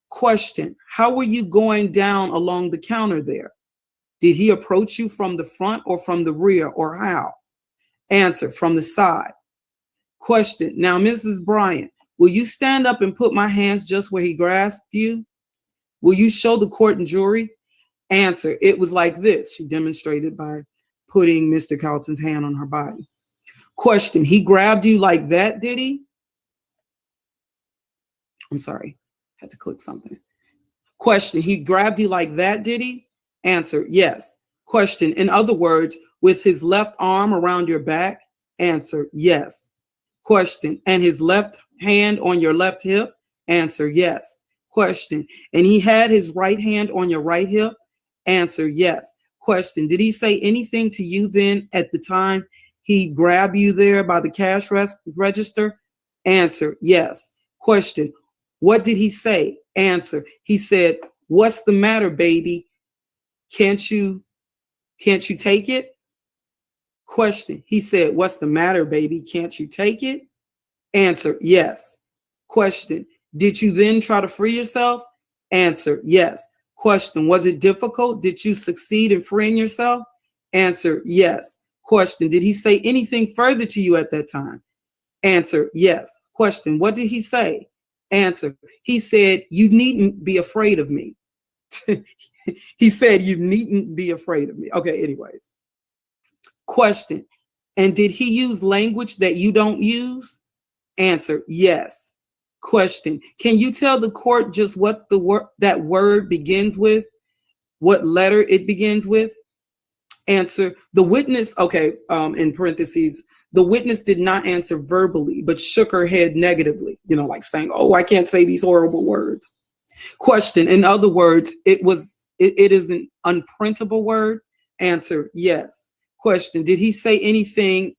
Question, how were you going down along the counter there? Did he approach you from the front or from the rear, or how? Answer, from the side. Question, now, Mrs. Bryant, will you stand up and put my hands just where he grasped you? Will you show the court and jury? Answer, it was like this. She demonstrated by putting Mr. Carlton's hand on her body. Question, he grabbed you like that, did he? I'm sorry, had to click something. Question, he grabbed you like that, did he? Answer, yes. Question, in other words, with his left arm around your back? Answer, yes. Question, and his left hand on your left hip? Answer, yes. Question, and he had his right hand on your right hip? Answer, yes. Question, did he say anything to you then at the time he grabbed you there by the cash register? Answer, yes. Question, what did he say? Answer, he said, what's the matter, baby? Can't you take it? Question, he said, what's the matter, baby? Can't you take it? Answer, yes. Question, did you then try to free yourself? Answer, yes. Question, was it difficult? Did you succeed in freeing yourself? Answer, yes. Question, did he say anything further to you at that time? Answer, yes. Question, what did he say? Answer, he said, you needn't be afraid of me. He said, you needn't be afraid of me. Okay, anyways. Question, and did he use language that you don't use? Answer, yes. Question, can you tell the court just what that word begins with? What letter it begins with? Answer, the witness, okay, in parentheses, the witness did not answer verbally, but shook her head negatively, like saying, oh, I can't say these horrible words. Question, in other words, it is an unprintable word? Answer, yes. Question, did he say anything?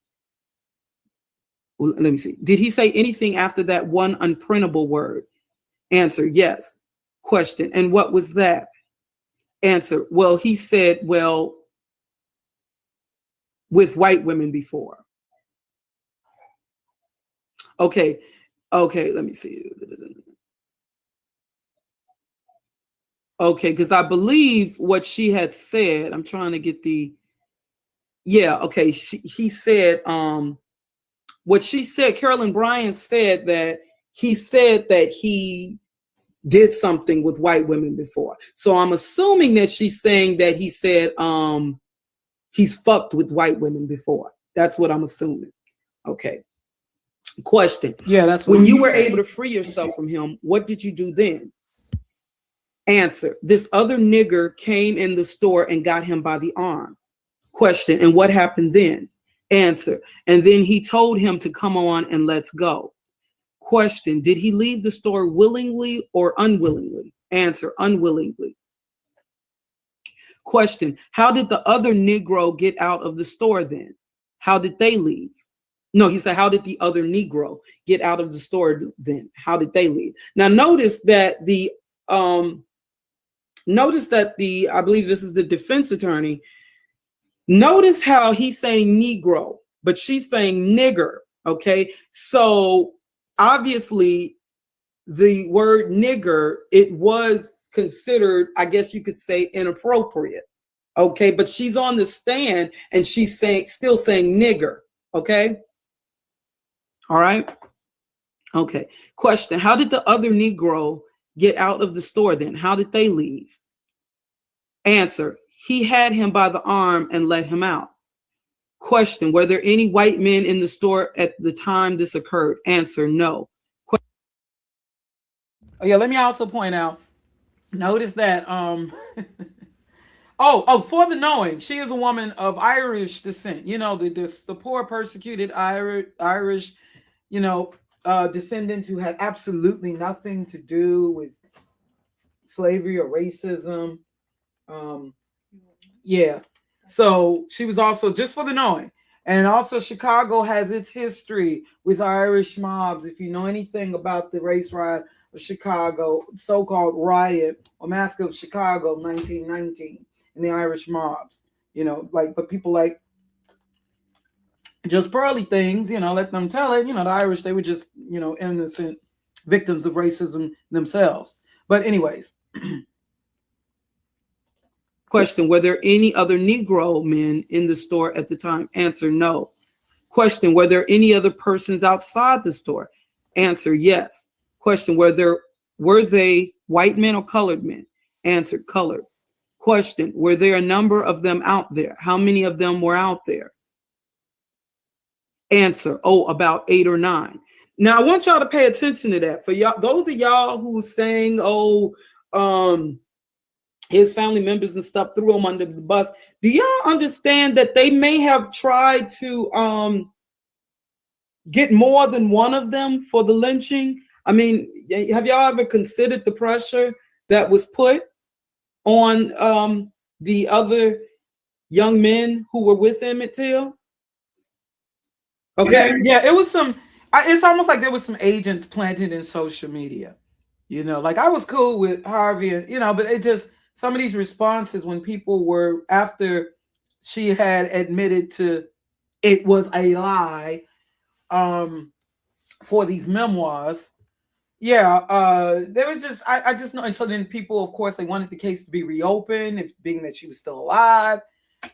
Well, let me see. Did he say anything after that one unprintable word? Answer, yes. Question, and what was that? Answer, well, he said, well, with white women before. Okay, let me see. Okay, because I believe what she had said, I'm trying to get the, yeah, okay, he said, what she said, Carolyn Bryant said that he did something with white women before. So I'm assuming that she's saying that he said he's fucked with white women before. That's what I'm assuming. Okay. Question. Yeah, that's when you were able to free yourself from him, what did you do then? Answer, this other nigger came in the store and got him by the arm. Question, and what happened then? Answer, and then he told him to come on and let's go. Question, did he leave the store willingly or unwillingly? Answer, unwillingly. Question, how did the other Negro get out of the store then? How did they leave? No, he said, how did the other Negro get out of the store then? How did they leave? Now notice that the notice that I believe this is the defense attorney. Notice how he's saying Negro, but she's saying nigger. Okay, so obviously the word nigger, it was considered, I guess you could say, inappropriate. Okay, but she's on the stand and she's still saying nigger. Okay, all right. Okay, question: how did the other Negro get out of the store then? How did they leave? Answer: he had him by the arm and let him out. Question: were there any white men in the store at the time this occurred? Answer: no. Oh yeah, let me also point out, notice that for the knowing, she is a woman of Irish descent. You know, the poor persecuted Irish, descendants who had absolutely nothing to do with slavery or racism. Yeah. So she was also, just for the knowing. And also Chicago has its history with Irish mobs. If you know anything about the race riot of Chicago, so-called riot or massacre of Chicago, 1919, and the Irish mobs, but people like just pearly things, let them tell it. The Irish, they were just, innocent victims of racism themselves. But anyways, question: were there any other Negro men in the store at the time? Answer: no. Question: were there any other persons outside the store? Answer: yes. Question: were they white men or colored men? Answer: colored. Question: were there a number of them out there? How many of them were out there? Answer: about 8 or 9. Now I want y'all to pay attention to that. For y'all, those of y'all who saying, his family members and stuff threw him under the bus. Do y'all understand that they may have tried to get more than one of them for the lynching? I mean, have y'all ever considered the pressure that was put on the other young men who were with Emmett Till? Okay, yeah, it was it's almost like there was some agents planted in social media. Like I was cool with Harvey, but it just, some of these responses when people were, after she had admitted to it was a lie for these memoirs. Yeah, they were just, I just know. And so then people, of course, they wanted the case to be reopened, if being that she was still alive.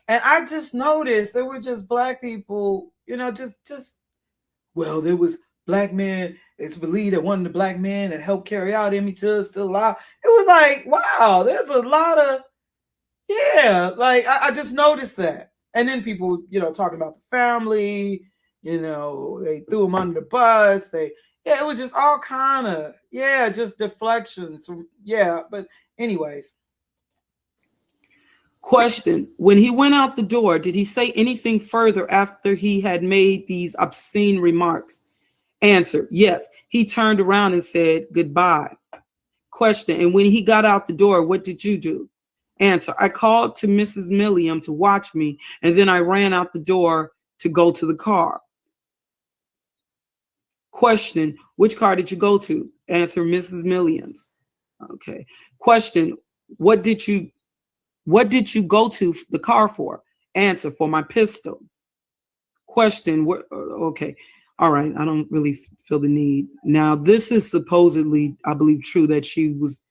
And I just noticed there were just black people, well, there was black men. It's believed that one of the black men that helped carry out Emmett Till is still alive. It was like, wow, there's a lot of, I just noticed that. And then people, talking about the family, they threw him under the bus. It was just all kind of, just deflections from, but anyways. Question: when he went out the door, did he say anything further after he had made these obscene remarks? Answer: yes. He turned around and said goodbye. Question: and when he got out the door, what did you do? Answer: I called to Mrs. Milliam to watch me, and then I ran out the door to go to the car. Question: which car did you go to? Answer: Mrs. Milliam's. Okay. Question: what did you go to the car for? Answer: for my pistol. Question: okay. All right. I don't really feel the need. Now, this is supposedly, I believe, true that she was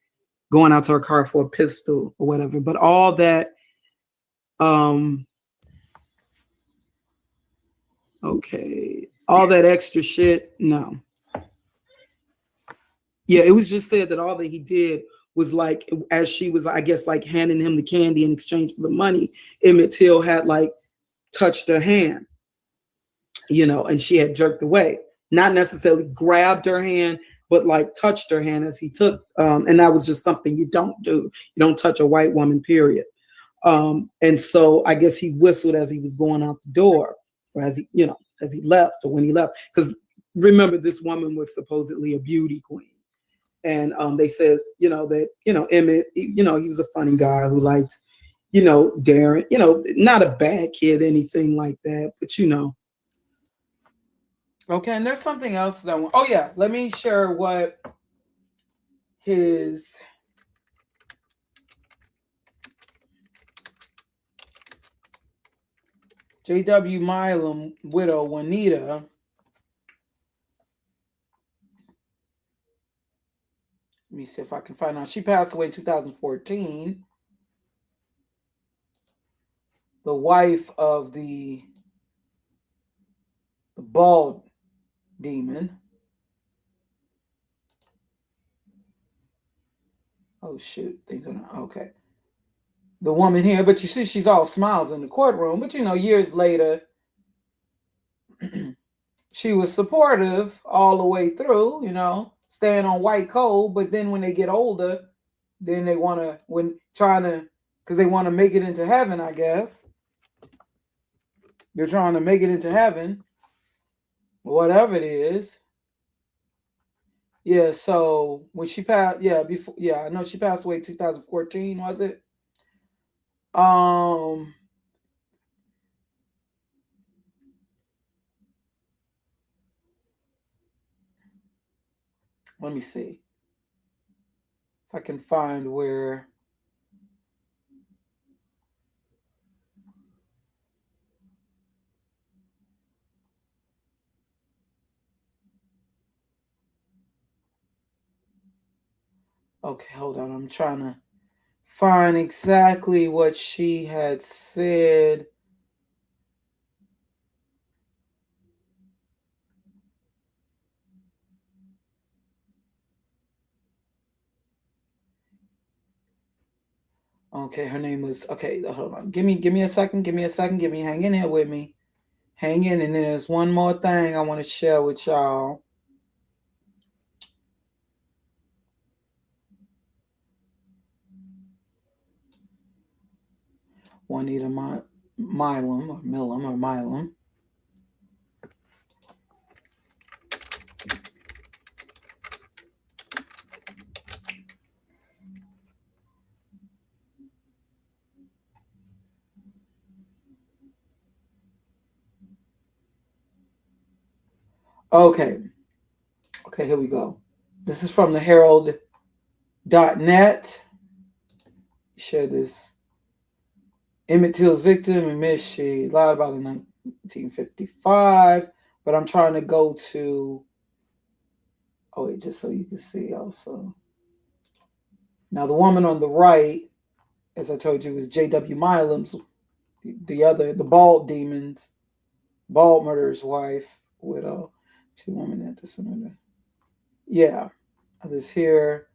going out to her car for a pistol or whatever, but all that, okay, all that extra shit, no. Yeah, it was just said that all that he did was, like, as she was, I guess, like handing him the candy in exchange for the money, Emmett Till had like touched her hand, and she had jerked away. Not necessarily grabbed her hand, but like touched her hand as he took, and that was just something you don't do. You don't touch a white woman, period. And so I guess he whistled as he was going out the door, or as he, as he left, or when he left. Because remember, this woman was supposedly a beauty queen. And they said, that, Emmett, he was a funny guy who liked, Darren, not a bad kid, anything like that, but Okay, and there's something else that let me share what his J.W. Milam widow Juanita. Let me see if I can find out. She passed away in 2014. The wife of the bald demon. Oh shoot, things are not okay. The woman here, but you see she's all smiles in the courtroom. But you know, years later, she was supportive all the way through, you know, staying on white coal. But then when they get older, then they want to, because they want to make it into heaven, I guess. They're trying to make it into heaven, whatever it is. Yeah, so when she passed, I know she passed away in 2014, was it? Let me see if I can find where. Okay, hold on. I'm trying to find exactly what she had said. Okay, her name was, okay, hold on. Give me a second. Hang in here with me. Hang in, and then there's one more thing I want to share with y'all. Juanita Milam. Okay, here we go. This is from the Herald.net. Share this. Emmett Till's victim admits she lied about in 1955, but I'm trying to go to, oh wait, just so you can see also. Now the woman on the right, as I told you, is J.W. Milam's, the bald murderer's wife, widow. She's the woman at the center. Yeah, this here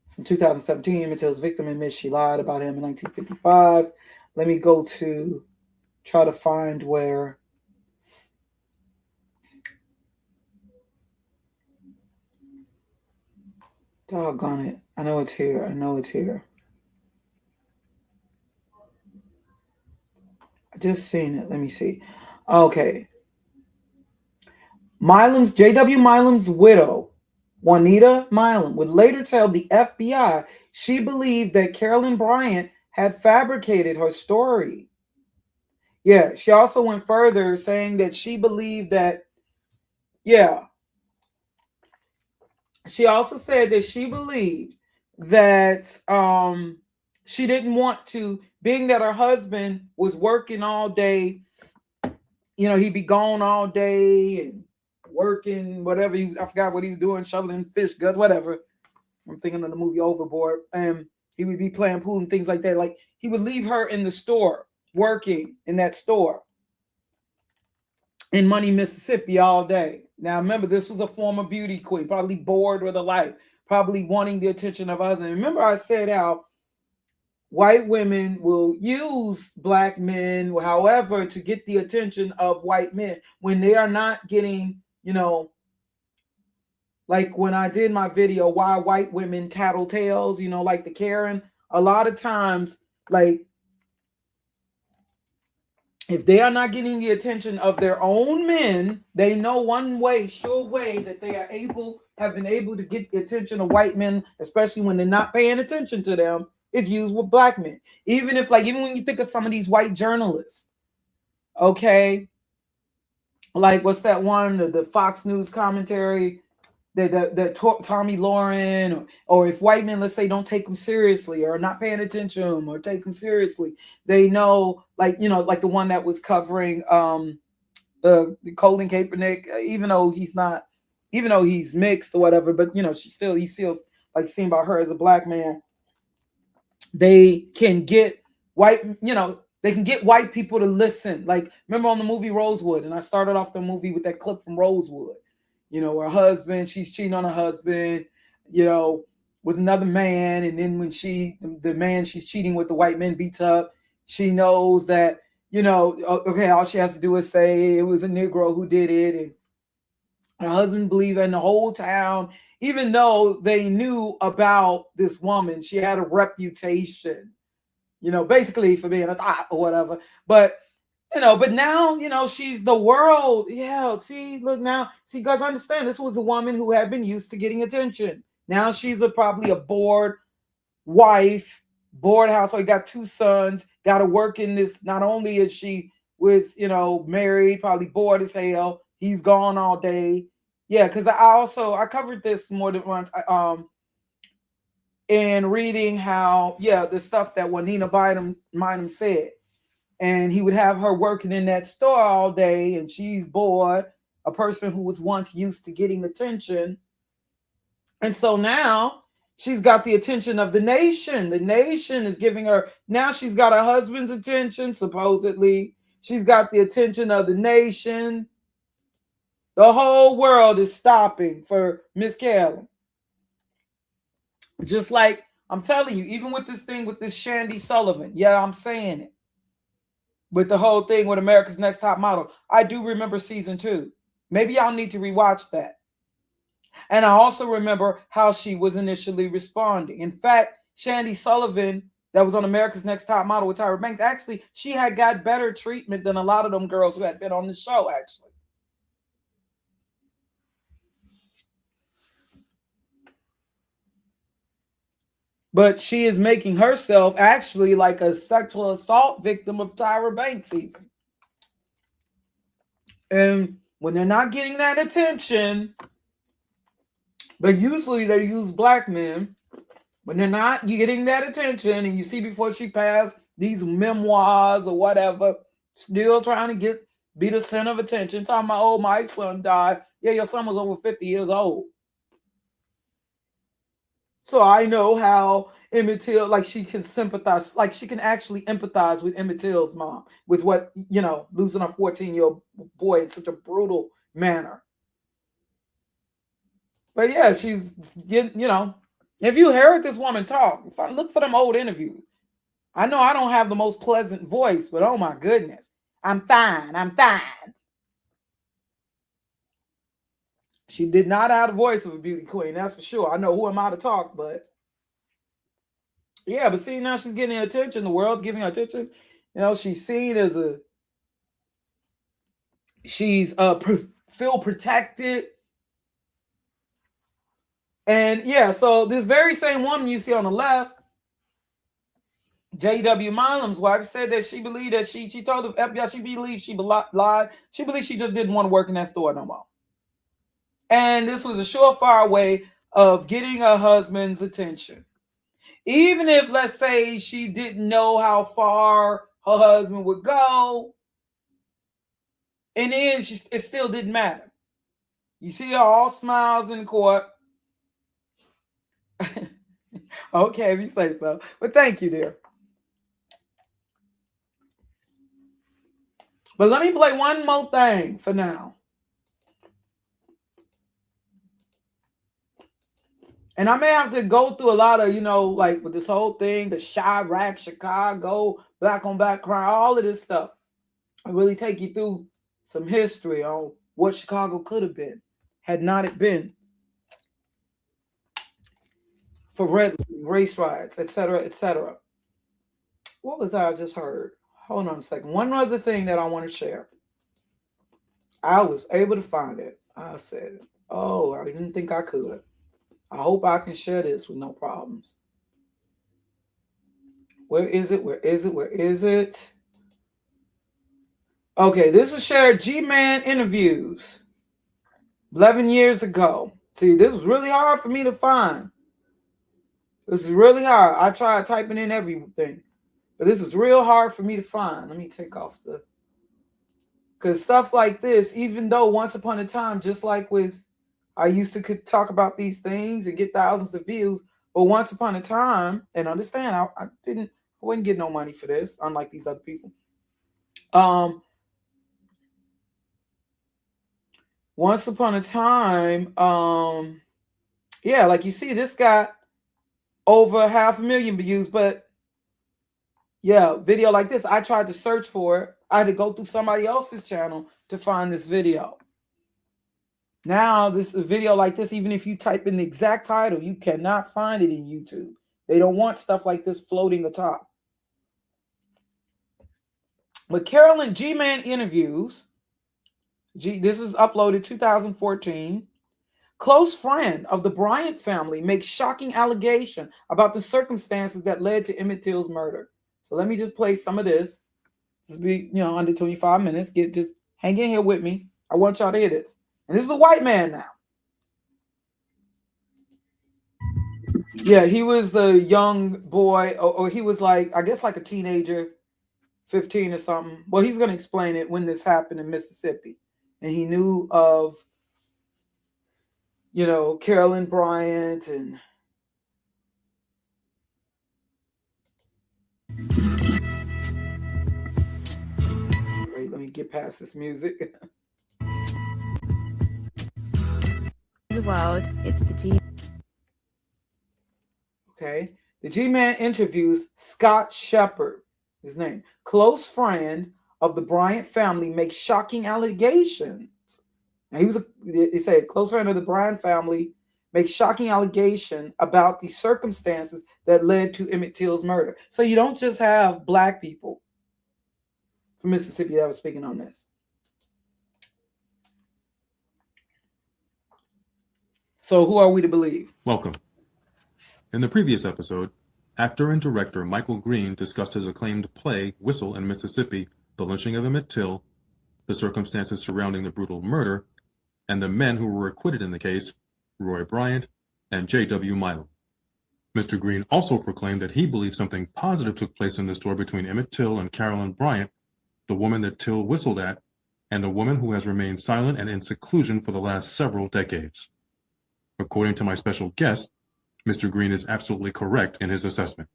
from 2017. Emmett Till's victim admits she lied about him in 1955. Let me go to try to find where. Doggone it. I know it's here. I just seen it. Let me see. Okay. J.W. Milam's widow, Juanita Milam, would later tell the FBI she believed that Carolyn Bryant had fabricated her story. Yeah, she also went further, saying that she believed that, she also said that she believed that she didn't want to, being that her husband was working all day, you know, he'd be gone all day and working, whatever, I forgot what he was doing, shoveling fish guts, whatever. I'm thinking of the movie Overboard. And he would be playing pool and things like that. Like, he would leave her in the store, working in that store in Money, Mississippi all day. Now, remember, this was a former beauty queen, probably bored with her life, probably wanting the attention of her husband. Remember, I said how white women will use black men, however, to get the attention of white men when they are not getting, you know, like when I did my video, why white women tattle tales, you know, like the Karen, a lot of times, like, if they are not getting the attention of their own men, they know one way, sure way that they have been able to get the attention of white men, especially when they're not paying attention to them, is used with black men. Even when you think of some of these white journalists, okay, like what's that one, the Fox News commentary, Tommy Lauren, or if white men, let's say, don't take them seriously or not paying attention to them or take them seriously, they know, like, you know, like the one that was covering Colin Kaepernick, even though he's mixed or whatever, but you know, he still like seen about her as a black man. They can get white people to listen. Like, remember on the movie Rosewood, and I started off the movie with that clip from Rosewood. You know, her husband, she's cheating on her husband, you know, with another man. And then when the man she's cheating with, the white man beats up, she knows that, you know, okay, all she has to do is say it was a Negro who did it. And her husband believed in the whole town, even though they knew about this woman. She had a reputation, you know, basically for being a thot or whatever. But you know, but now, you know, she's the world. Yeah, see, look now. See, guys, understand, this was a woman who had been used to getting attention. Now she's probably a bored wife, bored housewife, got 2 sons, got to work in this. Not only is she with, you know, married, probably bored as hell. He's gone all day. Yeah, because I covered this more than once in reading how, yeah, the stuff that Juanita Bynum said. And he would have her working in that store all day, and she's bored, a person who was once used to getting attention. And so now she's got the attention of the nation. The nation is giving her, now she's got her husband's attention, supposedly. She's got the attention of the nation. The whole world is stopping for Miss Callum. Just like, I'm telling you, even with this thing with this Shandy Sullivan, yeah, I'm saying it. With the whole thing with America's Next Top Model. I do remember season 2. Maybe y'all need to rewatch that. And I also remember how she was initially responding. In fact, Shandy Sullivan, that was on America's Next Top Model with Tyra Banks, actually, she had got better treatment than a lot of them girls who had been on the show, actually. But she is making herself actually like a sexual assault victim of Tyra Banks even. And when they're not getting that attention, but usually they use black men, when they're not getting that attention, and you see before she passed these memoirs or whatever, still trying to be the center of attention, talking about, oh, my son died. Yeah, your son was over 50 years old. So I know how Emmett Till, like, she can sympathize, like she can actually empathize with Emmett Till's mom, with what, you know, losing a 14-year-old boy in such a brutal manner. But yeah, she's getting, you know, if you heard this woman talk, if I look for them old interviews, I know I don't have the most pleasant voice, but oh my goodness, I'm fine. She did not have the voice of a beauty queen, that's for sure. I know who am I to talk, but yeah, but see, now she's getting attention. The world's giving her attention. You know, she's seen as she's feel protected. And yeah, so this very same woman you see on the left, J.W. Milam's wife, said that she believed that she told the FBI she believed she lied. She believed she just didn't want to work in that store no more. And this was a surefire way of getting her husband's attention. Even if, let's say, she didn't know how far her husband would go, in the end, it still didn't matter. You see her all smiles in court. Okay, if you say so. But thank you, dear. But let me play one more thing for now. And I may have to go through a lot of, you know, like with this whole thing, the Chirac, Chicago, black on black crime, all of this stuff. I really take you through some history on what Chicago could have been, had not it been for race riots, etc., etc. What was that I just heard? Hold on a second. One other thing that I want to share. I was able to find it. I said, oh, I didn't think I could. I hope I can share this with no problems. Where is it? Where is it? Where is it? Okay, this was shared G-Man interviews 11 years ago. See, this was really hard for me to find. This is really hard. I tried typing in everything, but this is real hard for me to find. Let me take off the, because stuff like this, even though once upon a time, just like with, I used to could talk about these things and get thousands of views, but once upon a time, and understand, I wouldn't get no money for this, unlike these other people. Once upon a time, yeah, like you see, this got over 500,000 views, but yeah, video like this, I tried to search for it. I had to go through somebody else's channel to find this video. Now, this video like this, even if you type in the exact title, you cannot find it in YouTube. They don't want stuff like this floating atop. But Carolyn G-Man interviews, this is uploaded 2014. Close friend of the Bryant family makes shocking allegation about the circumstances that led to Emmett Till's murder. So let me just play some of this. This will be, under 25 minutes. Just hang in here with me. I want y'all to hear this. And this is a white man now. Yeah, he was the young boy, or he was like, I guess like a teenager, 15 or something. Well, he's going to explain it when this happened in Mississippi. And he knew of, Carolyn Bryant and wait, let me get past this music. The world, it's the G. Okay. The G-Man interviews Scott Shepard, his name, close friend of the Bryant family, makes shocking allegations. Now, he said, close friend of the Bryant family makes shocking allegation about the circumstances that led to Emmett Till's murder. So you don't just have black people from Mississippi that were speaking on this. So who are we to believe? Welcome. In the previous episode, actor and director Michael Green discussed his acclaimed play, Whistle in Mississippi, the lynching of Emmett Till, the circumstances surrounding the brutal murder, and the men who were acquitted in the case, Roy Bryant and J.W. Milo. Mr. Green also proclaimed that he believed something positive took place in the story between Emmett Till and Carolyn Bryant, the woman that Till whistled at, and a woman who has remained silent and in seclusion for the last several decades. According to my special guest, Mr. Green is absolutely correct in his assessment.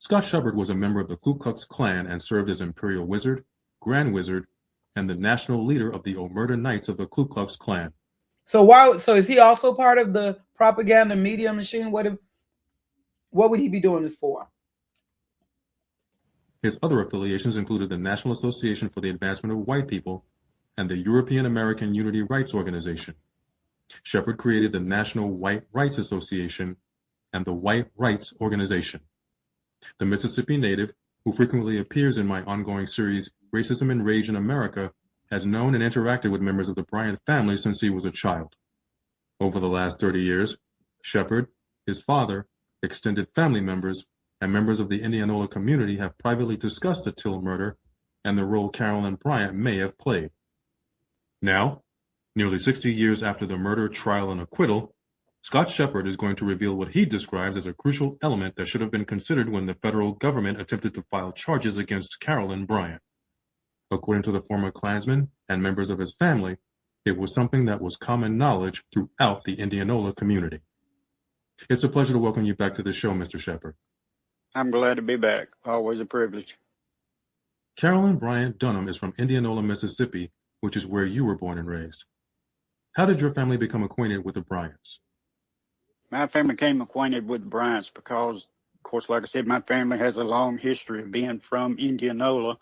Scott Shepard was a member of the Ku Klux Klan and served as Imperial Wizard, Grand Wizard, and the national leader of the Omerta Knights of the Ku Klux Klan. So is he also part of the propaganda media machine? What would he be doing this for? His other affiliations included the National Association for the Advancement of White People and the European American Unity Rights Organization. Shepard created the National White Rights Association and the White Rights Organization. The Mississippi native, who frequently appears in my ongoing series, Racism and Rage in America, has known and interacted with members of the Bryant family since he was a child. Over the last 30 years, Shepard, his father, extended family members, and members of the Indianola community have privately discussed the Till murder and the role Carolyn Bryant may have played. Now, nearly 60 years after the murder, trial, and acquittal, Scott Shepard is going to reveal what he describes as a crucial element that should have been considered when the federal government attempted to file charges against Carolyn Bryant. According to the former Klansman and members of his family, it was something that was common knowledge throughout the Indianola community. It's a pleasure to welcome you back to the show, Mr. Shepard. I'm glad to be back. Always a privilege. Carolyn Bryant Dunham is from Indianola, Mississippi, which is where you were born and raised. How did your family become acquainted with the Bryants? My family became acquainted with the Bryants because, of course, like I said, my family has a long history of being from Indianola.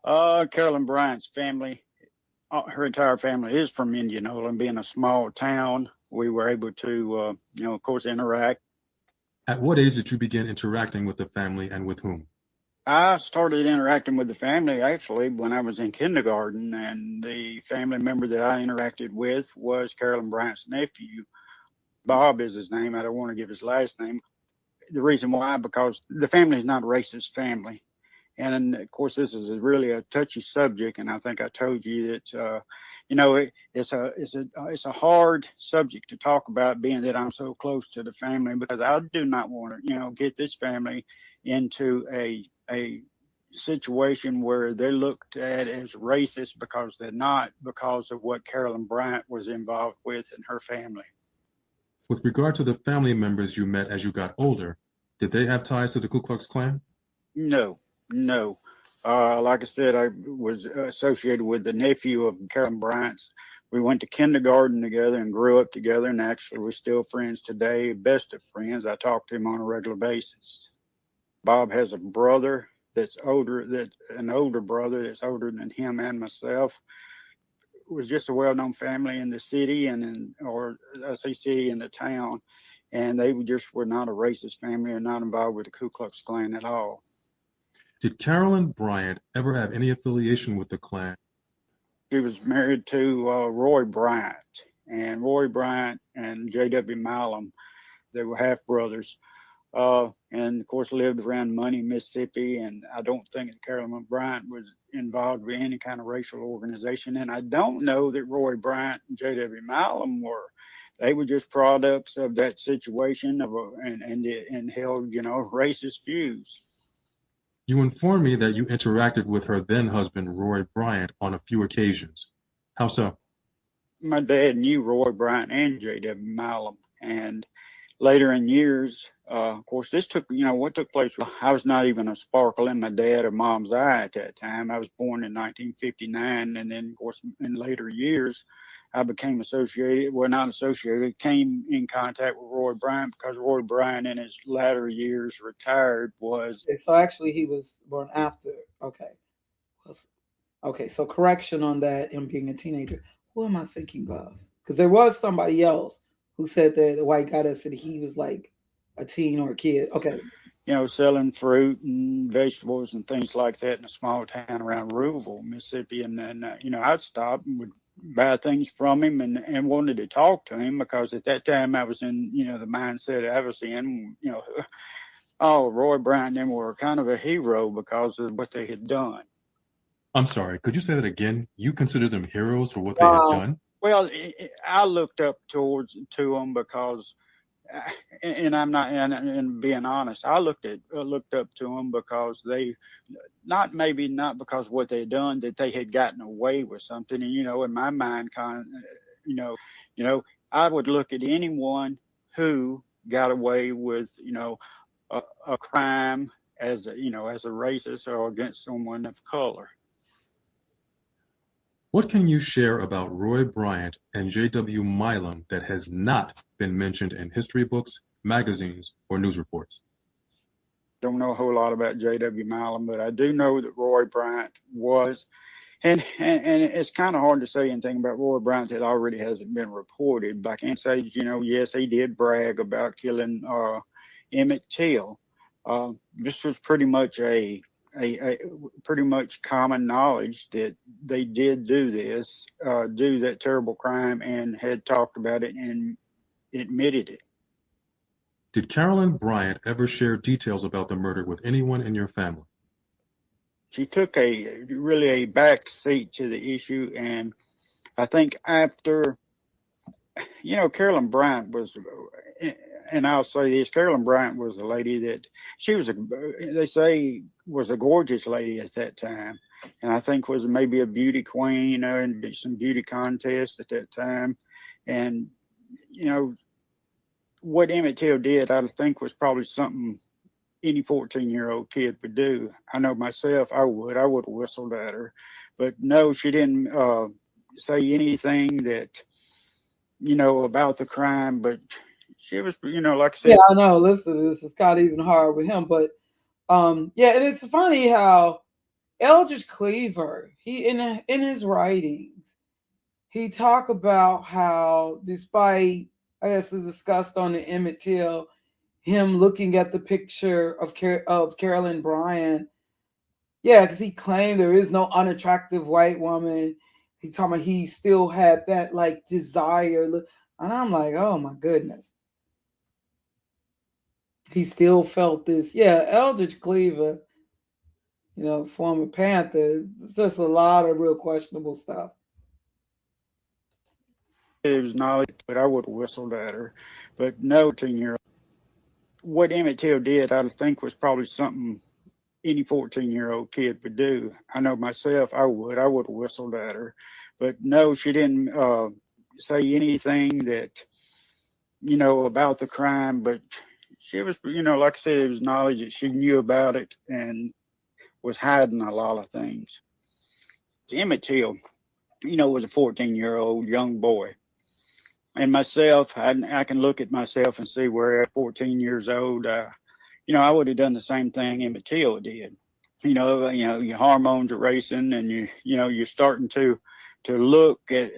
Carolyn Bryant's family, her entire family is from Indianola, and being a small town, we were able to, of course, interact. At what age did you begin interacting with the family and with whom? I started interacting with the family actually when I was in kindergarten, and the family member that I interacted with was Carolyn Bryant's nephew. Bob is his name. I don't want to give his last name. The reason why, because the family is not a racist family. And of course, this is really a touchy subject, and I think I told you that it's a hard subject to talk about, being that I'm so close to the family, because I do not want to get this family into a situation where they're looked at as racist, because they're not, because of what Carolyn Bryant was involved with and her family. With regard to the family members you met as you got older, did they have ties to the Ku Klux Klan? No. Like I said, I was associated with the nephew of Carolyn Bryant's. We went to kindergarten together and grew up together, and actually we're still friends today, best of friends. I talk to him on a regular basis. Bob has a brother that's older, an older brother that's older than him and myself. It was just a well-known family in the city, or I say city, in the town, and they just were not a racist family and not involved with the Ku Klux Klan at all. Did Carolyn Bryant ever have any affiliation with the Klan? She was married to Roy Bryant, and Roy Bryant and J.W. Milam, they were half brothers, and of course lived around Money, Mississippi. And I don't think that Carolyn Bryant was involved with any kind of racial organization, and I don't know that Roy Bryant and J.W. Milam were. They were just products of that situation and held racist views. You informed me that you interacted with her then husband, Roy Bryant, on a few occasions. How so? My dad knew Roy Bryant and J.W. Milam, and later in years, of course, this took, what took place. I was not even a sparkle in my dad or mom's eye at that time. I was born in 1959, and then, of course, in later years, I became came in contact with Roy Bryant, because Roy Bryant in his latter years retired was. So actually he was born after. Okay, so correction on that, him being a teenager. Who am I thinking of? Because there was somebody else who said that the white guy that said he was like a teen or a kid. Okay. Selling fruit and vegetables and things like that in a small town around Rouville, Mississippi. And then, I'd stop and would buy things from him and wanted to talk to him, because at that time I was in, the mindset I was in, Roy Bryant and them were kind of a hero because of what they had done. I'm sorry, could you say that again? You consider them heroes for what they had done? Well, I looked up to them because, and I'm not, and being honest, I looked up to them because they, not because of what they had done, that they had gotten away with something. And in my mind, I would look at anyone who got away with a crime as a racist or against someone of color. What can you share about Roy Bryant and J.W. Milam that has not been mentioned in history books, magazines, or news reports? Don't know a whole lot about J.W. Milam, but I do know that Roy Bryant was, and it's kind of hard to say anything about Roy Bryant that already hasn't been reported. But I can say, yes, he did brag about killing Emmett Till. This was pretty much a pretty much common knowledge that they did do this, do that terrible crime, and had talked about it and admitted it. Did Carolyn Bryant ever share details about the murder with anyone in your family? She took really a back seat to the issue, and I think after, Carolyn Bryant was, and I'll say this, Carolyn Bryant was a lady that they say was a gorgeous lady at that time. And I think was maybe a beauty queen and some beauty contests at that time. And, what Emmett Till did, I think was probably something any 14-year-old kid would do. I know myself, I would have whistled at her, but no, she didn't say anything that, about the crime, but she was, like I said. Yeah, I know. Listen, this is kind of even hard with him, but and it's funny how Eldridge Cleaver, he in his writings, he talk about how, despite, I guess, the discussed on the Emmett Till, him looking at the picture of Carolyn Bryant, because he claimed there is no unattractive white woman. He talking about he still had that like desire, and I'm like, oh my goodness. He still felt this. Yeah, Eldridge Cleaver. you know, former Panther. It's just a lot of real questionable stuff. It was knowledge, but I would have whistled at her. But no 14-year-old. What Emmett Till did, I think, was probably something any 14-year-old kid would do. I know myself, I would have whistled at her. But no, she didn't say anything that, you know, about the crime. But she was, you know, like I said, it was knowledge that she knew about it and was hiding a lot of things. Emmett Till, you know, was a 14-year-old young boy. And myself, I can look at myself and see where at 14 years old, you know, I would have done the same thing Emmett Till did. You know, your hormones are racing, and you're starting to look at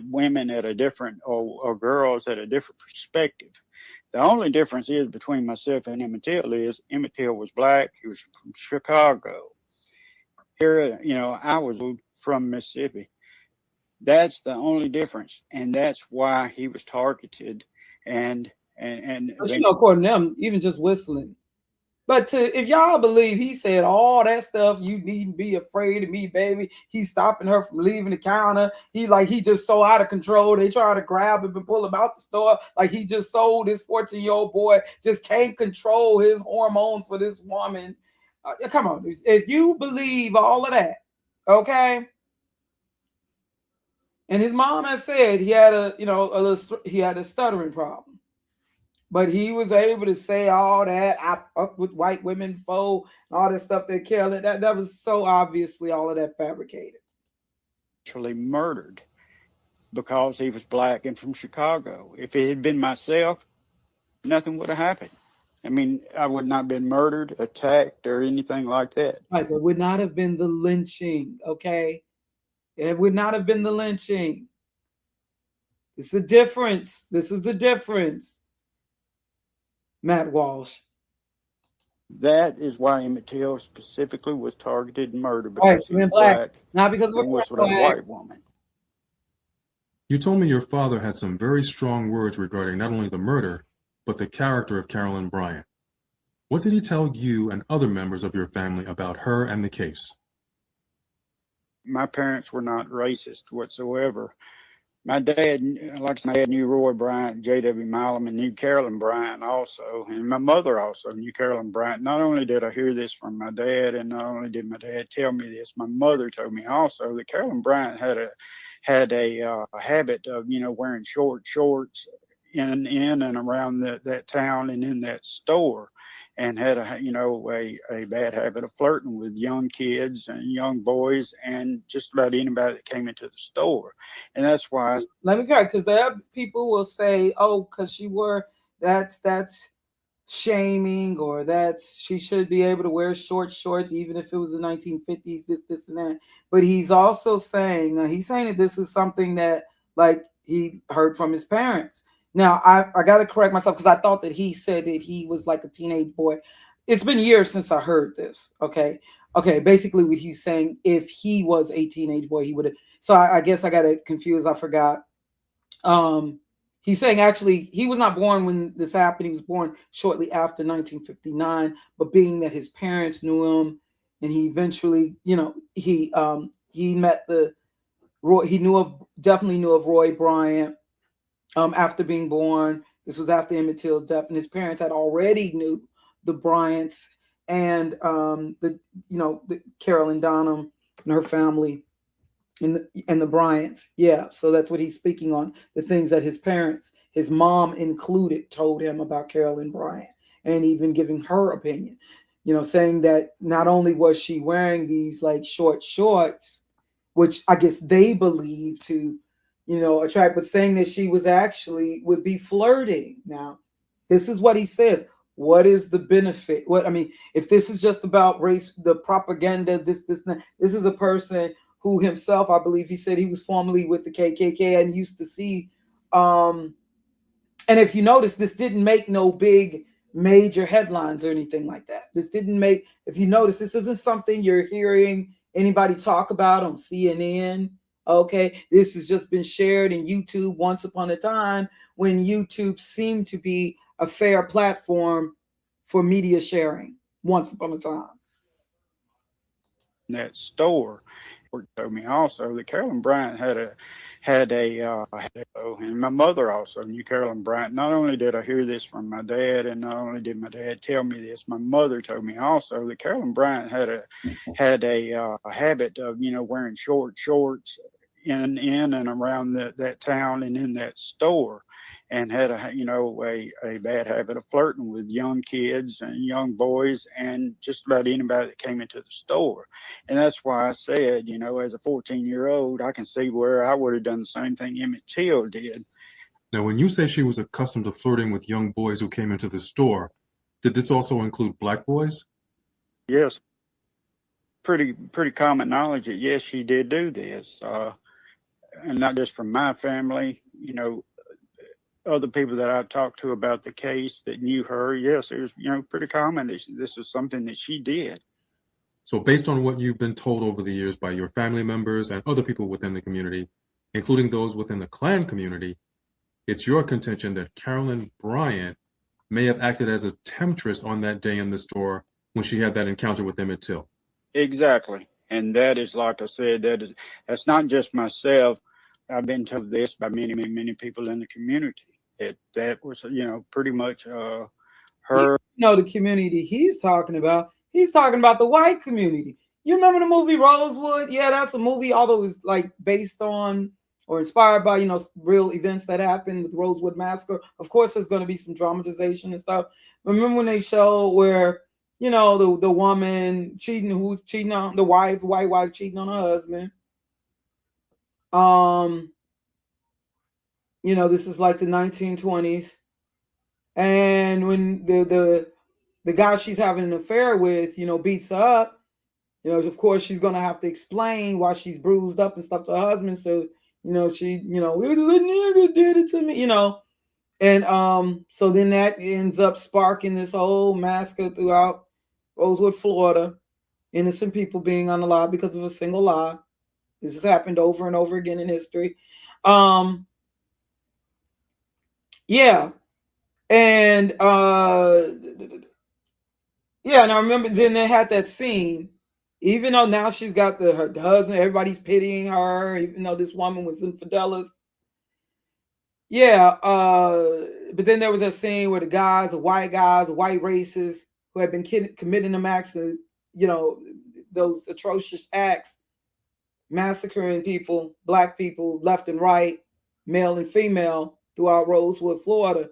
women at a different, or girls at a different perspective. The only difference is between myself and Emmett Till is Emmett Till was black. He was from Chicago. Here, you know, I was from Mississippi. That's the only difference, and that's why he was targeted. And But you know, according to them, even just whistling. But if y'all believe he said all that stuff, you needn't be afraid of me, baby. He's stopping her from leaving the counter. He just so out of control. They try to grab him and pull him out the store. Like he just sold this 14-year-old boy, just can't control his hormones for this woman. Come on, if you believe all of that, okay. And his mom has said he had he had a stuttering problem, but he was able to say all that. I fuck with white women, and all that stuff that Kelly. That was so obviously all of that fabricated. Actually murdered because he was black and from Chicago. If it had been myself, nothing would have happened. I mean, I would not have been murdered, attacked, or anything like that. Right, it would not have been the lynching. Okay. It would not have been the lynching. It's the difference. This is the difference. Matt Walsh. That is why Emmett Till specifically was targeted and murdered, because he was black, not because and whistled at a white woman. You told me your father had some very strong words regarding not only the murder, but the character of Carolyn Bryant. What did he tell you and other members of your family about her and the case? My parents were not racist whatsoever. My dad, like I said, my dad knew Roy Bryant, J.W. Milam, and knew Carolyn Bryant also. And my mother also knew Carolyn Bryant. Not only did I hear this from my dad, and not only did my dad tell me this, my mother told me also that Carolyn Bryant had a habit of, wearing short shorts in and around that town and in that store, and had a bad habit of flirting with young kids and young boys and just about anybody that came into the store. And that's why let me correct, because there are people will say, oh, because she wore that's shaming, or she should be able to wear short shorts even if it was the 1950s, this and that. But he's also saying that this is something that like he heard from his parents. Now, I got to correct myself, because I thought that he said that he was like a teenage boy. It's been years since I heard this. Okay. Basically, what he's saying, if he was a teenage boy, he would have. So I guess I got it confused. I forgot. He's saying actually he was not born when this happened. He was born shortly after 1959. But being that his parents knew him, and he eventually, he met definitely knew of Roy Bryant. After being born, this was after Emmett Till's death, and his parents had already knew the Bryants and the Carolyn Donham and her family, and the Bryants. Yeah, so that's what he's speaking on, the things that his parents, his mom included, told him about Carolyn Bryant, and even giving her opinion. Saying that not only was she wearing these like short shorts, which I guess they believe to attract, but saying that she was would be flirting. Now, this is what he says. What is the benefit? If this is just about race, the propaganda, this is a person who himself, I believe he said he was formerly with the KKK and used to see. And if you notice, this didn't make no big major headlines or anything like that. If you notice, this isn't something you're hearing anybody talk about on CNN. Okay, this has just been shared in YouTube once upon a time, when YouTube seemed to be a fair platform for media sharing once upon a time. that store. Told me also that Carolyn Bryant and my mother also knew Carolyn Bryant. Not only did I hear this from my dad, and not only did my dad tell me this, my mother told me also that Carolyn Bryant had a habit of, wearing short shorts in and around that town and in that store, and had a bad habit of flirting with young kids and young boys and just about anybody that came into the store. And that's why I said, as a 14-year-old, I can see where I would have done the same thing Emmett Till did. Now, when you say she was accustomed to flirting with young boys who came into the store, did this also include black boys? Yes. Pretty common knowledge that yes, she did do this. And not just from my family, other people that I've talked to about the case that knew her, yes, it was, pretty common. This was something that she did. So based on what you've been told over the years by your family members and other people within the community, including those within the Klan community, it's your contention that Carolyn Bryant may have acted as a temptress on that day in the store when she had that encounter with Emmett Till. Exactly. And that is, like I said, that's not just myself. I've been told this by many, many, many people in the community. That was, pretty much her. The community he's talking about the white community. You remember the movie Rosewood? Yeah, that's a movie, although it's like based on or inspired by, real events that happened with Rosewood Massacre. Of course, there's going to be some dramatization and stuff. Remember when they show where, the woman who's cheating on the white wife cheating on her husband. This is like the 1920s. And when the guy she's having an affair with, beats her up, of course she's gonna have to explain why she's bruised up and stuff to her husband. So, she, the nigga did it to me, And so then that ends up sparking this whole massacre throughout Rosewood, Florida. Innocent people being unalive because of a single lie. This has happened over and over again in history. Yeah. And and I remember then they had that scene, even though now she's got the husband, everybody's pitying her, even though this woman was infidelis. Yeah, but then there was that scene where the white races who had been committing them acts of, those atrocious acts, massacring people, black people, left and right, male and female, throughout Rosewood, Florida.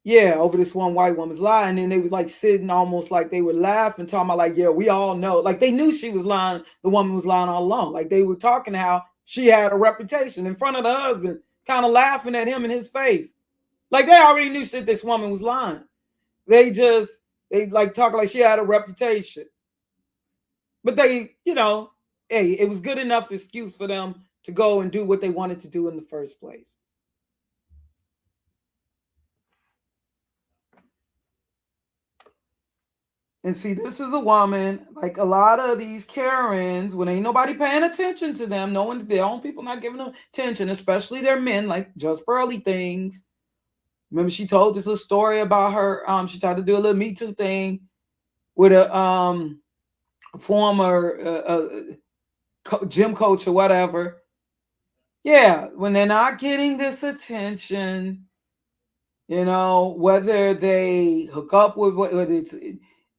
Yeah, over this one white woman's lie. And then they was like sitting almost like they were laughing, talking about like, yeah, we all know. Like they knew she was lying, the woman was lying all along. Like they were talking how she had a reputation in front of the husband, kind of laughing at him in his face. Like they already knew that this woman was lying. They like talk like she had a reputation. But they, hey, it was good enough excuse for them to go and do what they wanted to do in the first place. And see, this is a woman, like a lot of these Karens, when ain't nobody paying attention to them, their own people not giving them attention, especially their men, like just pearly things. Remember, she told this little story about her. She tried to do a little Me Too thing with a former gym coach or whatever. Yeah, when they're not getting this attention, whether they hook up with, whether it's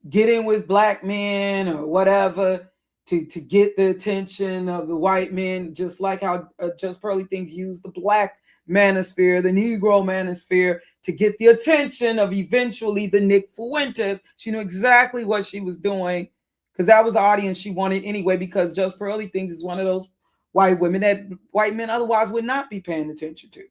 get in with black men or whatever to get the attention of the white men, just like how Just Pearly Things use the black manosphere, the Negro manosphere, to get the attention of eventually the Nick Fuentes. She knew exactly what she was doing because that was the audience she wanted anyway, because Just Pearly Things is one of those white women that white men otherwise would not be paying attention to.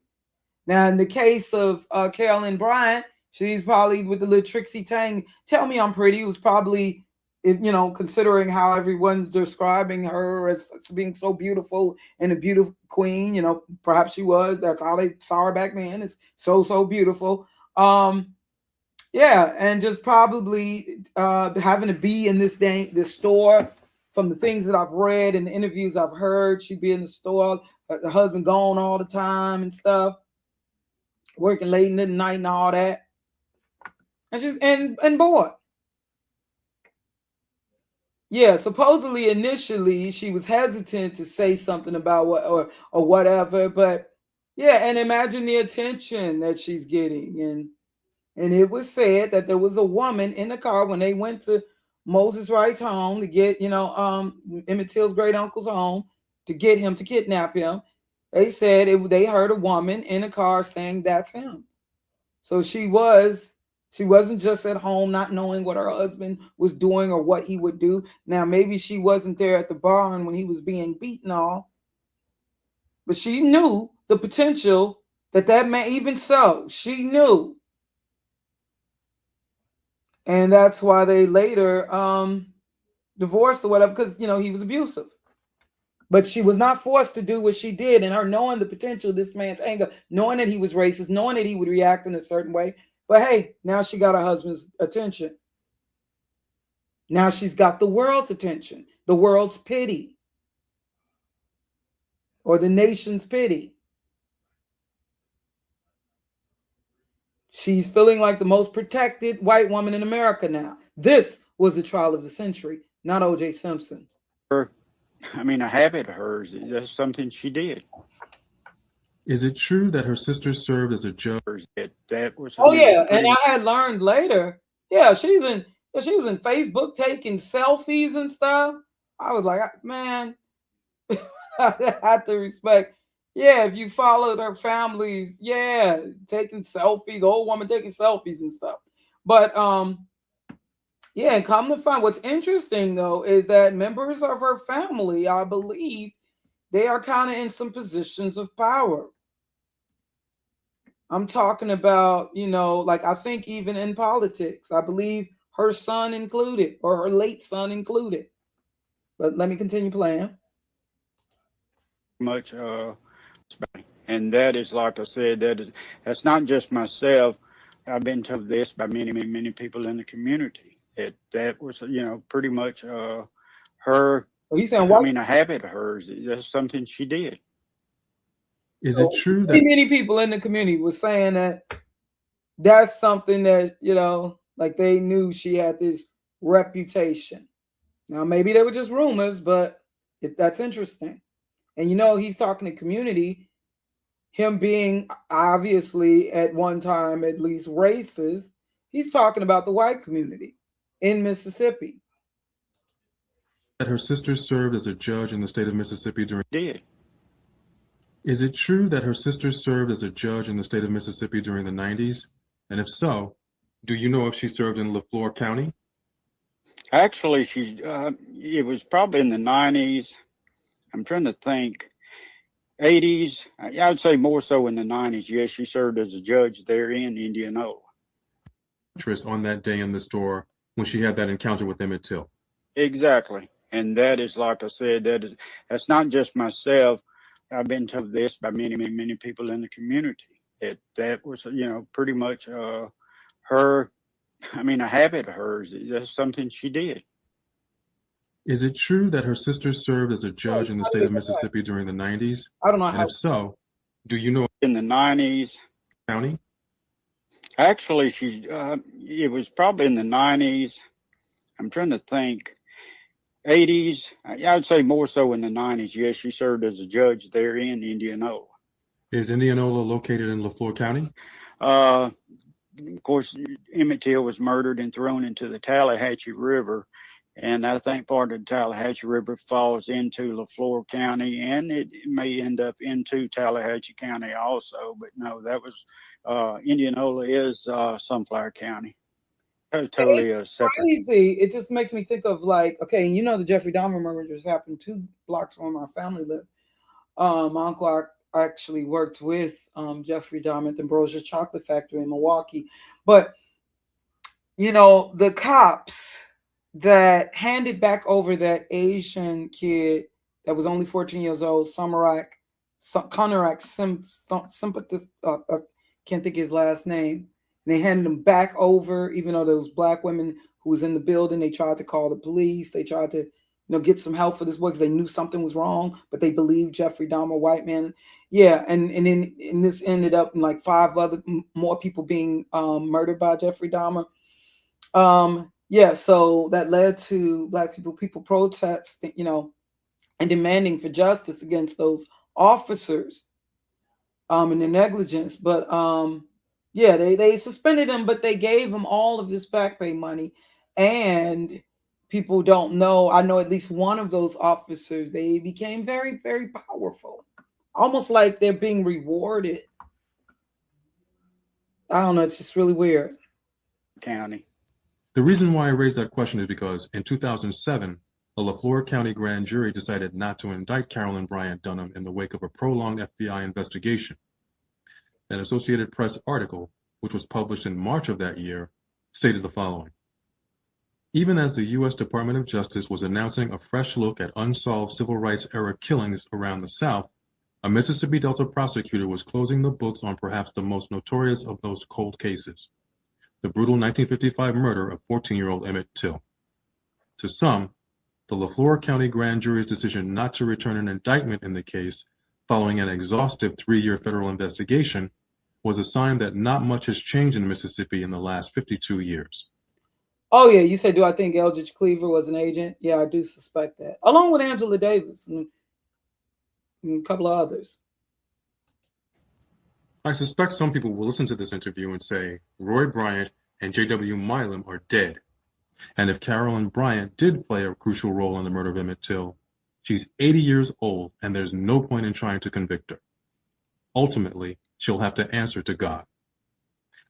Now, in the case of Carolyn Bryant, she's probably with the little Trixie Tang, tell me I'm pretty, was probably, considering how everyone's describing her as being so beautiful and a beautiful queen, perhaps she was. That's how they saw her back then. It's so beautiful. Yeah, and just probably having to be in this store. From the things that I've read and the interviews I've heard, she'd be in the store, her husband gone all the time and stuff, working late in the night and all that. And she's and bored. Yeah, supposedly initially she was hesitant to say something about what or whatever, but yeah, and imagine the attention that she's getting. And it was said that there was a woman in the car when they went to Moses Wright's home to get, Emmett Till's great uncle's home to get him to kidnap him. They said they heard a woman in the car saying that's him. So she wasn't just at home not knowing what her husband was doing or what he would do. Now maybe she wasn't there at the barn when he was being beaten all, but she knew the potential that man, even so, she knew. And that's why they later divorced or whatever, because he was abusive. But she was not forced to do what she did, and her knowing the potential of this man's anger, knowing that he was racist, knowing that he would react in a certain way. But hey, now she got her husband's attention. Now she's got the world's attention, the world's pity, or the nation's pity. She's feeling like the most protected white woman in America now. This was the trial of the century, not O.J. Simpson. A habit of hers. That's something she did. Is it true that her sister served as a judge? That was. Oh yeah, and I had learned later. Yeah, she was in Facebook taking selfies and stuff. I was like, man, I have to respect. Yeah, if you followed her families, yeah, taking selfies, old woman taking selfies and stuff. But yeah, and come to find, what's interesting though is that members of her family, I believe, they are kind of in some positions of power. I'm talking about, like I think even in politics, I believe her son included, or her late son included. But let me continue playing. Much and that is, like I said, that's not just myself. I've been told this by many people in the community. That was, pretty much her. Well, he's saying what? A habit of hers. That's something she did. Is it true that many people in the community were saying that that's something that, like they knew she had this reputation. Now, maybe they were just rumors, but that's interesting. And, he's talking to community, him being obviously at one time at least racist. He's talking about the white community in Mississippi. That her sister served as a judge in the state of Mississippi during. Did. Is it true that her sister served as a judge in the state of Mississippi during the 90s? And if so, do you know if she served in LaFleur County? Actually, it was probably in the 90s. I'm trying to think. 80s. I would say more so in the 90s. Yes, she served as a judge there in Indianola. Interest on that day in the store when she had that encounter with Emmett Till. Exactly. And that is, like I said, that's not just myself. I've been told this by many people in the community. That was, pretty much her. A habit of hers. That's something she did. Is it true that her sister served as a judge in the state of Mississippi during the 90s? I don't know and how. If so, do you know in the 90s county? Actually, it was probably in the 90s. I'm trying to think. 80s. I would say more so in the 90s. Yes, she served as a judge there in Indianola. Is Indianola located in LaFleur County? Of course, Emmett Till was murdered and thrown into the Tallahatchie River. And I think part of the Tallahatchie River falls into LaFleur County, and it may end up into Tallahatchie County also. But no, that was Indianola is Sunflower County. That was totally separate. Crazy. It just makes me think of like, okay, the Jeffrey Dahmer murder just happened 2 blocks from where my family lived. My uncle actually worked with Jeffrey Dahmer at the Ambrosia Chocolate Factory in Milwaukee. But, the cops that handed back over that Asian kid that was only 14 years old, Conorak Sympathist, can't think of his last name. And they handed him back over, even though those black women who was in the building, they tried to call the police. They tried to, get some help for this boy because they knew something was wrong, but they believed Jeffrey Dahmer, white man. Yeah, and this ended up in like 5 more people being murdered by Jeffrey Dahmer. Yeah, so that led to black people protesting, and demanding for justice against those officers and their negligence. But yeah, they suspended him, but they gave him all of this back pay money. And people don't know, I know at least one of those officers, they became very, very powerful, almost like they're being rewarded. I don't know, it's just really weird. County. The reason why I raised that question is because in 2007, a LaFleur County grand jury decided not to indict Carolyn Bryant Dunham in the wake of a prolonged FBI investigation. An Associated Press article, which was published in March of that year, stated the following. Even as the U.S. Department of Justice was announcing a fresh look at unsolved civil rights era killings around the South, a Mississippi Delta prosecutor was closing the books on perhaps the most notorious of those cold cases, the brutal 1955 murder of 14-year-old Emmett Till. To some, the LaFleur County grand jury's decision not to return an indictment in the case following an exhaustive 3-year federal investigation was a sign that not much has changed in Mississippi in the last 52 years. Oh, yeah, you said, do I think Eldridge Cleaver was an agent? Yeah, I do suspect that, along with Angela Davis and a couple of others. I suspect some people will listen to this interview and say Roy Bryant and J.W. Milam are dead. And if Carolyn Bryant did play a crucial role in the murder of Emmett Till, she's 80 years old and there's no point in trying to convict her. Ultimately, she'll have to answer to God.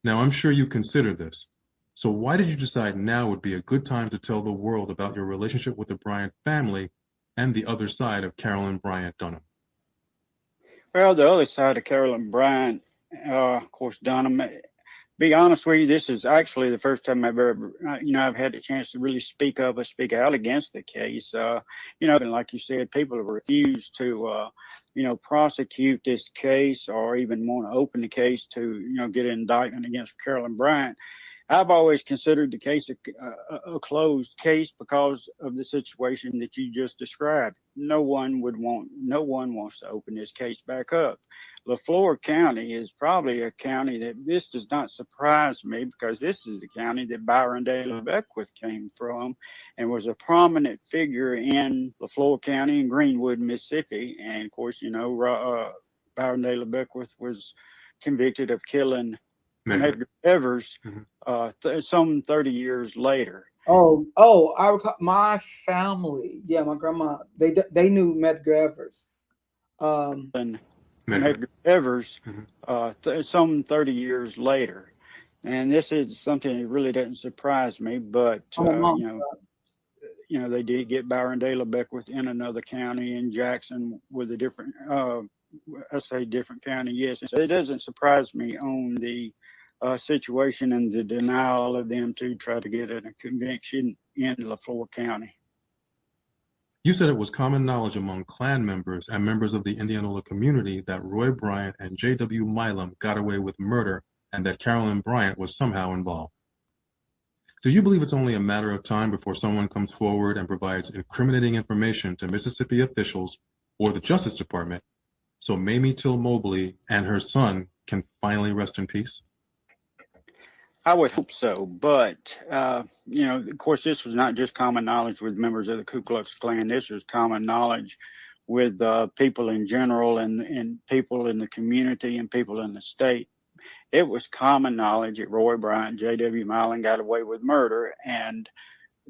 Now, I'm sure you consider this. So why did you decide now would be a good time to tell the world about your relationship with the Bryant family and the other side of Carolyn Bryant Dunham? Well, the other side of Carolyn Bryant, of course, Dunham. Be honest with you, this is actually the first time I've ever, I've had a chance to really speak out against the case. And like you said, people have refused to, prosecute this case or even want to open the case to, get an indictment against Carolyn Bryant. I've always considered the case a closed case because of the situation that you just described. No one wants to open this case back up. LaFleur County is probably a county that this does not surprise me because this is the county that Byron Dale Beckwith came from and was a prominent figure in LaFleur County and Greenwood, Mississippi. And of course, Byron Dale Beckwith was convicted of killing Medgar Evers some 30 years later. I recall my family. Yeah, my grandma. They knew Medgar Evers. Medgar Evers some 30 years later, and this is something that really doesn't surprise me. But they did get Byron Dale Beckwith in another county in Jackson with a different. I say different county, yes. So it doesn't surprise me on the situation and the denial of them to try to get a conviction in LaFleur County. You said it was common knowledge among Klan members and members of the Indianola community that Roy Bryant and J.W. Milam got away with murder and that Carolyn Bryant was somehow involved. Do you believe it's only a matter of time before someone comes forward and provides incriminating information to Mississippi officials or the Justice Department so Mamie Till Mobley and her son can finally rest in peace? I would hope so, but, of course, this was not just common knowledge with members of the Ku Klux Klan. This was common knowledge with people in general and people in the community and people in the state. It was common knowledge that Roy Bryant, J.W. Milam got away with murder. And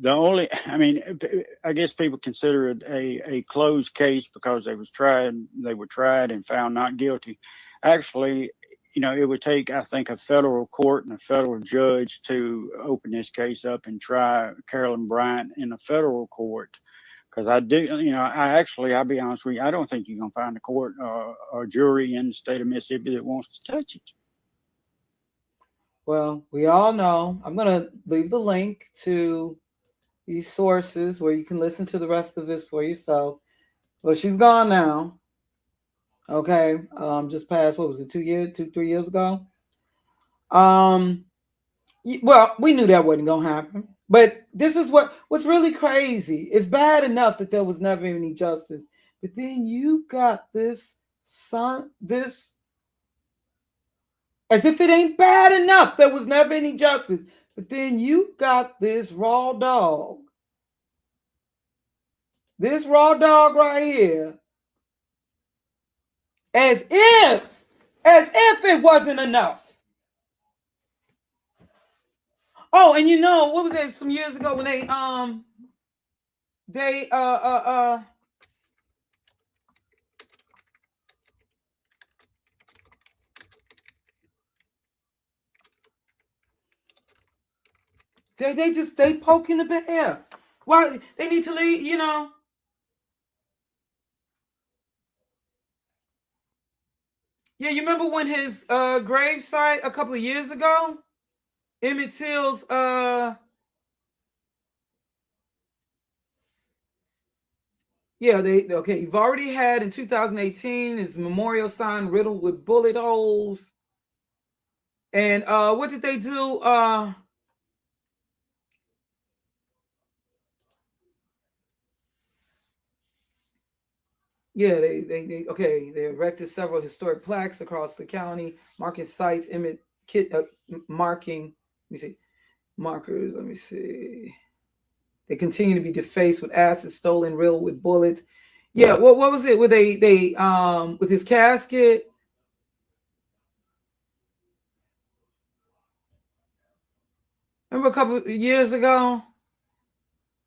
I guess people consider it a closed case because they were tried and found not guilty. Actually, it would take, I think, a federal court and a federal judge to open this case up and try Carolyn Bryant in a federal court. Because I'll be honest with you, I don't think you're going to find a court or jury in the state of Mississippi that wants to touch it. Well, we all know. I'm going to leave the link to these sources where you can listen to the rest of this for yourself. Well, she's gone now. Okay, just past, what was it, 3 years ago? Well, we knew that wasn't gonna happen, but this is what's really crazy. It's bad enough that there was never any justice, but then you got this as if it ain't bad enough there was never any justice. But then you got this raw dog. This raw dog right here. As if it wasn't enough. Oh, and you know, what was that some years ago when they they poking the bear. Why they need to leave, you know? Yeah, you remember when his grave site a couple of years ago? Emmett Till's yeah, you've already had in 2018 his memorial sign riddled with bullet holes. And what did they do? Yeah, they erected several historic plaques across the county, marking sites, marking, let me see, markers, let me see. They continue to be defaced with acid, stolen, riddled with bullets. Yeah, what was it? Were they with his casket? Remember a couple of years ago?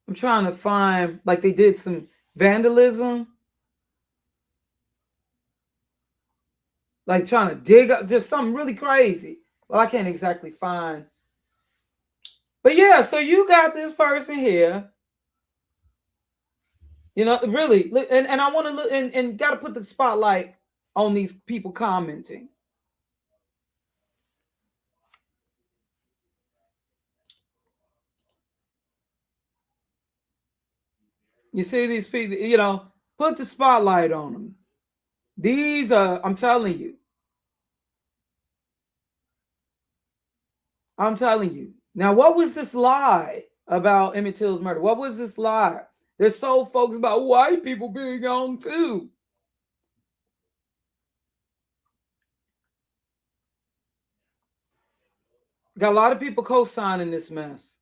I'm trying to find, like they did some vandalism. Like trying to dig up just something really crazy. Well, I can't exactly find. But yeah, so you got this person here. You know, really, and I want to look and got to put the spotlight on these people commenting. You see these people, you know, put the spotlight on them. These are, I'm telling you. Now, what was this lie about Emmett Till's murder? What was this lie? They're so focused about white people being on too. Got a lot of people co-signing this mess.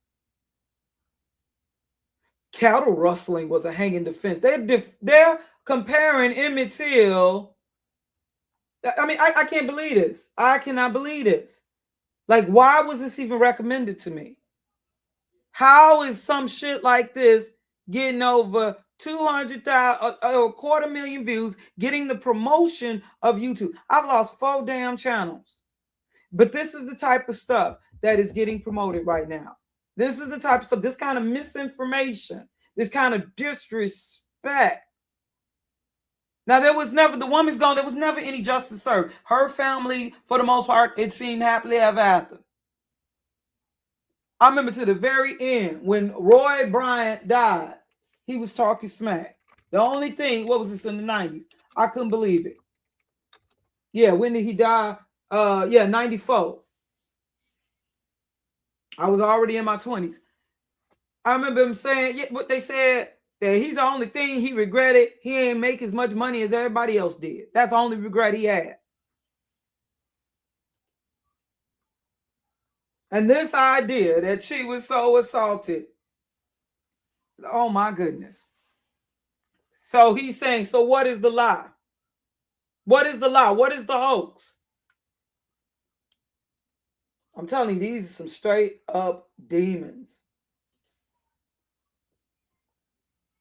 Cattle rustling was a hanging defense. They're comparing Emmett Till. I mean, I can't believe this. I cannot believe this. Like, why was this even recommended to me? How is some shit like this getting over 200,000, a 250,000 views, getting the promotion of YouTube? I've lost 4 damn channels. But this is the type of stuff that is getting promoted right now. This is the type of stuff, this kind of misinformation, this kind of disrespect. Now, there was never, the woman's gone, there was never any justice served. Her family, for the most part, it seemed happily ever after. I remember to the very end, when Roy Bryant died, he was talking smack. The only thing, what was this in the 90s? I couldn't believe it. Yeah, when did he die? 94. I was already in my 20s. I remember him saying, what they said, that he's the only thing he regretted. He ain't make as much money as everybody else did. That's the only regret he had. And this idea that she was so assaulted. Oh my goodness. So he's saying, so what is the lie? What is the lie? What is the hoax? I'm telling you, these are some straight up demons.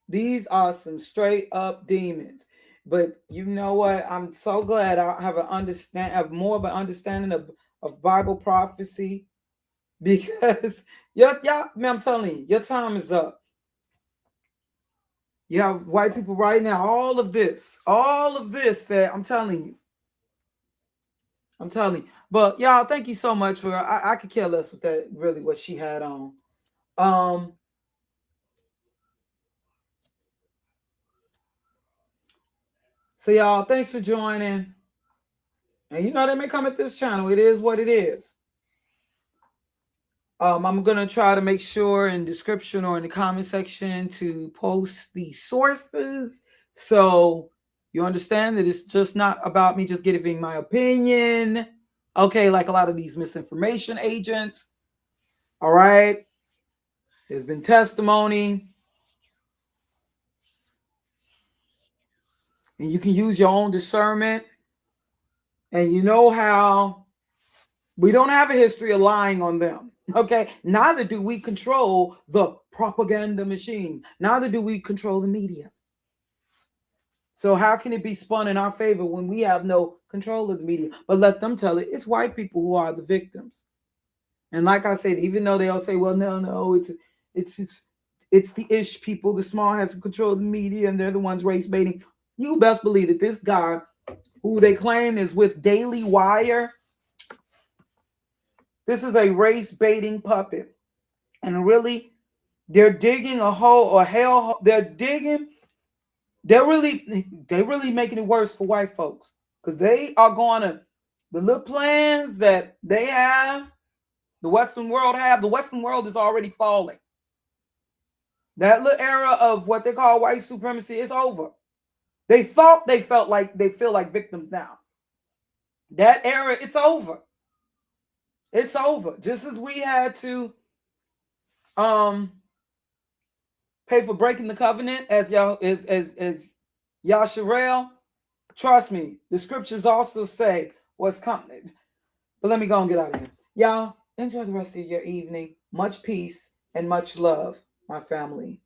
These are some straight up demons. But you know what? I'm so glad I have more of an understanding of Bible prophecy, because y'all, man, I'm telling you, your time is up. You have white people right now, all of this that I'm telling you. But y'all, thank you so much for, I could care less with that, really, what she had on. So y'all, thanks for joining. And you know, they may come at this channel. It is what it is. I'm going to try to make sure in the description or in the comment section to post the sources, so you understand that it's just not about me just giving my opinion. Okay, like a lot of these misinformation agents All right. There's been testimony. And you can use your own discernment. And you know how we don't have a history of lying on them. Okay. Neither do we control the propaganda machine. Neither do we control the media. So how can it be spun in our favor when we have no control of the media? But let them tell it. It's white people who are the victims. And like I said, even though they'll say, well, no, it's the ish people, the small has control of the media, and they're the ones race baiting. You best believe that this guy, who they claim is with Daily Wire, this is a race baiting puppet. And really, they're digging a hole or hell. They're really making it worse for white folks, because they are going to, the little plans that they have, the Western world the Western world is already falling. That little era of what they call white supremacy is over. They thought they feel like victims now. That era, it's over. It's over. Just as we had to pay for breaking the covenant as Yasharel, trust me, the scriptures also say what's coming. But let me go and get out of here. Y'all, enjoy the rest of your evening. Much peace and much love, my family.